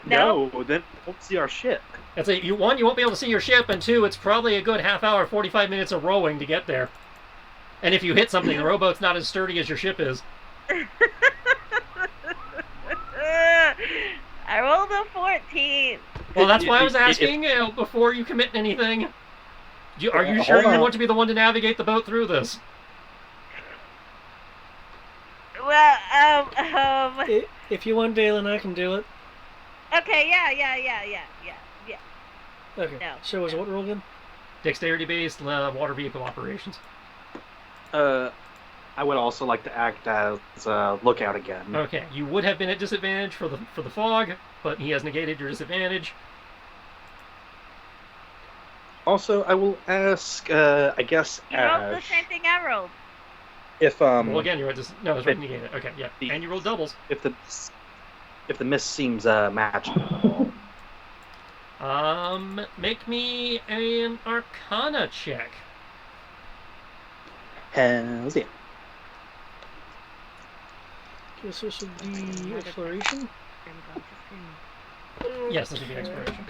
No, then we won't see our ship. That's it. You won't be able to see your ship, and two, it's probably a good half hour, 45 minutes of rowing to get there. And if you hit something, the rowboat's not as sturdy as your ship is. I rolled a 14. Well, that's why I was asking before you commit anything. Are you sure you want to be the one to navigate the boat through this? Well, If you want, Dalen, I can do it. okay, yeah. Okay. No, So was what roll again? Dexterity-based water vehicle operations. I would also like to act as lookout again. Okay, you would have been at disadvantage for the fog, but he has negated your disadvantage. Also, I will ask, I guess, you rolled the Ash, same thing I rolled. if Well, again, you're at no, it's negated. Okay, yeah, and you rolled doubles. if the mist seems magical. Make me an Arcana check. Hells yeah. Guess this would be exploration. Yes, this would be exploration.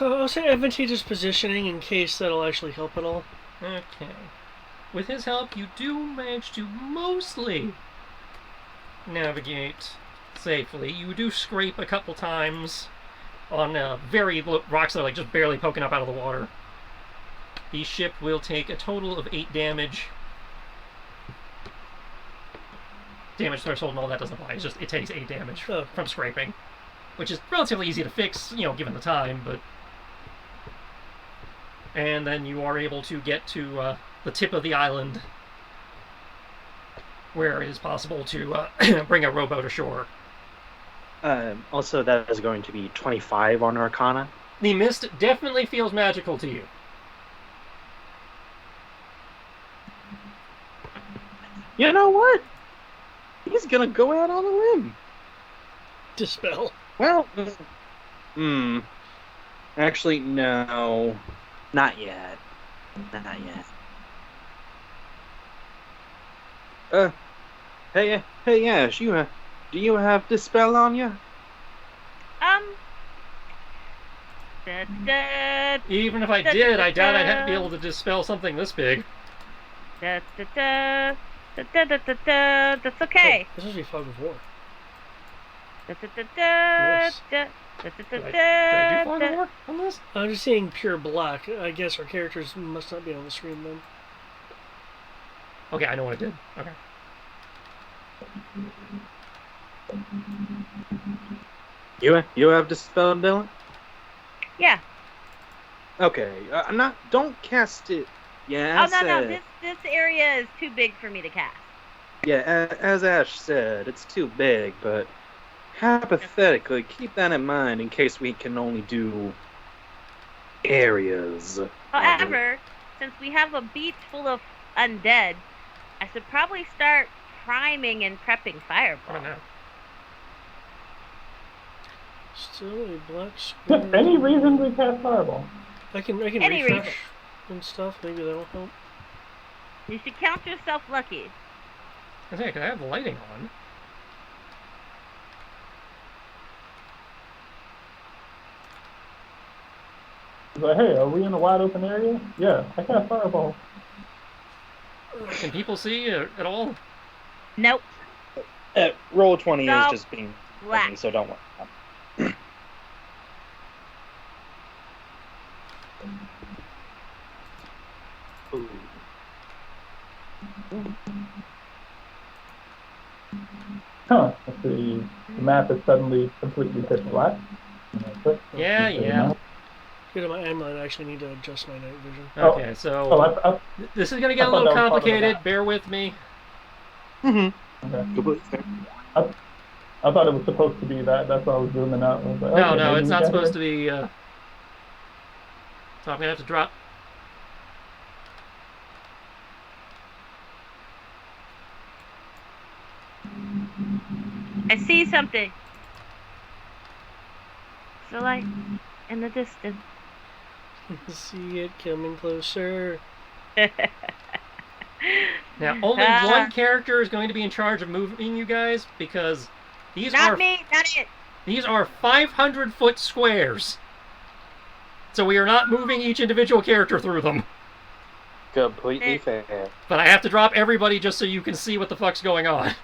I'll say advantageous positioning in case that'll actually help at all. Okay. With his help, you do manage to mostly navigate safely. You do scrape a couple times on very rocks that are just barely poking up out of the water. The ship will take a total of 8 damage. Damage threshold and all that doesn't apply. It takes 8 damage from scraping, which is relatively easy to fix, given the time. But and then you are able to get to the tip of the island, where it is possible to bring a rowboat ashore. Also, that is going to be 25 on Arcana. The mist definitely feels magical to you. You know what? He's gonna go out on a limb. Dispel. Well, actually, no. Not yet. Not yet. Hey, Ash, do you have Dispel on you? Even if I did, I doubt I'd be able to dispel something this big. That's okay. Oh, this is be fog of war. Did I do fog of war on this? I'm just seeing pure black. I guess our characters must not be on the screen then. Okay, I know what I did. Okay. You have Dispel, Dylan? Yeah. Okay. Don't cast it. Yeah. No. This area is too big for me to cast. Yeah, as Ash said, it's too big, but hypothetically, keep that in mind in case we can only do areas. However, since we have a beach full of undead, I should probably start priming and prepping fireball? I don't know. Still a black square. Any reason we cast fireball? I can Any refresh reason. and stuff. Maybe that'll help. You should count yourself lucky. I think I have the lighting on. He's like, hey, are we in a wide open area? Yeah, I cast fireball. Can people see at all? Nope. Roll 20 So, is just being black. funny, so don't worry. Ooh. Huh, let's see. The map is suddenly completely pitch black. Yeah. Good, I might actually need to adjust my night vision. Okay, so this is going to get a little complicated. Bear with me. Mm-hmm. Okay. I thought it was supposed to be that. That's why I was zooming out. I was like, No, okay, no, maybe it's we not can supposed do to be. So I'm going to have to drop. I see something. It's a light in the distance. See it coming closer. Now, only one character is going to be in charge of moving you guys because these Not me, not it. These are 500-foot squares. So we are not moving each individual character through them. Completely fair. But I have to drop everybody just so you can see what the fuck's going on.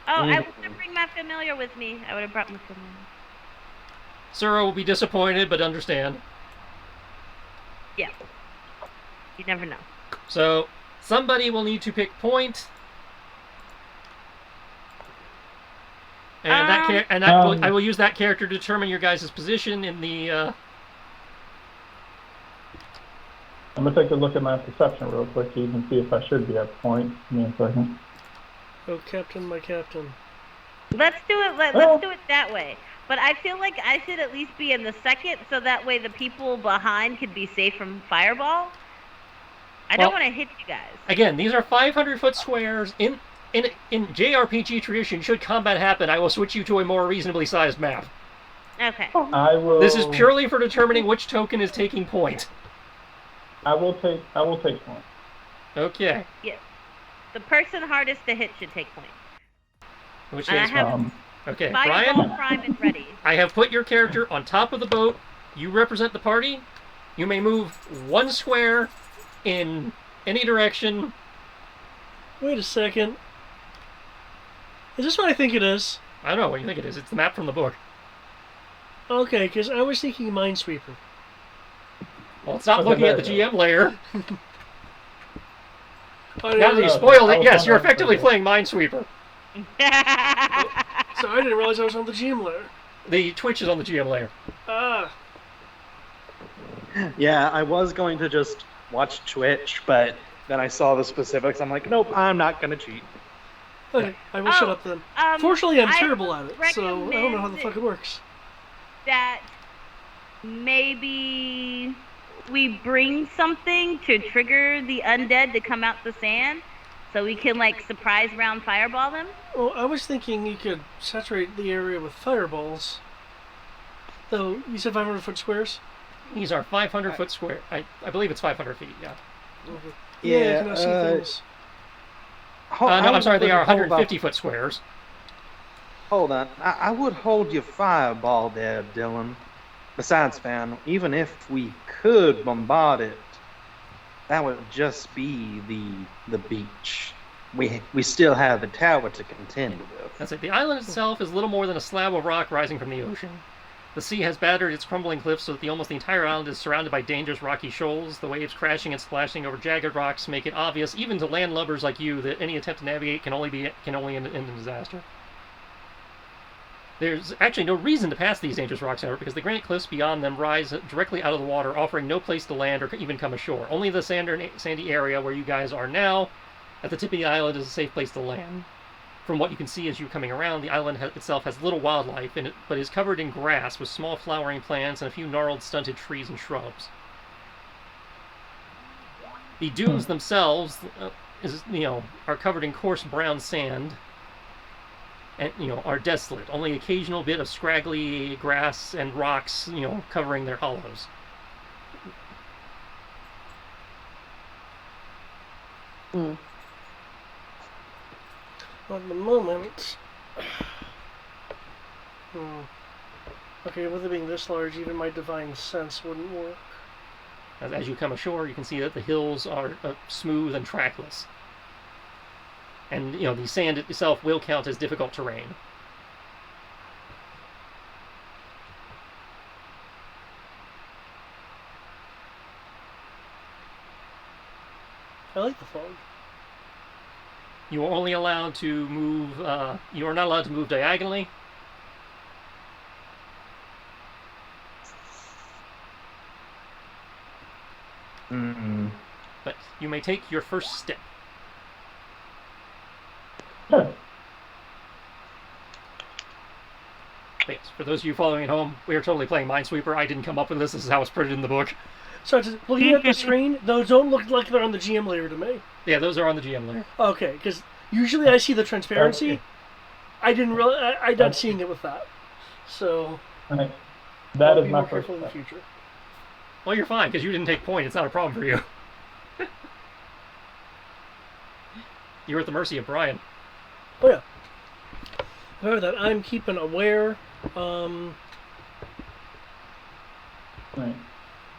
Oh, I was gonna bring my familiar with me. I would have brought my familiar. Sura will be disappointed, but understand. Yeah. You never know. So, somebody will need to pick point. And I will use that character to determine your guys' position in the... I'm going to take a look at my perception real quick so you can see if I should be at point. Give me a second. Oh, Captain, my Captain. Let's do it. Let's do it that way. But I feel like I should at least be in the second, so that way the people behind could be safe from fireball. I don't want to hit you guys. Again, these are 500-foot squares. In JRPG tradition, should combat happen, I will switch you to a more reasonably sized map. Okay. I will. This is purely for determining which token is taking point. I will take point. Okay. Yeah. The person hardest to hit should take point. In which And I case, have okay, fireball Brian, prime and ready. I have put your character on top of the boat. You represent the party. You may move one square in any direction. Wait a second. Is this what I think it is? I don't know what you think it is. It's the map from the book. Okay, because I was thinking Minesweeper. Well, it's not looking at the GM layer. Oh, Now that you spoiled it, yes, you're effectively playing Minesweeper. So I didn't realize I was on the GM layer. The Twitch is on the GM layer. Ah. Yeah, I was going to just watch Twitch, but then I saw the specifics. I'm like, nope, I'm not going to cheat. Okay, I will shut up then. Fortunately, I'm terrible at it, so I don't know how the fuck it works. That maybe we bring something to trigger the undead to come out the sand, so we can like surprise round fireball them. Well, I was thinking you could saturate the area with fireballs. Though you said 500-foot squares. These are 500-foot square. I believe it's 500 feet. Yeah. Okay. Yeah, I can see things. No, I'm sorry. They are 150-foot squares. Hold on. I would hold your fireball there, Dylan. Besides, man, even if we could bombard it, that would just be the beach. We still have the tower to contend with. That's it. The island itself is little more than a slab of rock rising from the ocean. The sea has battered its crumbling cliffs so that almost the entire island is surrounded by dangerous rocky shoals. The waves crashing and splashing over jagged rocks make it obvious, even to landlubbers like you, that any attempt to navigate can only end in disaster. There's actually no reason to pass these dangerous rocks, however, because the granite cliffs beyond them rise directly out of the water, offering no place to land or even come ashore. Only the sandy area where you guys are now, at the tip of the island, is a safe place to land. From what you can see as you're coming around, the island itself has little wildlife, but is covered in grass with small flowering plants and a few gnarled, stunted trees and shrubs. The dunes themselves are covered in coarse brown sand, and are desolate. Only occasional bit of scraggly grass and rocks, covering their hollows. Mm. At the moment. Okay, with it being this large, even my divine sense wouldn't work. As you come ashore, you can see that the hills are smooth and trackless. And, the sand itself will count as difficult terrain. I like the fog. You are only allowed to move, you are not allowed to move diagonally. But you may take your first step. But yes, for those of you following at home, we are totally playing Minesweeper. I didn't come up with this. This is how it's printed in the book. So, looking at the screen, those don't look like they're on the GM layer to me. Yeah, those are on the GM layer. Okay, because usually I see the transparency. Okay. I didn't really. I'm not seeing it with that. So. That I'll is be my more first careful in the step. future. Well, you're fine, because you didn't take point. It's not a problem for you. You're at the mercy of Brian. Oh, yeah. However, that I'm keeping aware. Right.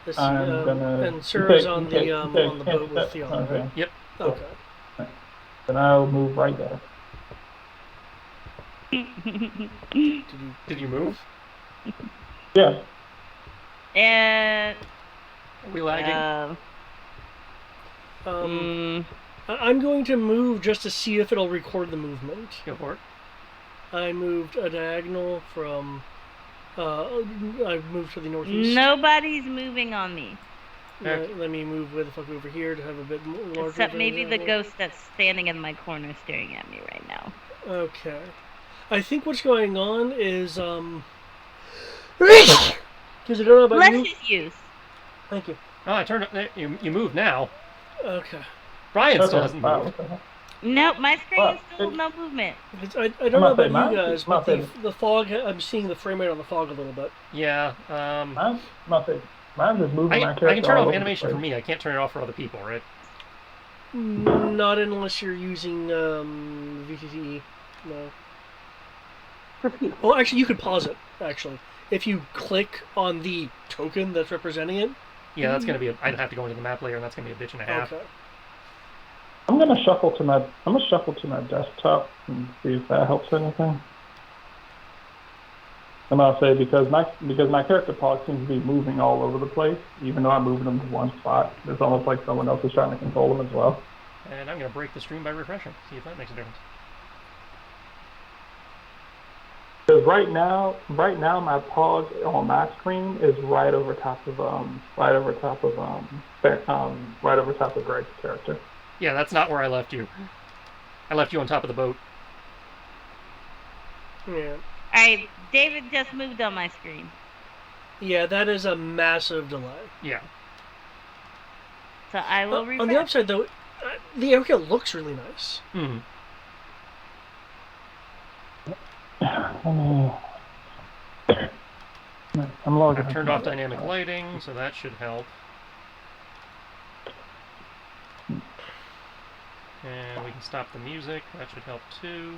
This, I'm gonna- and Sarah's on take- the take- on the boat with take- Theon, okay. right? Yep. Okay. Then I'll move right there. Did you move? Yeah. And Are we lagging? I'm going to move just to see if it'll record the movement. Go for it. I moved a diagonal from. I moved to the northeast. nobody's moving on me. Let me move way the fuck over here to have a bit more larger. Except maybe the diagonal. ghost that's standing in my corner staring at me right now. Okay. I think what's going on is because I don't know about Bless you. his use. Thank you. Oh, I turned it. You moved now. Okay. Brian still Okay. hasn't Wow, moved. what the hell? No, my screen Wow. is still no movement. I don't know about mine- you guys, but mine- the fog. I'm seeing the frame rate on the fog a little bit. Yeah. Mine's just moving my I character can turn all off over the animation for place. me. I can't turn it off for other people, right? Not unless you're using VTTE. No. Well, actually, you could pause it. Actually, if you click on the token that's representing it. Yeah, that's gonna be. I'd have to go into the map layer, and that's gonna be a bitch and a half. Okay. I'm gonna shuffle to my desktop and see if that helps anything. And I'll say because my character pod seems to be moving all over the place, even though I'm moving them to one spot. It's almost like someone else is trying to control them as well. And I'm gonna break the stream by refreshing. See if that makes a difference. Because right now my pod on my screen is right over top of Greg's character. Yeah, that's not where I left you. I left you on top of the boat. Yeah. Alright, David just moved on my screen. Yeah, that is a massive delay. Yeah. So I will refresh. On the upside, though, the area looks really nice. Hmm. I'm logging. I've turned off dynamic lighting, so that should help. And we can stop the music. That should help too.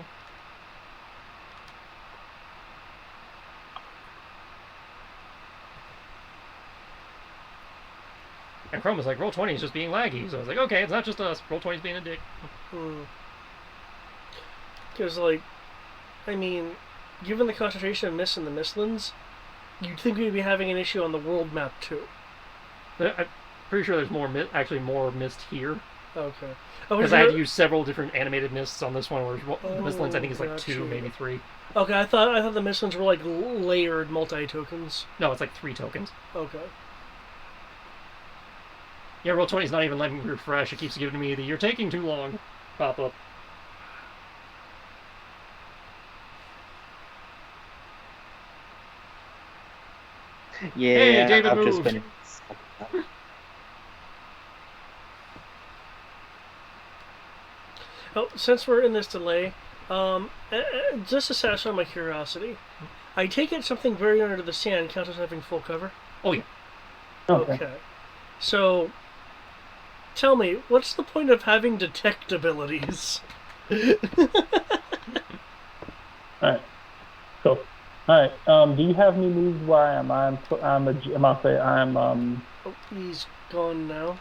And Chrome was like, Roll20 is just being laggy. So I was like, okay, it's not just us. Roll20 is being a dick. Because, like, I mean, given the concentration of mist in the Mistlands, you'd think we'd be having an issue on the world map, too. I'm pretty sure there's more mist here. Okay. Because I had to use several different animated mists on this one, whereas Mistlands I think is like gotcha. 2, maybe 3. Okay, I thought the Mistlands were like layered multi-tokens. No, it's like 3 tokens. Okay. Yeah, Roll20 is not even letting me refresh. It keeps giving me the "you're taking too long" pop up. Yeah, Hey, David I've just moved. been. Oh, since we're in this delay, just to satisfy my curiosity, I take it something buried under the sand counts as having full cover? Oh, yeah. Okay. So, tell me, what's the point of having detect abilities? Alright. Cool. Alright, do you have me moved where I am? Oh, he's gone now.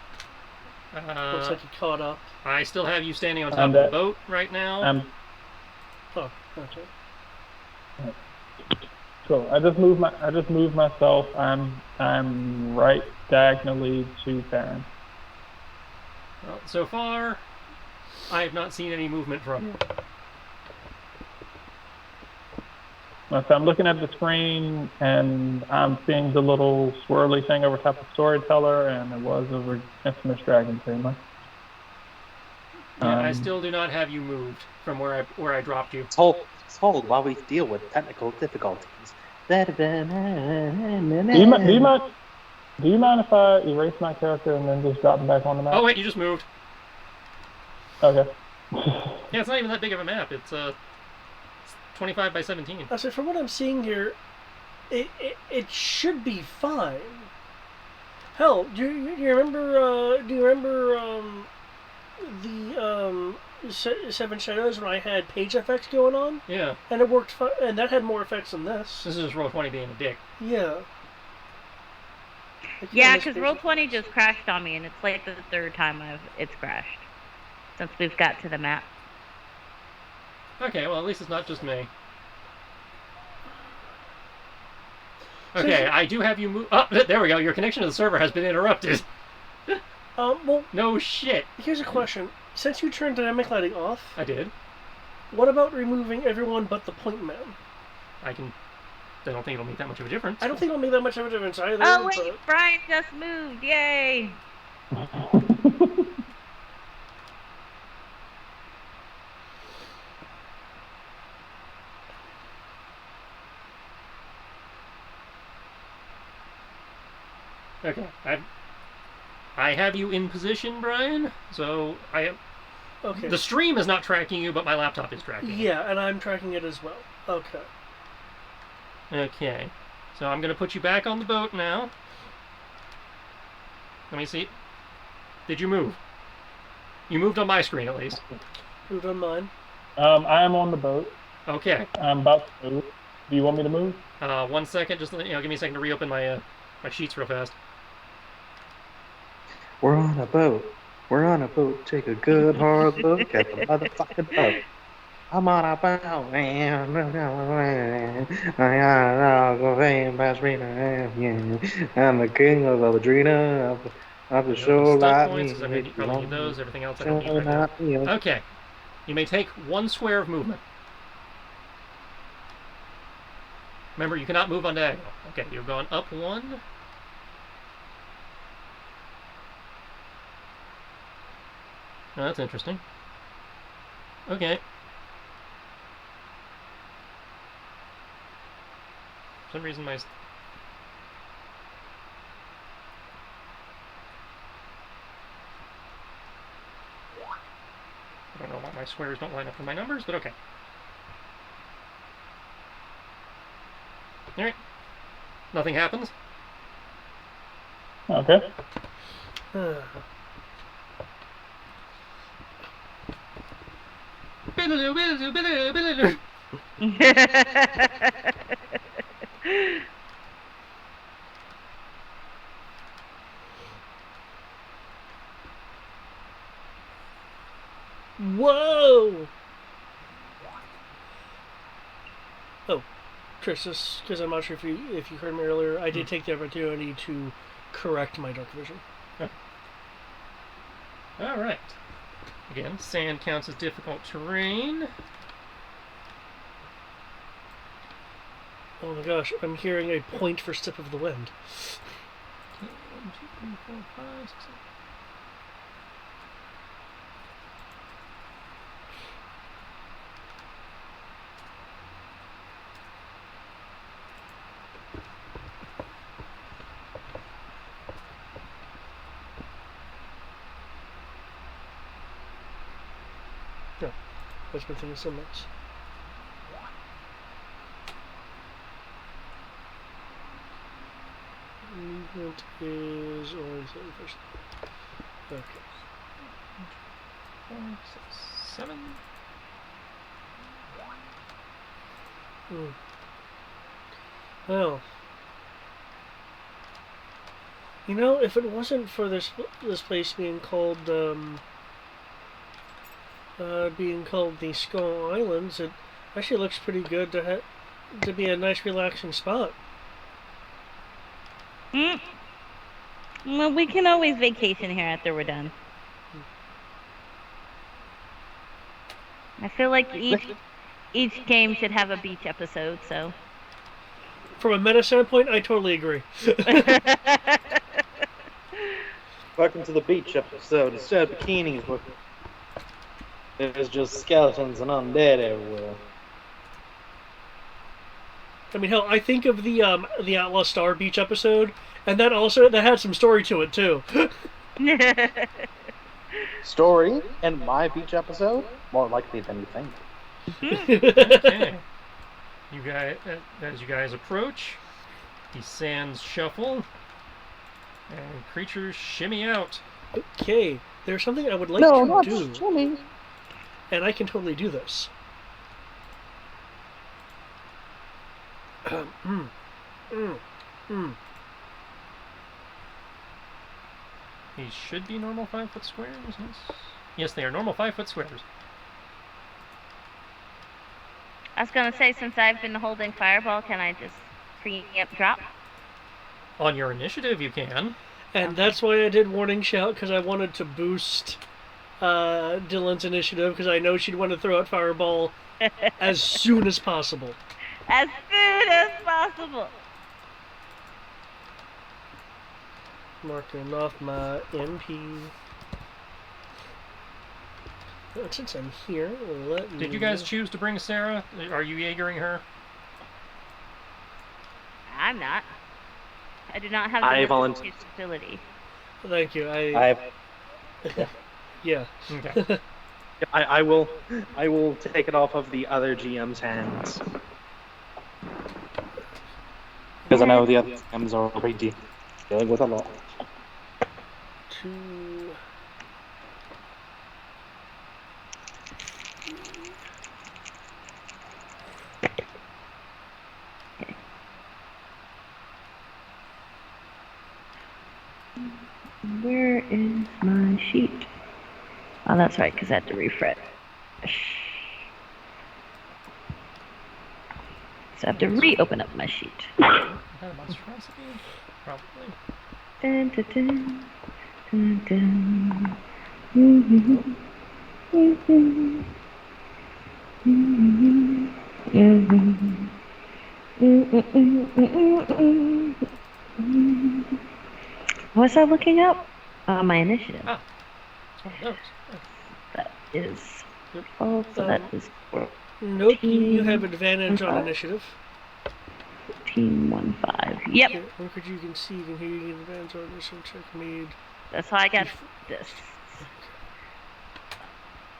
Looks like he caught up. I still have you standing on top of the boat right now. Oh, okay. Cool. I just moved myself. I'm right diagonally to Theron. Well, so far, I have not seen any movement from you. So I'm looking at the screen, and I'm seeing the little swirly thing over top of Storyteller, and it was over Infamous Dragon Tamer. Yeah, I still do not have you moved from where I dropped you. Hold while we deal with technical difficulties. Do you mind if I erase my character and then just drop him back on the map? Oh wait, you just moved. Okay. Yeah, it's not even that big of a map. It's 25 by 17. So from what I'm seeing here, it should be fine. Hell, do you remember the Seven Shadows when I had page effects going on? Yeah. And it worked fine, and that had more effects than this. This is just Roll20 being a dick. Yeah. Yeah, because Roll20 just crashed on me, and it's like the third time it's crashed since we've got to the map. Okay, well, at least it's not just me. Okay, I do have you move... Oh, there we go. Your connection to the server has been interrupted. Well... No shit. Here's a question. Since you turned dynamic lighting off... I did. What about removing everyone but the point man? I don't think it'll make that much of a difference. I don't think it'll make that much of a difference either. Oh, wait, but... Brian just moved. Yay! Okay, I have you in position, Brian. So I am. Okay. The stream is not tracking you, but my laptop is tracking you. Yeah, and I'm tracking it as well. Okay. Okay. So I'm gonna put you back on the boat now. Let me see. Did you move? You moved on my screen at least. Moved on mine. I am on the boat. Okay. I'm about to move. Do you want me to move? 1 second. Just give me a second to reopen my my sheets real fast. We're on a boat. We're on a boat. Take a good hard look at the motherfucking boat. I'm on a boat. I'm the king of Aldrina. Of the show. Stuff points, because I probably need those. Everything else I don't need right now. Okay. You may take 1 square of movement. Remember, you cannot move on diagonal. Okay, you're going up 1. Oh, that's interesting. Okay. For some reason my... I don't know why my squares don't line up with my numbers, but okay. Alright. Nothing happens. Okay. Whoa! Oh, Chris, just because I'm not sure if you heard me earlier, I did take the opportunity to correct my dark vision. All right. Again, sand counts as difficult terrain. Oh my gosh, I'm hearing a point for Step of the Wind. Okay, 1, 2, 3, 4, 5, 6, 7. No. What's been thinking so much? Movement is only 7%. Okay. 4, 6, 7. Well, you know, if it wasn't for this place being called the Skull Islands, it actually looks pretty good to be a nice relaxing spot. Well, we can always vacation here after we're done. I feel like each game should have a beach episode, so. From a meta standpoint, I totally agree. Welcome to the beach episode. Instead of bikinis, there's just skeletons and undead everywhere. I mean, hell, I think of the Outlaw Star Beach episode, and that had some story to it too. Story in my beach episode? More likely than you think. Okay. You guys, as you guys approach, the sands shuffle, and creatures shimmy out. Okay, there's something I would like to do. Shimmy. And I can totally do this. These should be normal 5-foot squares. Yes, they are normal 5-foot squares. I was gonna say, since I've been holding Fireball, can I just preempt drop? On your initiative, you can. And that's why I did Warning Shout, because I wanted to boost Dylan's initiative, because I know she'd want to throw out Fireball as soon as possible. As soon as possible. Marking off my MP. Since I'm here, Did you guys choose to bring Sarah? Are you Jaegering her? I'm not. I do not have I the ability. Thank you. Yeah. Okay. I will take it off of the other GM's hands. Because I know the other GMs are already dealing with a lot. 2. Where is my sheet? Oh, that's right, because I had to refresh. So I have to reopen up my sheet. Monstrosity? Probably. Dun, dun, dun, dun, dun. Mm-hmm. Mm-hmm. Mm-hmm. Mm-hmm. What was I looking up? My initiative. Ah. Oh, that is. Oh, so that is. Nope, you have advantage on initiative. 15-1-5. Yep. Or could you conceive and here you get advantage on initiative check made. That's why I got this.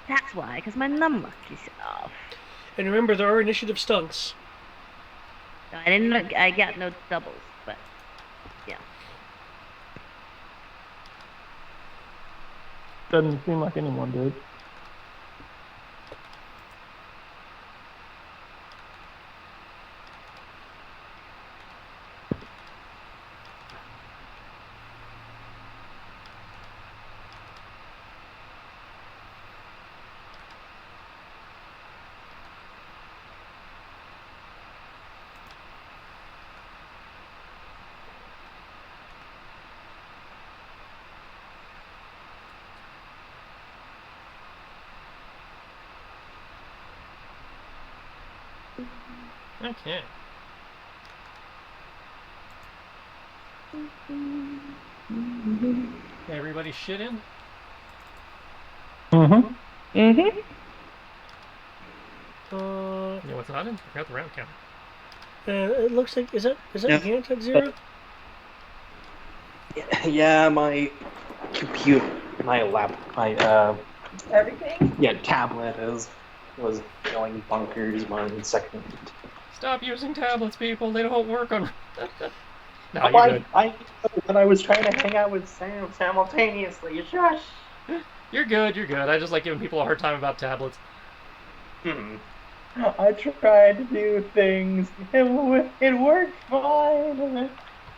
That's why, because my number is off. And remember, there are initiative stunts. No, I got no doubles, but yeah. Doesn't seem like anyone did. okay. Everybody shit in? Mm-hmm. Mm-hmm. Yeah, what's not in? I forgot the round count. It looks like, is that Gant at 0? Yeah, my computer, my everything? Yeah, tablet is was going bonkers 1 second. Stop using tablets, people. They don't work on. No, Oh, you're good. I was trying to hang out with Sam simultaneously. Shush. You're good. You're good. I just like giving people a hard time about tablets. I tried to do things. It worked fine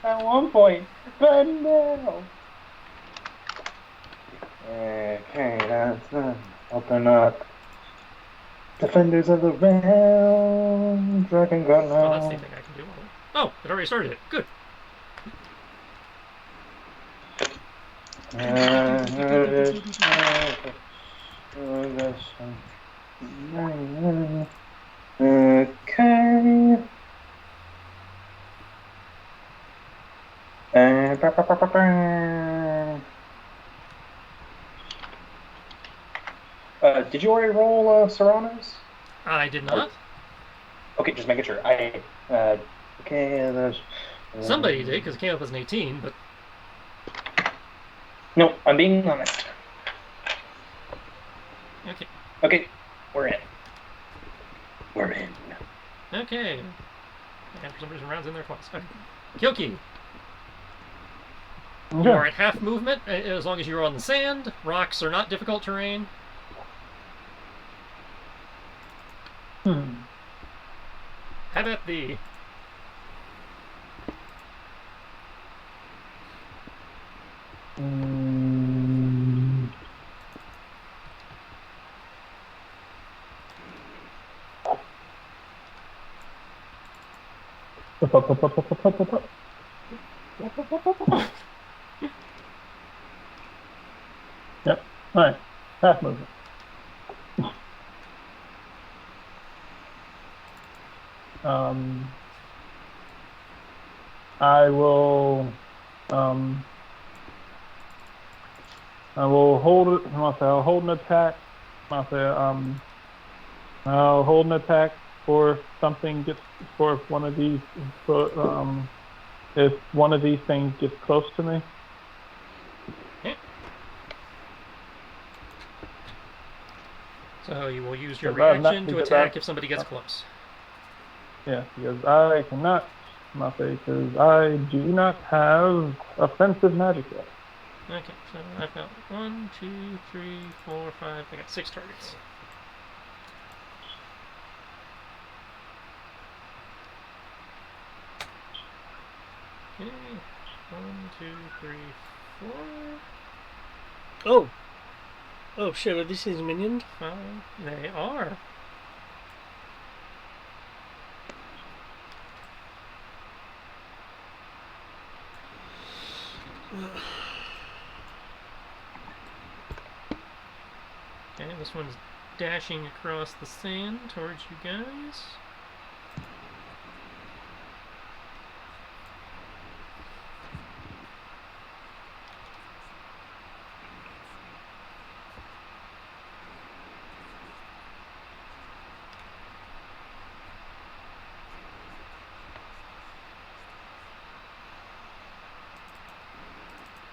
at one point, but no. Okay, that's open up. Defenders of the Realm, Dragon Gun Well, that's the thing I can do. Oh, it already started it. Good. Okay. Did you already roll Serranos? I did not. Okay, just making sure. Okay, Somebody did because it came up as an 18, but. No, I'm being honest. Okay. Okay, we're in. We're in. Okay. And for some reason, rounds in there twice. Okay. Kyoki. Okay. You are at half movement as long as you're on the sand. Rocks are not difficult terrain. Have at thee. Yep. All right. Half movement. I will. I will hold it. I'll hold an attack. I'll hold an attack for something gets for one of these. If one of these things gets close to me. Okay. So you will use your Because reaction to attack if somebody gets close. Yeah, because I cannot. Because I do not have offensive magic yet. Okay, so I've got 1, 2, 3, 4, 5. I got 6 targets. Okay, 1, 2, 3, 4. Oh shit! Are these things minioned? They are. Okay, this one's dashing across the sand towards you guys.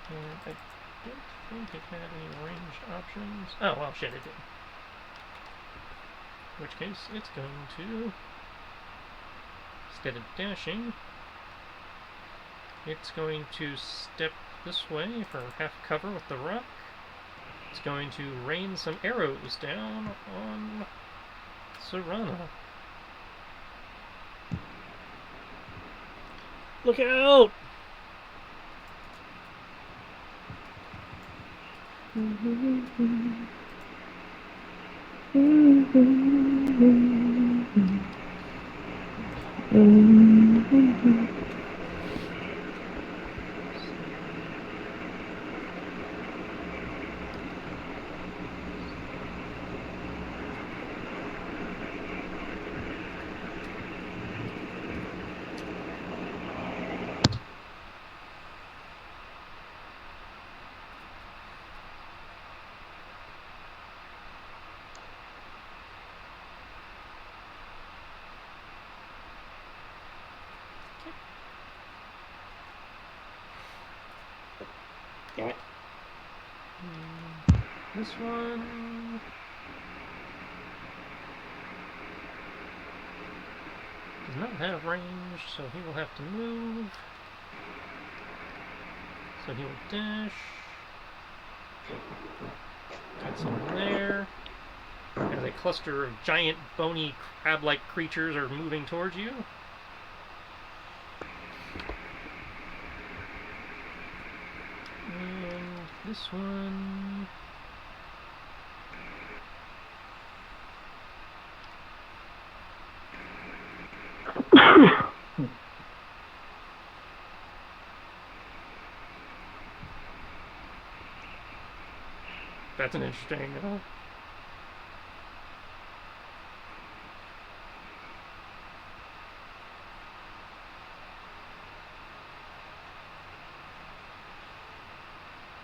And I don't think it had any range options. Oh, well, shit, it did. In which case, it's going to, instead of dashing, it's going to step this way for half cover with the rock. It's going to rain some arrows down on Serrano. Look out! Damn it. This one does not have range, so he will have to move. So he will dash. Got someone there. As a cluster of giant, bony, crab-like creatures are moving towards you. And this one... That's an interesting...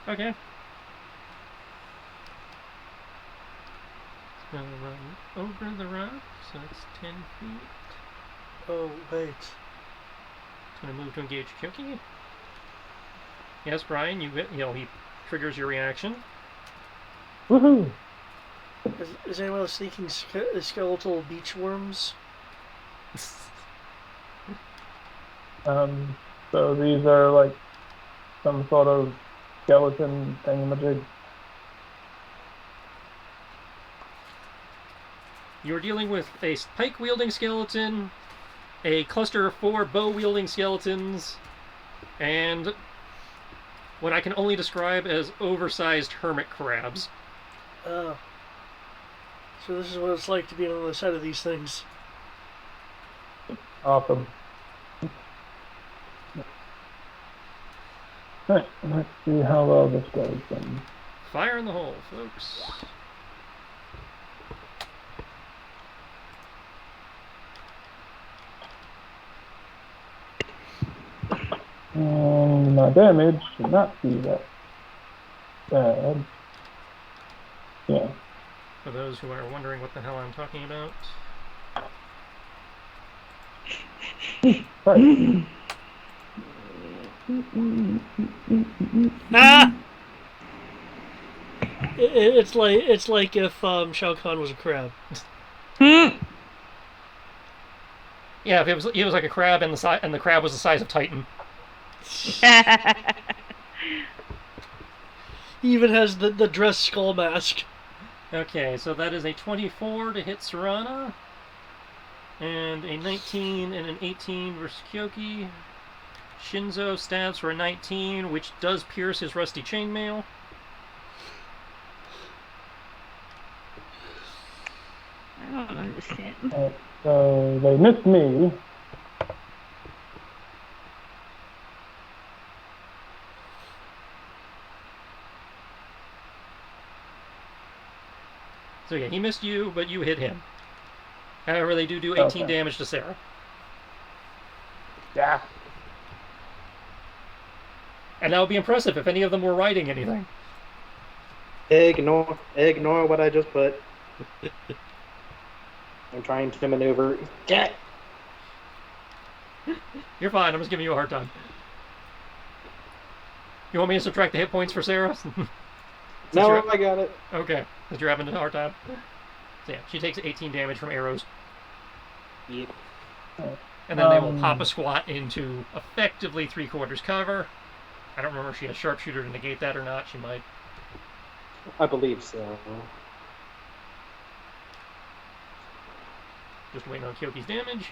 Okay. It's gonna run over the rock, so it's 10 feet. Oh, wait. It's gonna move to engage Kyoki. Yes, Brian, he triggers your reaction. Woohoo! Is anyone else sneaking skeletal beach worms? So these are like some sort of skeleton thingamajig. You're dealing with a pike-wielding skeleton, a cluster of 4 bow-wielding skeletons, and what I can only describe as oversized hermit crabs. Oh. So this is what it's like to be on the other side of these things. Awesome. Right, let's see how well this goes then. Fire in the hole, folks. And my damage should not be that bad. Yeah. For those who are wondering what the hell I'm talking about. Right. Ah! It's like if Shao Kahn was a crab. Yeah, if it was like a crab and the crab was the size of Titan. He even has the dress skull mask. Okay, so that is a 24 to hit Serana, and a 19 and an 18 versus Kyoki. Shinzo stabs for a 19, which does pierce his rusty chainmail. I don't understand. So they missed me. So yeah, he missed you, but you hit him. However, they do 18 Okay. damage to Sarah. Yeah. And that would be impressive if any of them were riding anything. Ignore what I just put. I'm trying to maneuver. Get. You're fine, I'm just giving you a hard time. You want me to subtract the hit points for Sarah? No, I got it. Okay, because you're having a hard time. So yeah, she takes 18 damage from arrows. Yep. And then they will pop a squat into effectively 3/4 cover. I don't remember if she has sharpshooter to negate that or not. She might. I believe so. Just waiting on Kyoki's damage.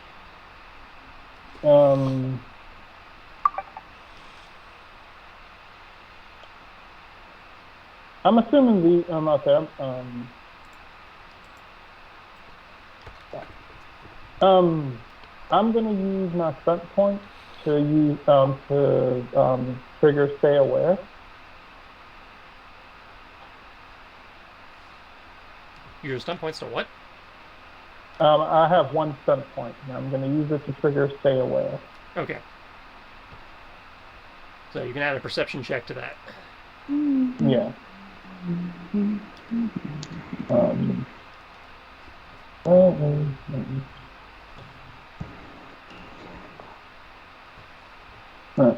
I'm assuming I'm gonna use my stunt point to trigger stay aware. Your stun points to what? I have one stunt point, and I'm gonna use it to trigger stay aware. Okay. So you can add a perception check to that. Yeah. Right.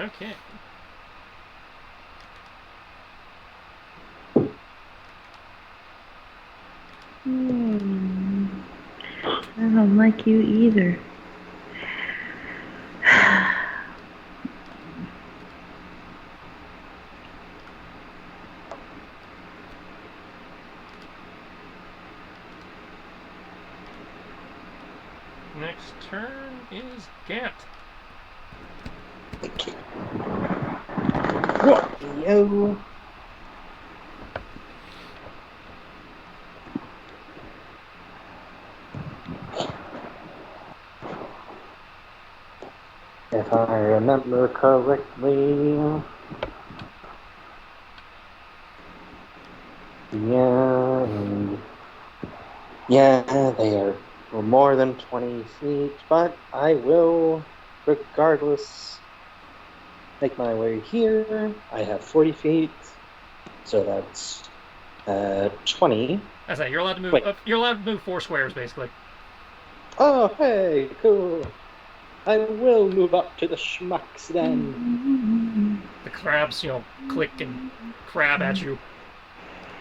Okay. I don't like you either. Next turn is Gant. Yo. If I remember correctly, yeah, they are more than 20 feet, but I will, regardless, make my way here. I have 40 feet, so that's 20. That's it. You're allowed to move. You're allowed to move 4 squares, basically. Oh, hey, cool. I will move up to the schmucks then. The crabs, click and crab at you.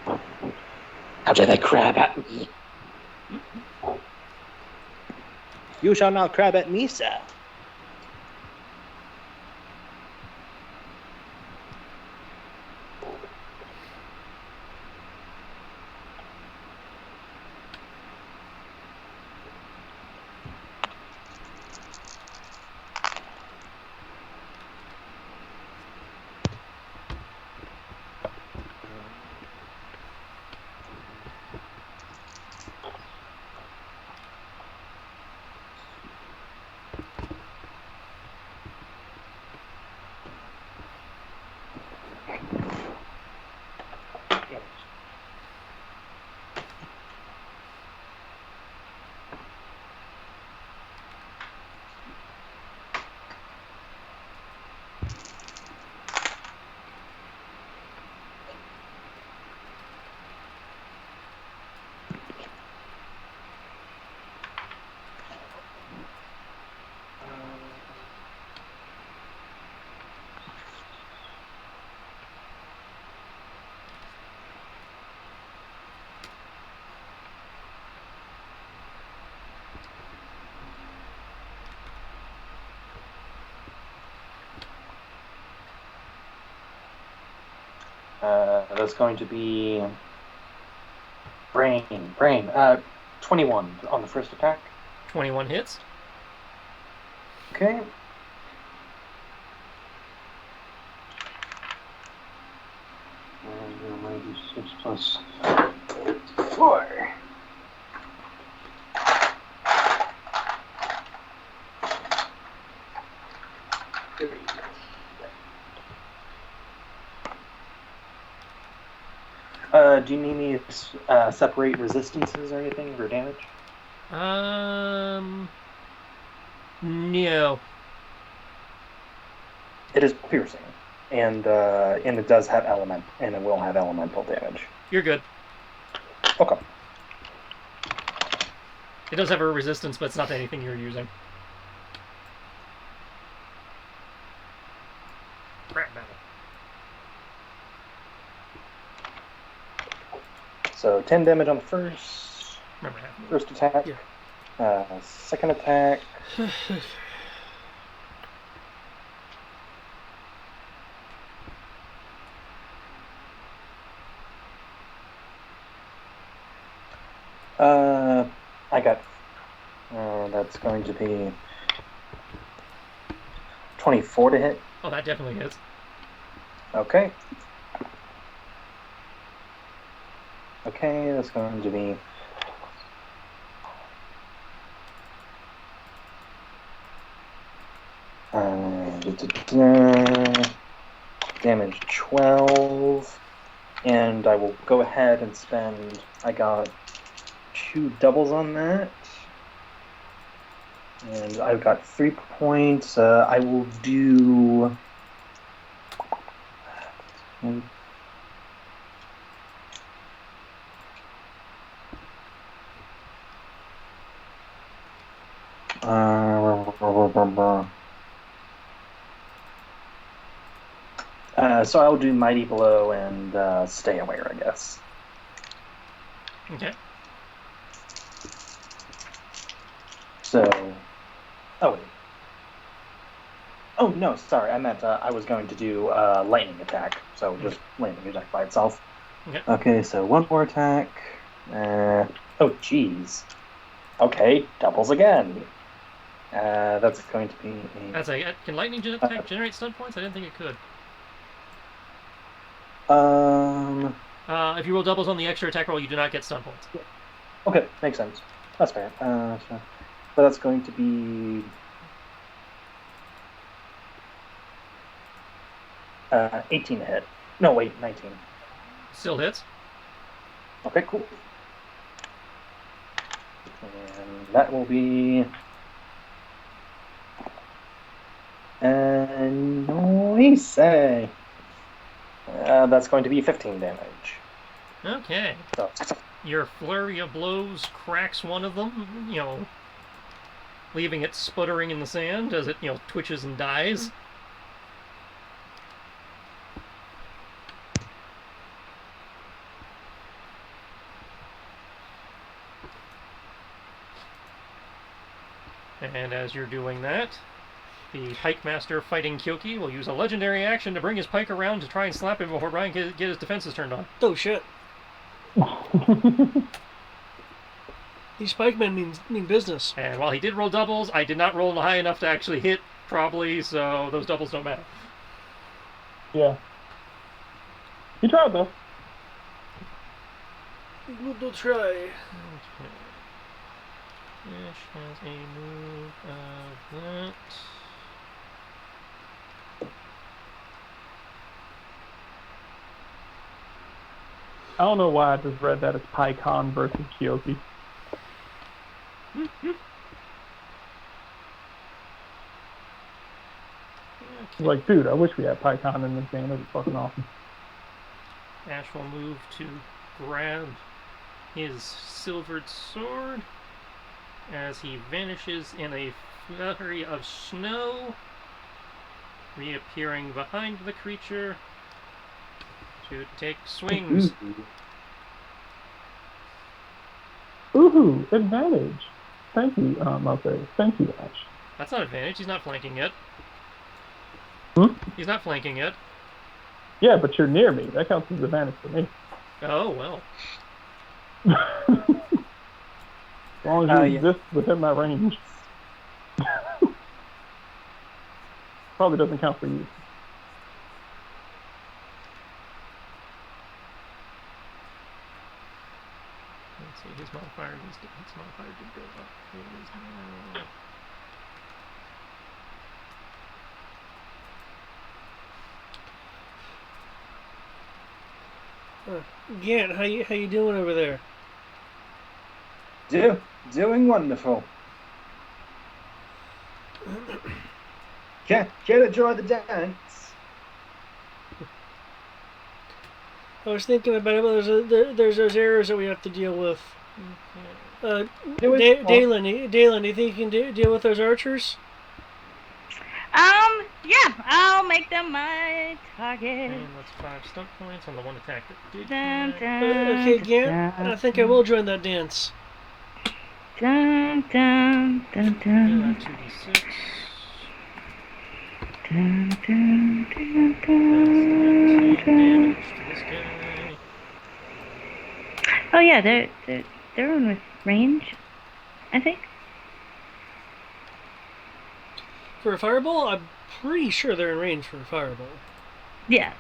How dare they crab at me? You shall not crab at me, sir. That's going to be brain. 21 on the first attack. 21 hits. Okay. And 96 plus 4. Do you need me to separate resistances or anything for damage? No. It is piercing, and it does have and it will have elemental damage. You're good. Okay. It does have a resistance, but it's not anything you're using. Crap battle. So 10 damage on the first. Remember that. First attack. Yeah. Second attack. I got. That's going to be 24 to hit. Oh, that definitely hits. Okay. Okay, that's going to be damage 12, and I will go ahead and spend. I got 2 doubles on that, and I've got 3 points. I will do. So I'll do Mighty Blow and Stay Aware, I guess. Okay. So, oh wait. Oh no, sorry. I meant I was going to do lightning attack. So just lightning attack by itself. Okay. Okay, so one more attack. Oh jeez. Okay, doubles again. That's going to be. Can lightning attack generate stun points? I didn't think it could. If you roll doubles on the extra attack roll, you do not get stun points. Okay, makes sense. That's fair. So that's going to be 18 to hit. No, wait, 19. Still hits. Okay, cool. And that will be noise. That's going to be 15 damage. Okay. So. Your flurry of blows cracks one of them, leaving it sputtering in the sand as it, twitches and dies. And as you're doing that, the Pike Master fighting Kyoki will use a legendary action to bring his pike around to try and slap him before Brian can get his defenses turned on. Oh shit. These pikemen mean business. And while he did roll doubles, I did not roll high enough to actually hit, probably, so those doubles don't matter. Yeah. He tried, though. We'll try. Okay. Ash has a move of that. I don't know why I just read that as PyCon versus Kyoki. Okay. Like, dude, I wish we had PyCon in this game. That'd be fucking awesome. Ash will move to grab his silvered sword as he vanishes in a flurry of snow, reappearing behind the creature to take swings. Ooh, advantage. Thank you, okay. Thank you, Ash. That's not advantage. He's not flanking it. He's not flanking it. Yeah, but you're near me. That counts as advantage for me. Oh, well. As long as you exist within my range. Probably doesn't count for you. Let's see, his modifier did go up. It is now... Gant, how you doing over there? Doing wonderful. Can't enjoy the dance. I was thinking about it. There's those errors that we have to deal with. Dalen, do you think you can deal with those archers? Yeah, I'll make them my target. And that's 5 stunt points on the one attack that did. Okay, Gant, I think I will join that dance. Dun, dun, dun, dun. 2d6. Dun, dun, dun, dun, dun. Damage to this guy. Oh yeah, they're in with range, I think. For a fireball, I'm pretty sure they're in range for a fireball. Yeah.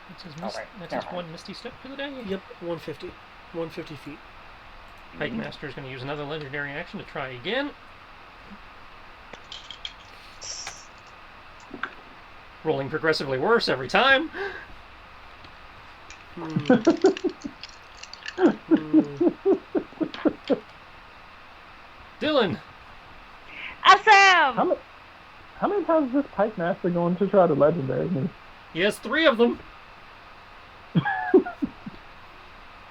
That's his one misty step for the day. Yep, 150 feet. Pike Master is going to use another legendary action to try again. Rolling progressively worse every time. Dylan! Awesome! How many times is this Pike Master going to try to legendary me? He has 3 of them.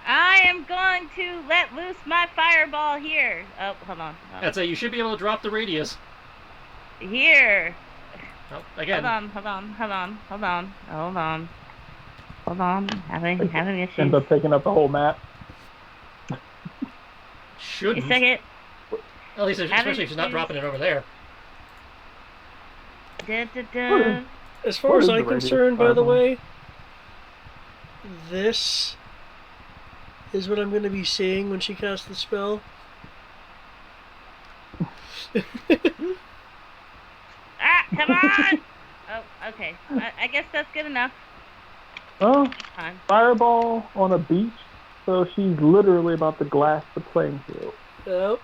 I am going to let loose my fireball here. Oh, hold on. That's you should be able to drop the radius. Here. Oh, again. Hold on. Having issues. Ends up taking up the whole map. Shouldn't. A second. At least, especially if she's not dropping it over there. As far as I'm concerned, by the way, this is what I'm going to be seeing when she casts the spell. Come on! Oh, okay. I guess that's good enough. Oh, fireball on a beach, so she's literally about to glass the playing field. Yep.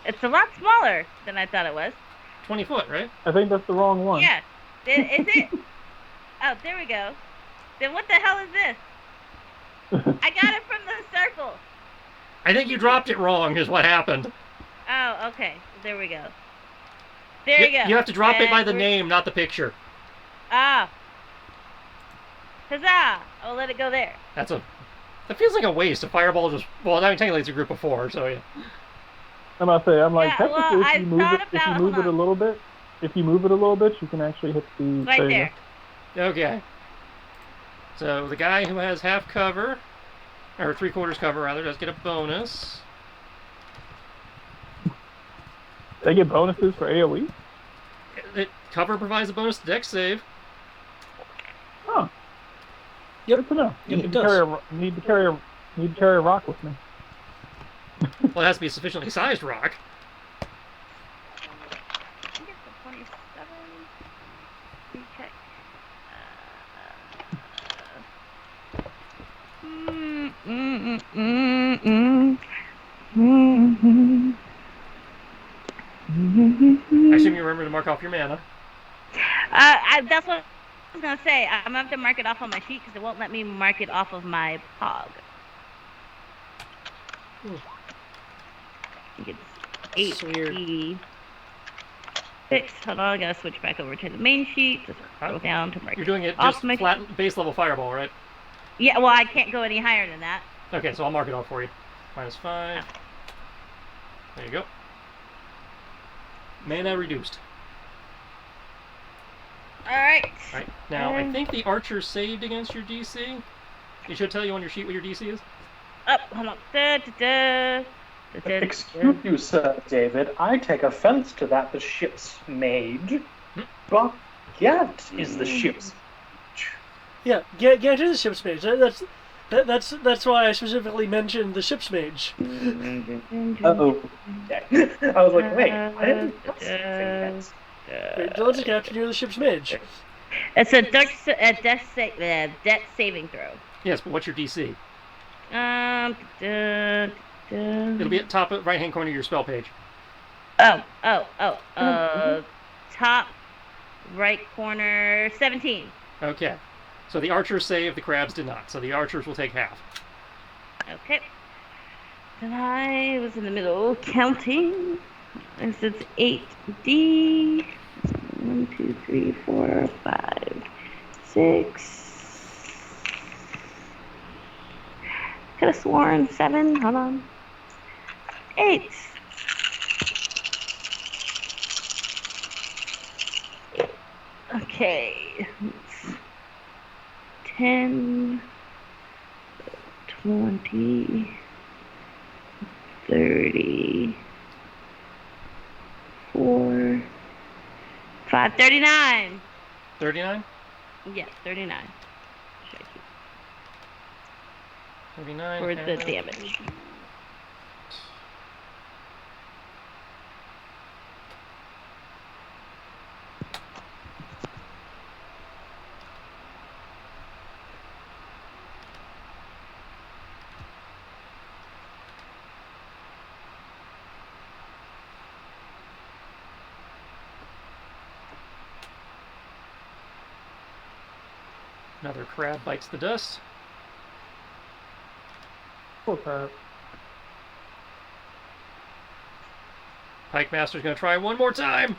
It's a lot smaller than I thought it was. 20 foot, right? I think that's the wrong one. Yeah. Is it? Oh, there we go. Then what the hell is this? I got it from the circle. I think you dropped it wrong is what happened. Oh, okay. There we go. There you go. You have to drop it by the name, not the picture. Ah. Huzzah! I'll let it go there. That feels like a waste. A fireball just... Well, I mean, technically it's a group of 4, so yeah. I'm about to say, technically, well, if you move it a little bit, you can actually hit the right there. Okay. So the guy who has half cover, or 3/4 cover rather, does get a bonus. They get bonuses for AoE? Cover provides a bonus to dex save. Oh. Yep. Good to know. Yep, it does. Need to carry a rock with me. Well, it has to be a sufficiently sized rock. I think it's a 27. Check. I assume you remember to mark off your mana. That's what I was going to say. I'm going to have to mark it off on my sheet because it won't let me mark it off of my POG. I think it's 8 6. Hold on, I gotta switch back over to the main sheet. Just scroll down to mark. You're doing it off just my flat base level fireball, right? Yeah, well, I can't go any higher than that. Okay, so I'll mark it off for you. -5. There you go. Mana reduced. Alright. Alright, now I think the archer saved against your DC. It should tell you on your sheet what your DC is. Up, hold on. Excuse you, Sir David. I take offense to that. The ship's mage. But Gant is the ship's mage. Yeah, Gant is the ship's mage. That's why I specifically mentioned the ship's mage. Oh, okay. I was like, wait, I didn't say Intelligence capture near the ship's mage. It's a death saving throw. Yes, but what's your DC? It'll be at top right hand corner of your spell page. Top right corner, 17. Okay. So the archers save, the crabs did not. So the archers will take half. Okay. And I was in the middle counting. And so it's 8D. 1, 2, 3, 4, 5, 6. Could have sworn 7. Hold on. 8. Okay. 10, 20, 30, 4, 5, 39. 39? Yes, 39. 39. For the damage. Another crab bites the dust. Poor crab. Pike Master's going to try one more time.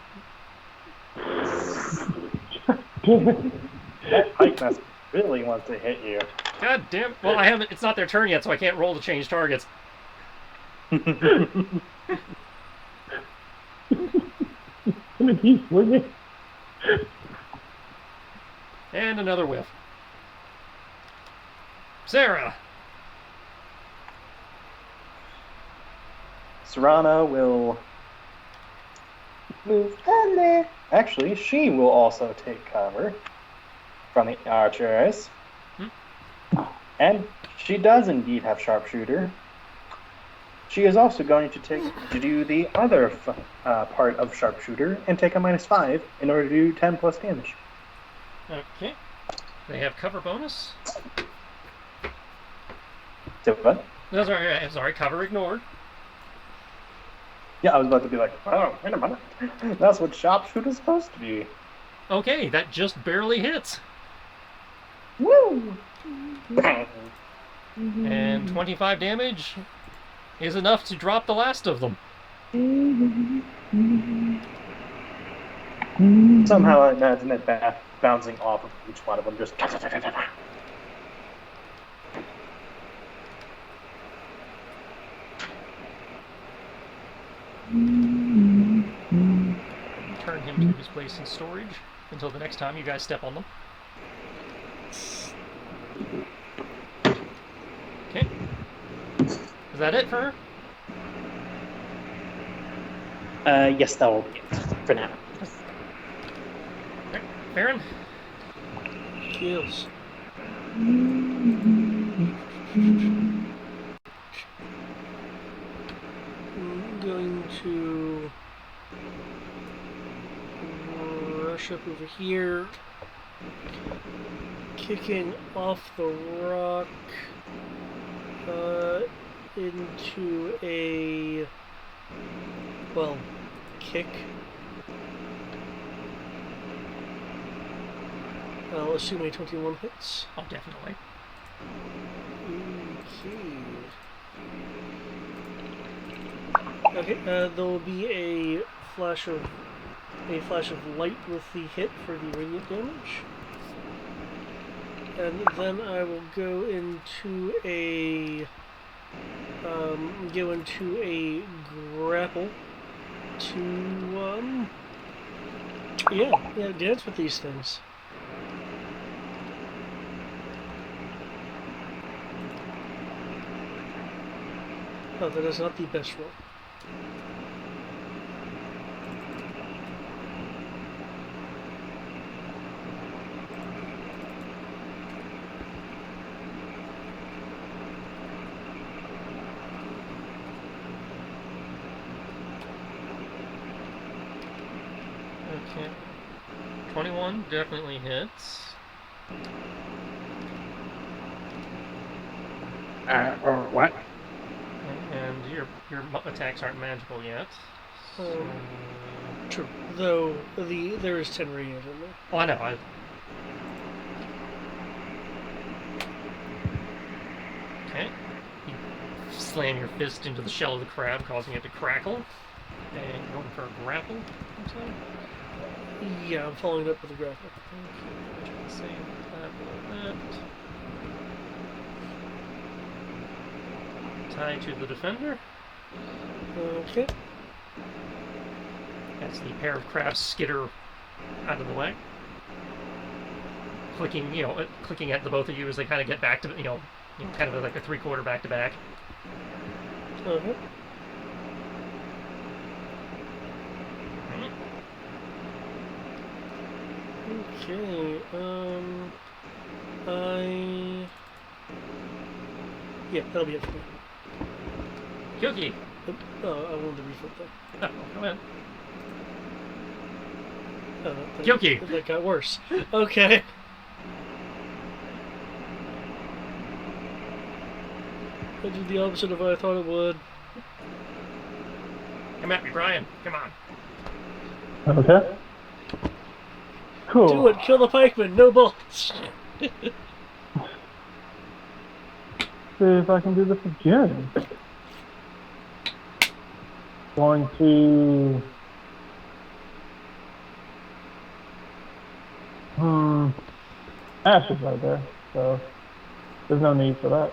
Pike Master. really wants to hit you. God damn. Well, I haven't. It's not their turn yet, so I can't roll to change targets. Gonna keep swinging. And another whiff. Sarah. Serana will move in there. Actually, she will also take cover from the archers. And she does indeed have sharpshooter. She is also going to do the other part of sharpshooter and take a -5 in order to do 10 plus damage. Okay. They have cover bonus. So what? No, sorry, cover ignored. Yeah, I was about to be like, oh, wait a minute. That's what sharpshooter's supposed to be. Okay, that just barely hits. Woo! And 25 damage is enough to drop the last of them. Somehow I imagine it bouncing off of each one of them, just... Turn him to his place in storage until the next time you guys step on them. Okay. Is that it for her? Yes, that will be it for now. Okay. Farron? Kills. I'm going to rush up over here, kicking off the rock into a, well, kick. I'll assume a 21 hits. Oh, definitely. Okay, there will be a flash of light with the hit for the radiant damage, and then I will go into a grapple to dance with these things. Oh, that is not the best roll. Okay. 21 definitely hits. What? And your attacks aren't magical yet. So... True. Though there is 10 radiant in there. Oh, I know. Okay. You slam your fist into the shell of the crab, causing it to crackle. And you're going for a grapple, I'm saying? Yeah, I'm following it up with a grapple. Okay, same that. Tie to the defender. Okay. As the pair of crabs skitter out of the way. Clicking at the both of you as they kind of get back to, kind of like a 3/4 back-to-back. Okay. Okay, yeah, that'll be it for me. Yogi! Oh, I wanted to reflip that. Oh, come in. Yogi! That got worse. Okay. I did the opposite of what I thought it would. Come at me, Brian. Come on. Okay. Cool. Do it! Kill the pikeman! No bullets! See if I can do this again. Going to... Ash is right there, so there's no need for that.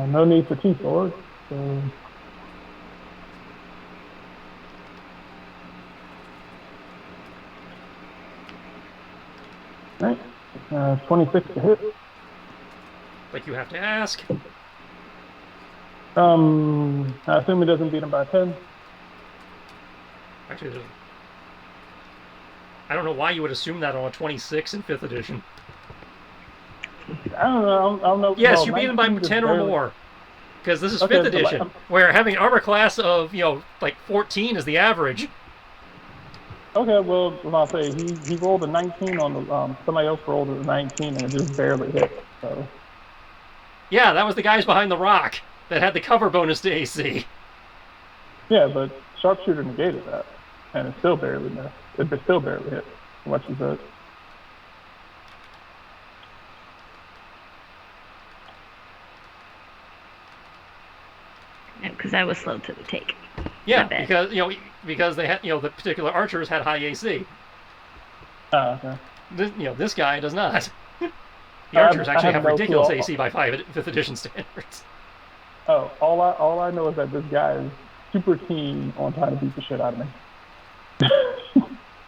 No need for two swords. So. Right. 26 to hit. Like you have to ask. I assume he doesn't beat him by 10. Actually, I don't know why you would assume that on a 26 in 5th edition. I don't know. Yes, you beat him by 10 or more. Because this is 5th edition, where having an armor class of, like 14 is the average. Okay, well, I'll say he rolled a 19 on the somebody else rolled a 19 and it just barely hit. So. Yeah, that was the guys behind the rock that had the cover bonus to AC. Yeah, but sharpshooter negated that, and it still barely missed. It still barely hit. What you said. Because I was slow to the take. Yeah, because they had the particular archers had high AC. Oh, okay. This guy does not. The archers actually have ridiculous AC by 5th edition standards. Oh, all I know is that this guy is super keen on trying to beat the shit out of me.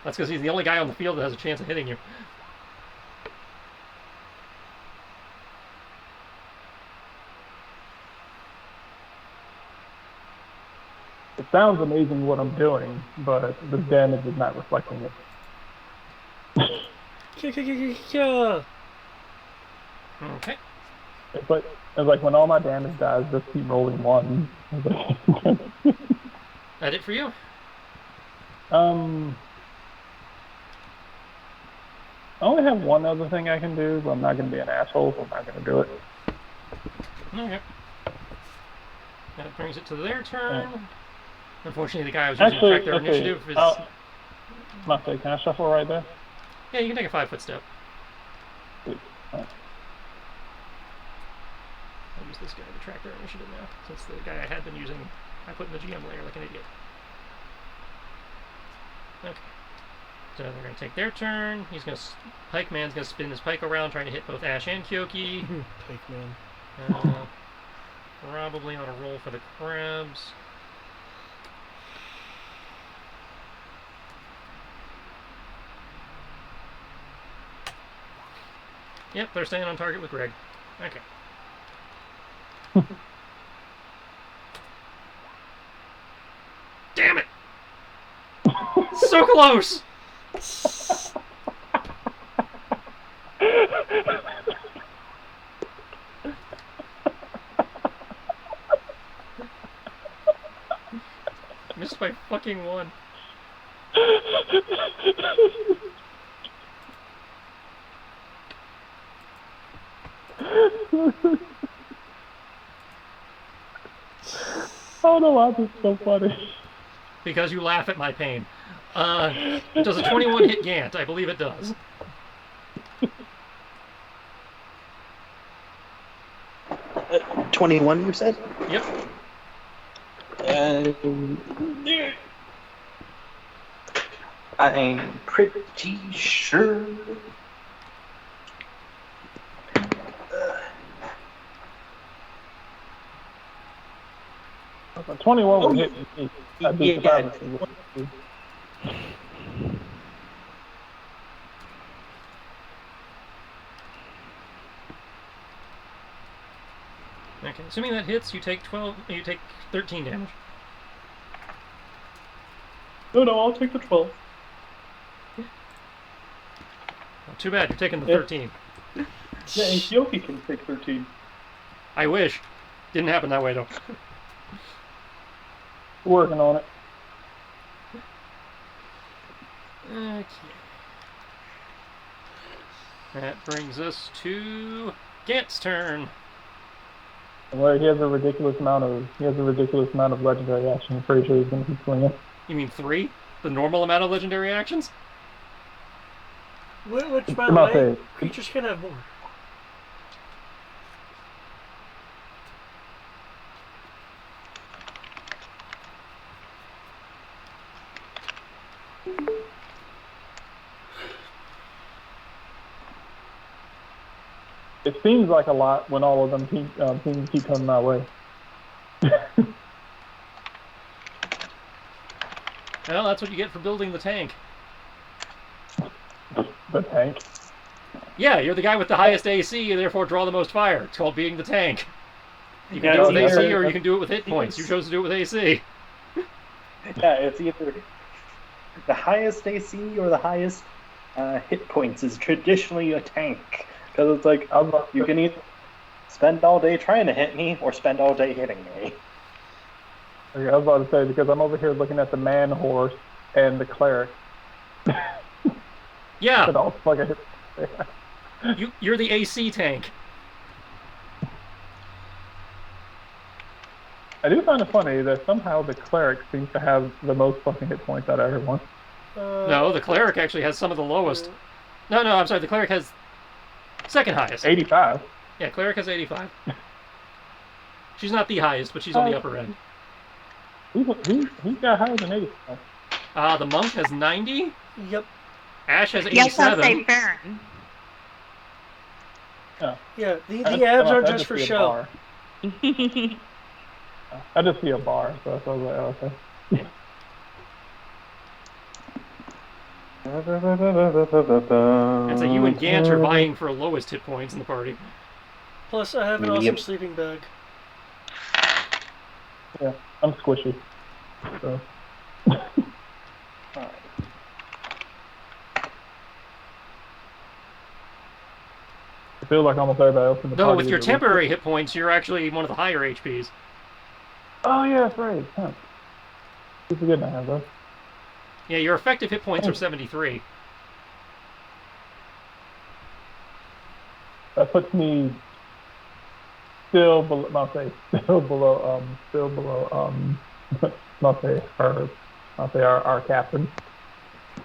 That's because he's the only guy on the field that has a chance of hitting you. It sounds amazing what I'm doing, but the damage is not reflecting it. Okay. It's like when all my damage dies, just keep rolling one. That it for you? I only have one other thing I can do, but I'm not going to be an asshole, so I'm not going to do it. Okay. That brings it to their turn. Yeah. Unfortunately, the guy I was using to track their initiative is... Can I shuffle right there? Yeah, you can take a 5-foot step. Sweet. Right. I'll use this guy to track their initiative now, since the guy I had been using, I put in the GM layer like an idiot. Okay. So they're going to take their turn. Pike Man's going to spin his pike around, trying to hit both Ash and Kyoki. Pike Man. Probably on a roll for the crabs. Yep, they're staying on target with Greg. Okay. Damn it! So close! Missed by fucking one. I don't know why this is so funny. Because you laugh at my pain. Does a 21 hit Gant? I believe it does. 21, you said? Yep. I'm pretty sure. 21 would hit me. Okay, assuming that hits, you take 13 damage. No, I'll take the 12. Well, too bad, you're taking the 13. Yeah, and Kyoki can take 13. I wish. Didn't happen that way, though. Working on it. Okay. That brings us to Gant's turn. Where he has a ridiculous amount of legendary action. I'm pretty sure he's going to keep swinging. You mean 3? The normal amount of legendary actions? Which by the way, creatures can have more. It seems like a lot when all of them keep coming my way. Well, that's what you get for building the tank. The tank? Yeah, you're the guy with the highest AC and therefore draw the most fire. It's called being the tank. You can do it with AC or you can do it with hit points. You chose to do it with AC. Yeah, it's either the highest AC or the highest hit points is traditionally a tank. Because it's like, you can either spend all day trying to hit me or spend all day hitting me. Okay, I was about to say, because I'm over here looking at the man horse and the cleric. Yeah. And all fucking... You're the AC tank. I do find it funny that somehow the cleric seems to have the most fucking hit points out of everyone. No, the cleric actually has some of the lowest. No, I'm sorry. The cleric has second highest. 85. Yeah, cleric has 85. She's not the highest, but she's on the upper end. Who's got higher than 85? The monk has 90. Yep. Ash has 87. Yes, I'll say Farron. Oh. Yeah, the abs are just for show. I just see a bar, so I was like, oh, okay. And so you and Gant are vying for lowest hit points in the party. Plus, I have an awesome sleeping bag. Yeah, I'm squishy. So. Alright. I feel like almost everybody else in the party. Though with your temporary hit points, you're actually one of the higher HPs. Oh yeah, that's right. Huh. Keep forgetting I have those. Yeah, your effective hit points are 73. That puts me still below. Our captain.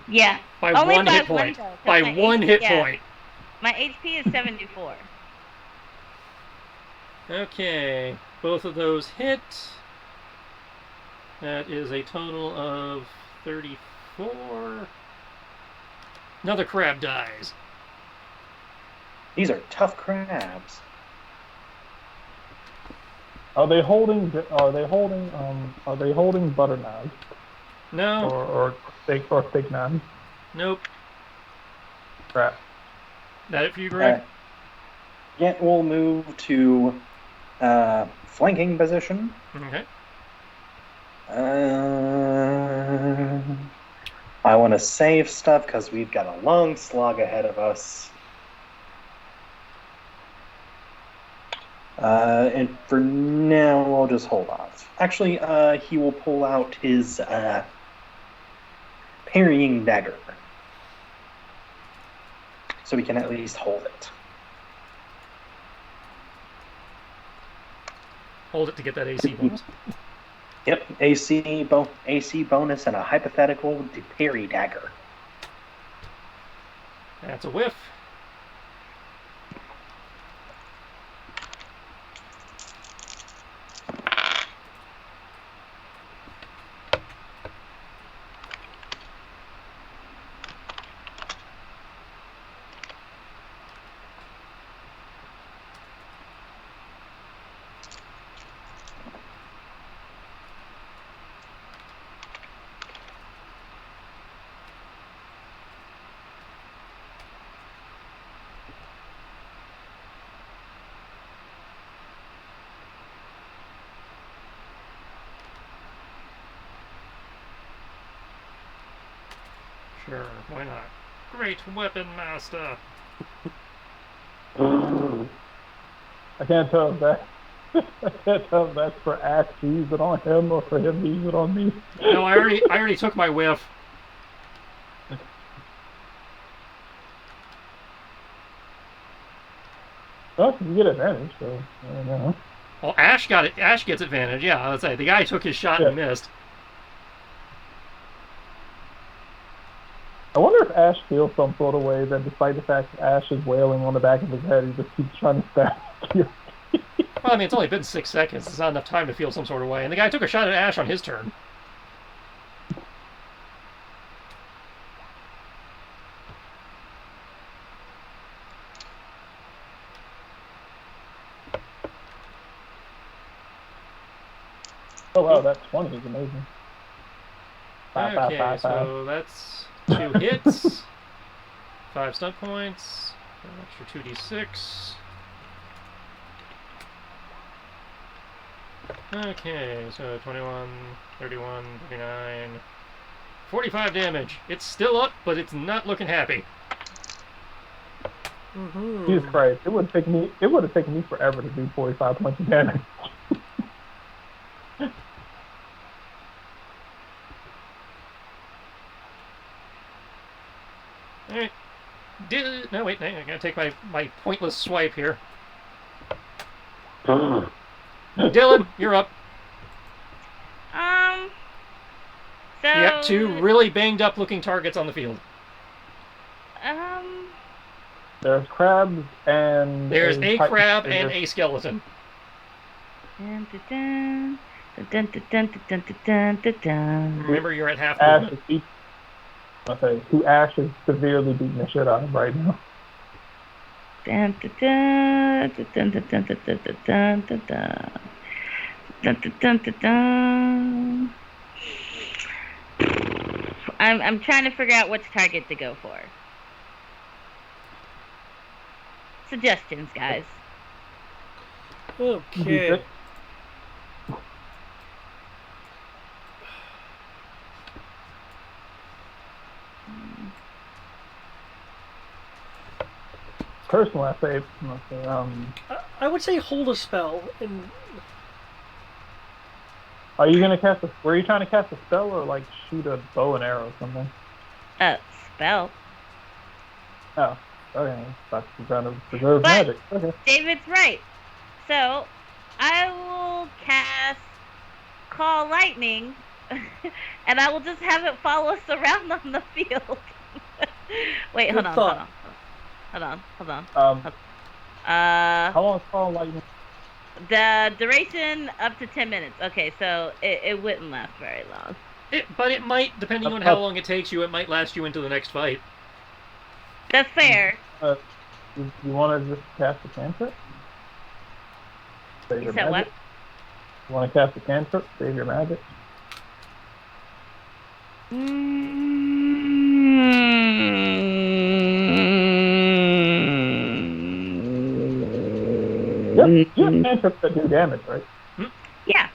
Yeah. By Only one by hit point. one, though, 'cause By my one HP hit yeah. point. My HP is 74. Okay, both of those hit. That is a total of 34. Another crab dies. These are tough crabs. Are they holding butter knives? No. Or steak knives? Nope. Crap. That it for you, Greg? Yet we'll move to flanking position. Okay. I want to save stuff because we've got a long slog ahead of us. And for now, I'll just hold off. Actually, he will pull out his parrying dagger. So we can at least hold it. Hold it to get that AC bonus. Yep, AC bonus and a hypothetical parry dagger. That's a whiff. Sure, why not? Great weapon master. I can't tell if that's for Ash to use it on him or for him to use it on me. No, I already took my whiff. Well, you get advantage, so I don't know. Well, Ash got it. Ash gets advantage. Yeah, let's say the guy took his shot and missed. I wonder if Ash feels some sort of way that despite the fact that Ash is wailing on the back of his head, he just keeps trying to stab you. Well, I mean, it's only been 6 seconds. It's not enough time to feel some sort of way. And the guy took a shot at Ash on his turn. Oh wow, that 20 is amazing. Okay, so that's 2 hits, 5 stun points, that's your 2d6. Okay, so 21, 31, 39, 45 damage. It's still up, but it's not looking happy. Jesus Christ! It would have taken me forever to do 45 points of damage. Alright. No, wait, I gotta take my pointless swipe here. Dylan, you're up. So... You got 2 really banged up looking targets on the field. There's crabs and... There's a crab and a skeleton. Remember, you're at half movement. Okay, who Ash is severely beating the shit out of right now. I'm trying to figure out which target to go for. Suggestions, guys. Okay. Personally, I would say hold a spell. And are you gonna cast a? Were you trying to cast a spell or like shoot a bow and arrow or something? Spell. Oh, okay. That's trying to preserve magic. Okay. David's right. So, I will cast Call Lightning, and I will just have it follow us around on the field. Wait, hold on. How long is Call Lightning? The duration up to 10 minutes. Okay, so it wouldn't last very long. But it might, depending on how long it takes you, it might last you into the next fight. That's fair. You want to just cast a cantrip? You said what? You want to cast a cantrip? Save your magic? Yep, just cantrips that do damage, right? Yeah.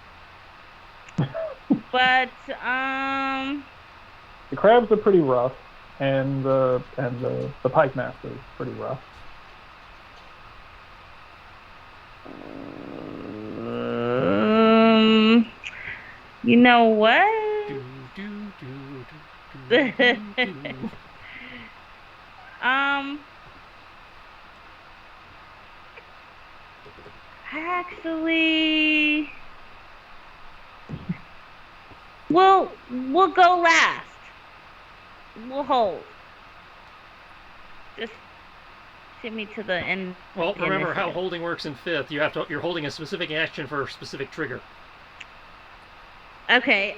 But the crabs are pretty rough, and the pike master is pretty rough. You know what? Actually, we'll go last. We'll hold. Just send me to the end. Well, remember how holding works in 5th. You're holding a specific action for a specific trigger. Okay.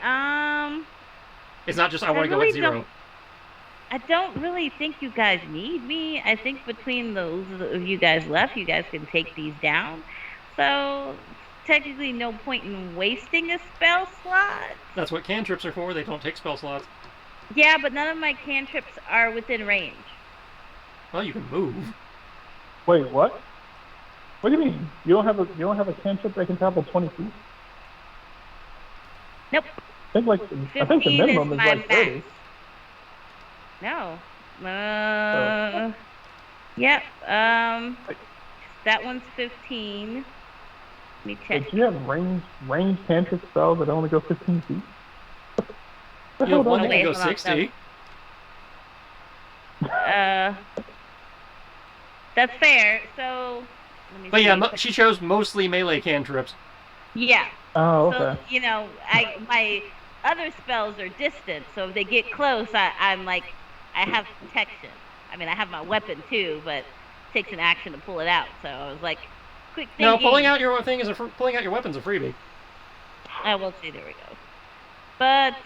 It's not just I want to go at 0. I don't really think you guys need me. I think between those of you guys left, you guys can take these down. So, technically no point in wasting a spell slot. That's what cantrips are for. They don't take spell slots. Yeah, but none of my cantrips are within range. Well, you can move. Wait, what? What do you mean? You don't have a cantrip that can travel 20 feet? Nope. I think the minimum is like 30. No. Yep. That one's 15. Let me check. Do you have range cantrip spells that only go 15 feet? You have one that can go 60. That's fair. So, let me see. Yeah, she chose mostly melee cantrips. Yeah. Oh, okay. So, you know, my other spells are distant, so if they get close, I'm like, I have protection. I mean, I have my weapon too, but it takes an action to pull it out. So I was like, quick thinking. No, pulling out your weapon's a freebie. I will see. There we go. But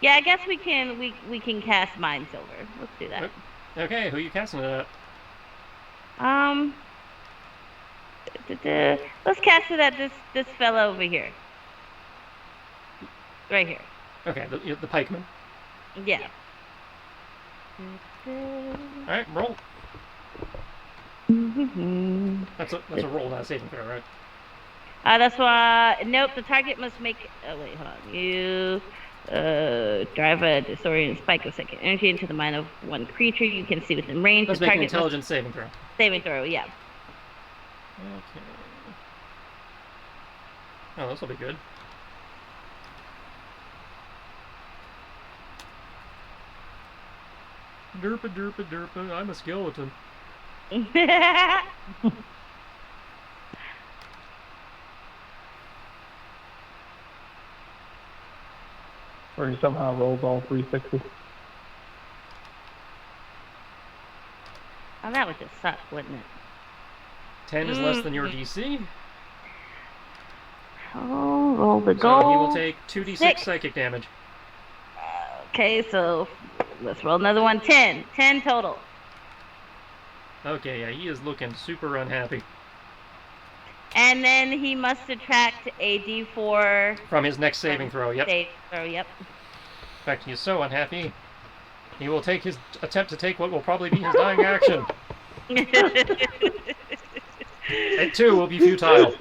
yeah, I guess we can cast Mind Silver. Let's do that. Okay, who are you casting it at? Let's cast it at this fella over here. Right here. Okay, the pikeman. Yeah. Alright, roll. That's a roll, not a saving throw, right? That's why. Nope. The target must make. Oh wait, hold on. You drive a disorient spike of second energy into the mind of one creature you can see within range. Let's make an intelligence saving throw. Saving throw, yeah. Okay. Oh, this will be good. Derpa, derpa, derpa. I'm a skeleton. Or he somehow rolls all 3 sixes. Oh, that would just suck, wouldn't it? 10 is less than your DC. Oh, roll the goal. So he will take 2d6 psychic damage. Okay, so let's roll another one. 10. 10 total. Okay, yeah, he is looking super unhappy. And then he must subtract a d4 from his next saving throw. Yep. Saving throw, yep. In fact, he is so unhappy, he will take his attempt to take what will probably be his dying action. It too will be futile.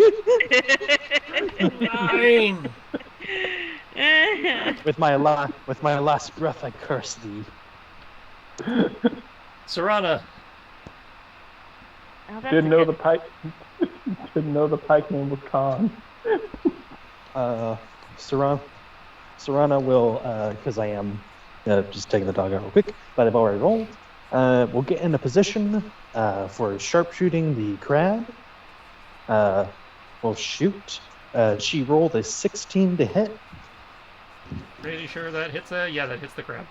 9. With my last breath, I curse thee. Serana. Oh, Didn't know the pikeman was Khan. Serana will, because I am just taking the dog out real quick, but I've already rolled. We'll get in a position for sharpshooting the crab. We'll shoot. She rolled a 16 to hit. Pretty sure that hits yeah, that hits the crab.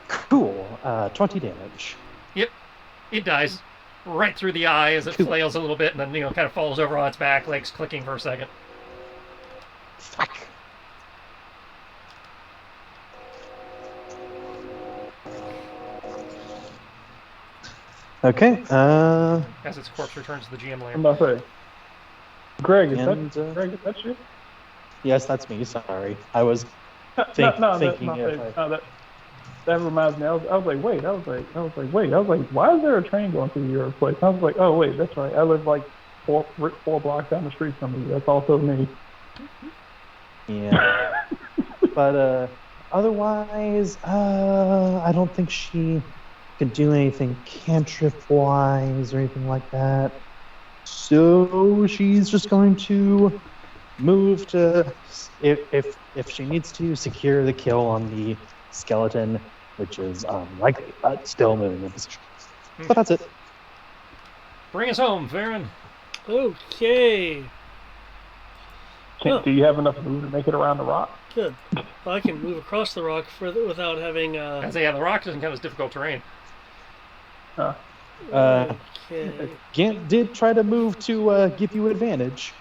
Cool. 20 damage. Yep. It dies right through the eye as it flails a little bit and then, kind of falls over on its back, legs clicking for a second. Fuck. Okay. As its corpse returns to the GM layer. I'm about to say, Greg, is that you? Yes, that's me. Sorry, I was thinking. That reminds me. I was like, wait. I was like, why is there a train going through your place? I was like, oh wait, that's right. I live like four blocks down the street from you. That's also me. Yeah. But otherwise, I don't think she can do anything cantrip-wise or anything like that. So she's just going to move to, if she needs to, secure the kill on the skeleton, which is unlikely, but still moving in position. But that's it. Bring us home, Farron. Okay. Do you have enough move to make it around the rock? Good. Well, I can move across the rock further without having. I say, yeah, the rock doesn't count as difficult terrain. Okay. Gant did try to move to give you advantage.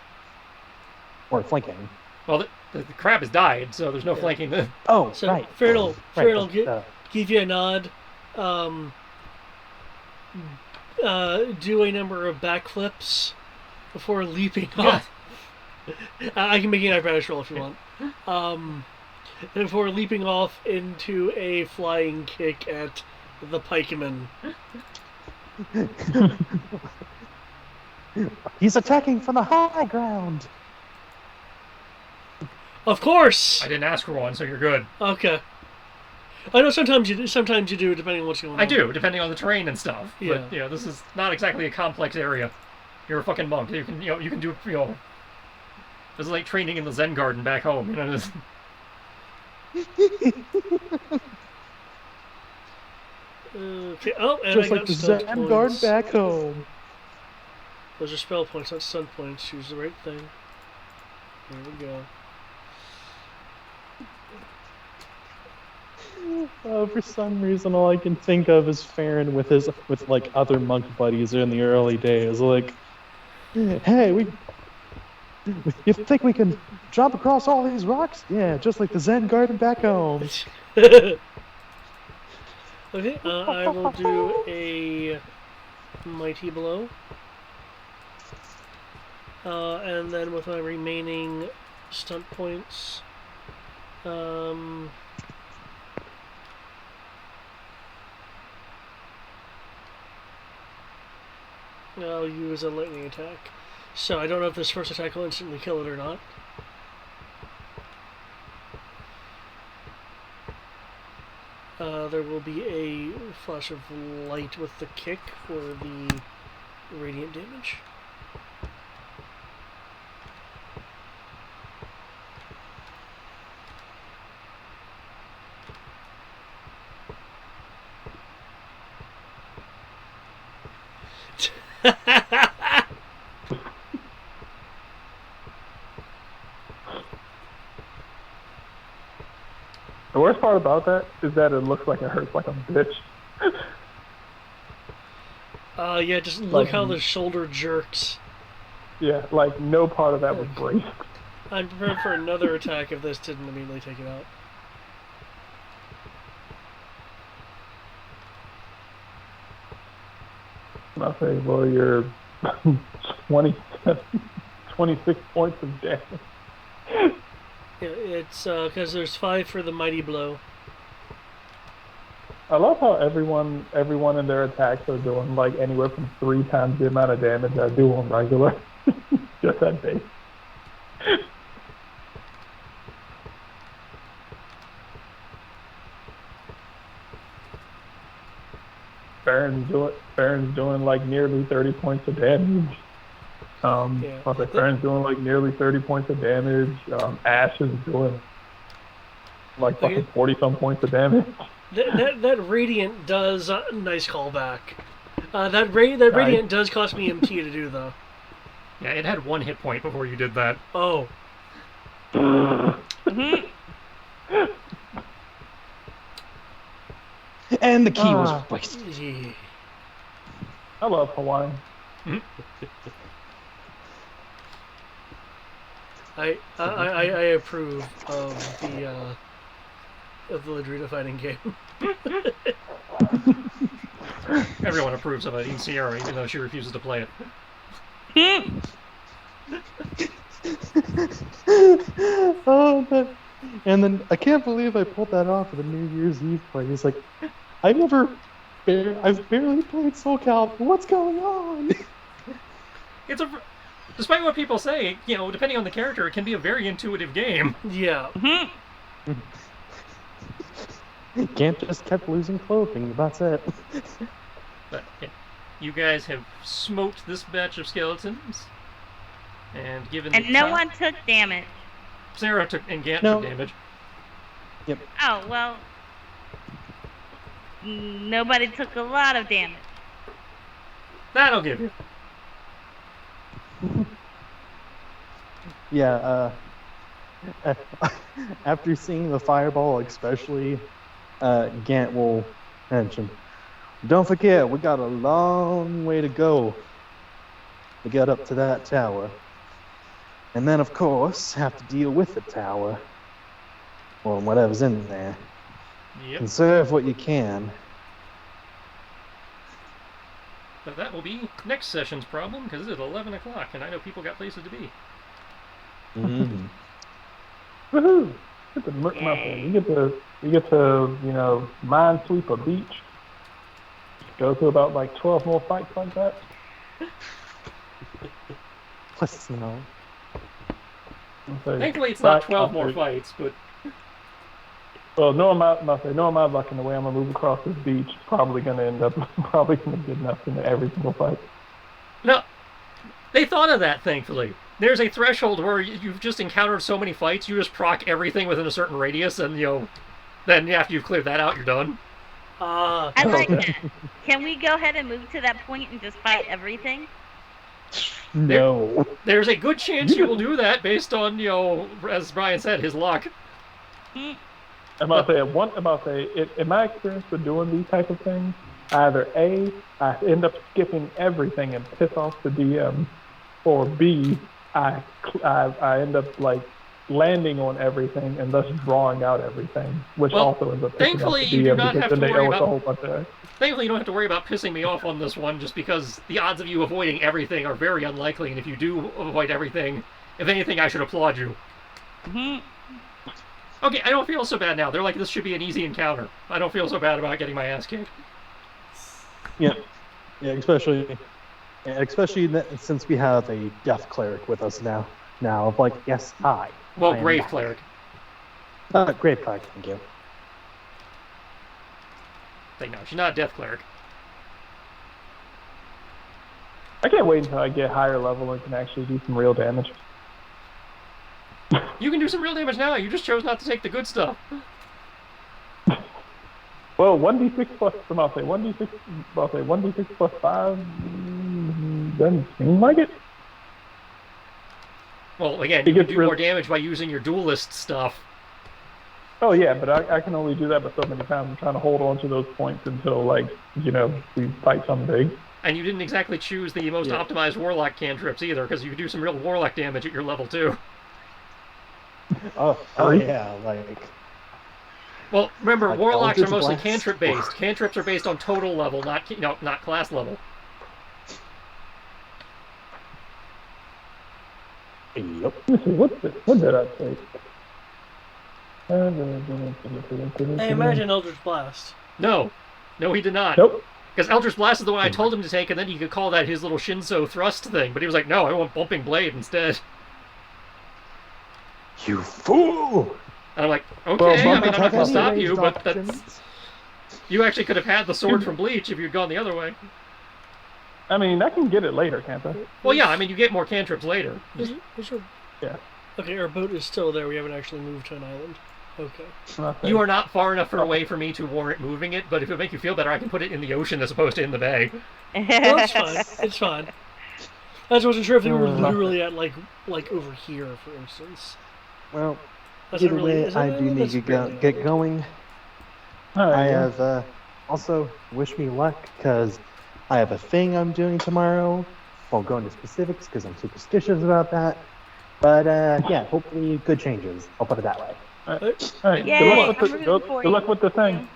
Or flanking. Well, the crab has died, so there's no flanking. Oh, so right. Farron will give you a nod. Do a number of backflips before leaping off. I can make an acrobatics roll if you want. And before leaping off into a flying kick at the pikeman. He's attacking from the high ground. Of course. I didn't ask for one, so you're good. Okay. I know sometimes you do, depending on what's going on. I do, depending on the terrain and stuff. Yeah. But this is not exactly a complex area. You're a fucking monk. You can you can do This is like training in the Zen garden back home. Okay. Oh, and just I like got the stun Zen garden points. back home. Those are spell points, not stun points. Choose the right thing. There we go. For some reason, all I can think of is Farron with like other monk buddies in the early days. Like, hey, you think we can jump across all these rocks? Yeah, just like the Zen garden back home. Okay, I will do a mighty blow. And then with my remaining stunt points, I'll use a lightning attack. So I don't know if this first attack will instantly kill it or not. There will be a flash of light with the kick for the radiant damage. The worst part about that is that it looks like it hurts like a bitch. Yeah, just look how the shoulder jerks. Yeah, like no part of that was braced. I'm prepared for another attack if this didn't immediately take it out. I'll say, well, you're 26 points of damage. Yeah, it's because there's 5 for the mighty blow. I love how everyone in their attacks are doing like anywhere from 3 times the amount of damage I do on regular. Just that base. Baron's doing like nearly 30 points of damage. Baron's doing like nearly 30 points of damage. Ash is doing like fucking 40-some points of damage. That radiant does nice callback. That radiant does cost me MT to do though. Yeah, it had 1 hit point before you did that. Oh. And the key was wasted. Yeah. I love Hawaiian. I approve of the Ladrita fighting game. Everyone approves of it, even Sierra, even though she refuses to play it. And then I can't believe I pulled that off at the New Year's Eve party. He's like, I've barely played Soul Calibur. What's going on? Despite what people say, depending on the character, it can be a very intuitive game. Yeah. Can't just kept losing clothing. That's it. But yeah, you guys have smoked this batch of skeletons, and given and no one took damage. Sarah took and Gant took damage. Yep. Oh well, nobody took a lot of damage. That'll give you. Yeah. After seeing the fireball, especially, Gant will mention, don't forget, we got a long way to go to get up to that tower. And then, of course, have to deal with the tower. Or whatever's in there. Yep. Conserve what you can. But that will be next session's problem, because it's 11 o'clock, and I know people got places to be. Mm-hmm. Woohoo! You get to minesweep a beach. Go through about like 12 more fights like that. Plus, no. Thankfully, it's not 12 more fights, but. Well, knowing my luck and the way I'm gonna move across this beach, probably gonna get enough into every single fight. No, they thought of that. Thankfully, there's a threshold where you've just encountered so many fights, you just proc everything within a certain radius, and then after you've cleared that out, you're done. I like that. Can we go ahead and move to that point and just fight everything? No. There's a good chance you will do that based on, as Brian said, his luck. In my experience with doing these type of things, either A, I end up skipping everything and piss off the DM, or B, I end up like landing on everything and thus drawing out everything, which Well, also ends up picking thankfully up you the do DM not because have then to they worry owe us a about. whole bunch of. Thankfully, you don't have to worry about pissing me off on this one, just because the odds of you avoiding everything are very unlikely, and if you do avoid everything, if anything, I should applaud you. Okay, I don't feel so bad now. They're like, this should be an easy encounter. I don't feel so bad about getting my ass kicked. Yeah, especially since we have a death cleric with us now. Now, like, yes, I am Grave back. cleric. Grave cleric, thank you. No, she's not a death cleric. I can't wait until I get higher level and can actually do some real damage. You can do some real damage now. You just chose not to take the good stuff. Well, 1d6 plus, I'll say 1d6, I'll say 1d6 plus 5, doesn't seem like it. Well, again, you can do more damage by using your duelist stuff. Oh yeah, but I can only do that but so many times. I'm trying to hold on to those points until, like, we fight something big. And you didn't exactly choose the most optimized warlock cantrips either, because you can do some real warlock damage at your level 2. Oh yeah, like... Well, remember, like warlocks are Eldritch mostly Blast? cantrip-based. Cantrips are based on total level, not class level. Yep. Let me see, what did I take? I imagine Eldritch Blast. No, he did not. Nope. Because Eldritch Blast is the one I told him to take, and then he could call that his little Shinso thrust thing. But he was like, no, I want Bumping Blade instead. You fool! And I'm like, okay, Well, I'm not going to stop any you, but options? that's... You actually could have had the sword from Bleach if you'd gone the other way. I mean, I can get it later, can't I? Well, yeah, I mean, you get more cantrips later. Yeah. Okay, our boat is still there. We haven't actually moved to an island. Okay. You are not far enough away for me to warrant moving it, but if it make you feel better, I can put it in the ocean as opposed to in the bay. No, it's fine. It's fine. I just wasn't sure if they were literally at, like over here, for instance. Well, That's either really, way, I do need to get going. I have, also, wish me luck, because I have a thing I'm doing tomorrow. Won't go into specifics, because I'm superstitious about that. But, yeah, hopefully good changes. I'll put it that way. Alright, Yay, good luck with the thing.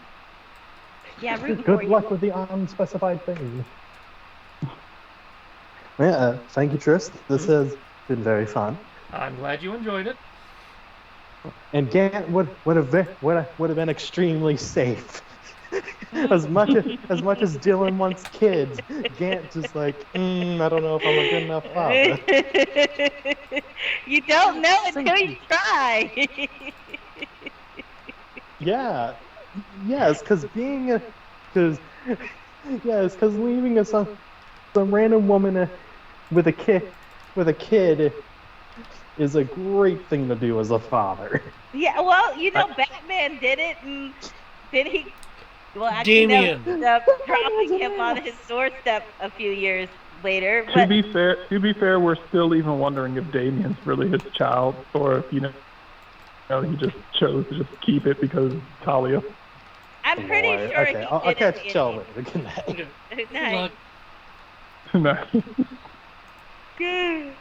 Yeah, Good luck with the unspecified thing. Yeah, thank you, Trist. This has been very fun. I'm glad you enjoyed it. And Gant would have been extremely safe. as much as Dylan wants kids, Gant just like, I don't know if I'm a good enough father. You don't know until you try. Yeah, yes, because leaving some random woman with a kid is a great thing to do as a father. Yeah, well, Batman did it, and then he, actually, Damien. dropping him on his doorstep a few years later. But To be fair, we're still even wondering if Damien's really his child, or if he just chose to just keep it because Talia. I'm pretty sure Okay, he I'll did catch it. y'all later. Good night. Good night. Nah. Good.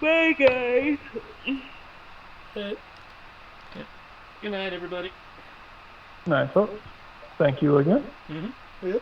Bye, guys. Good night, everybody. Nice. Well, thank you again. Mm-hmm. Yep.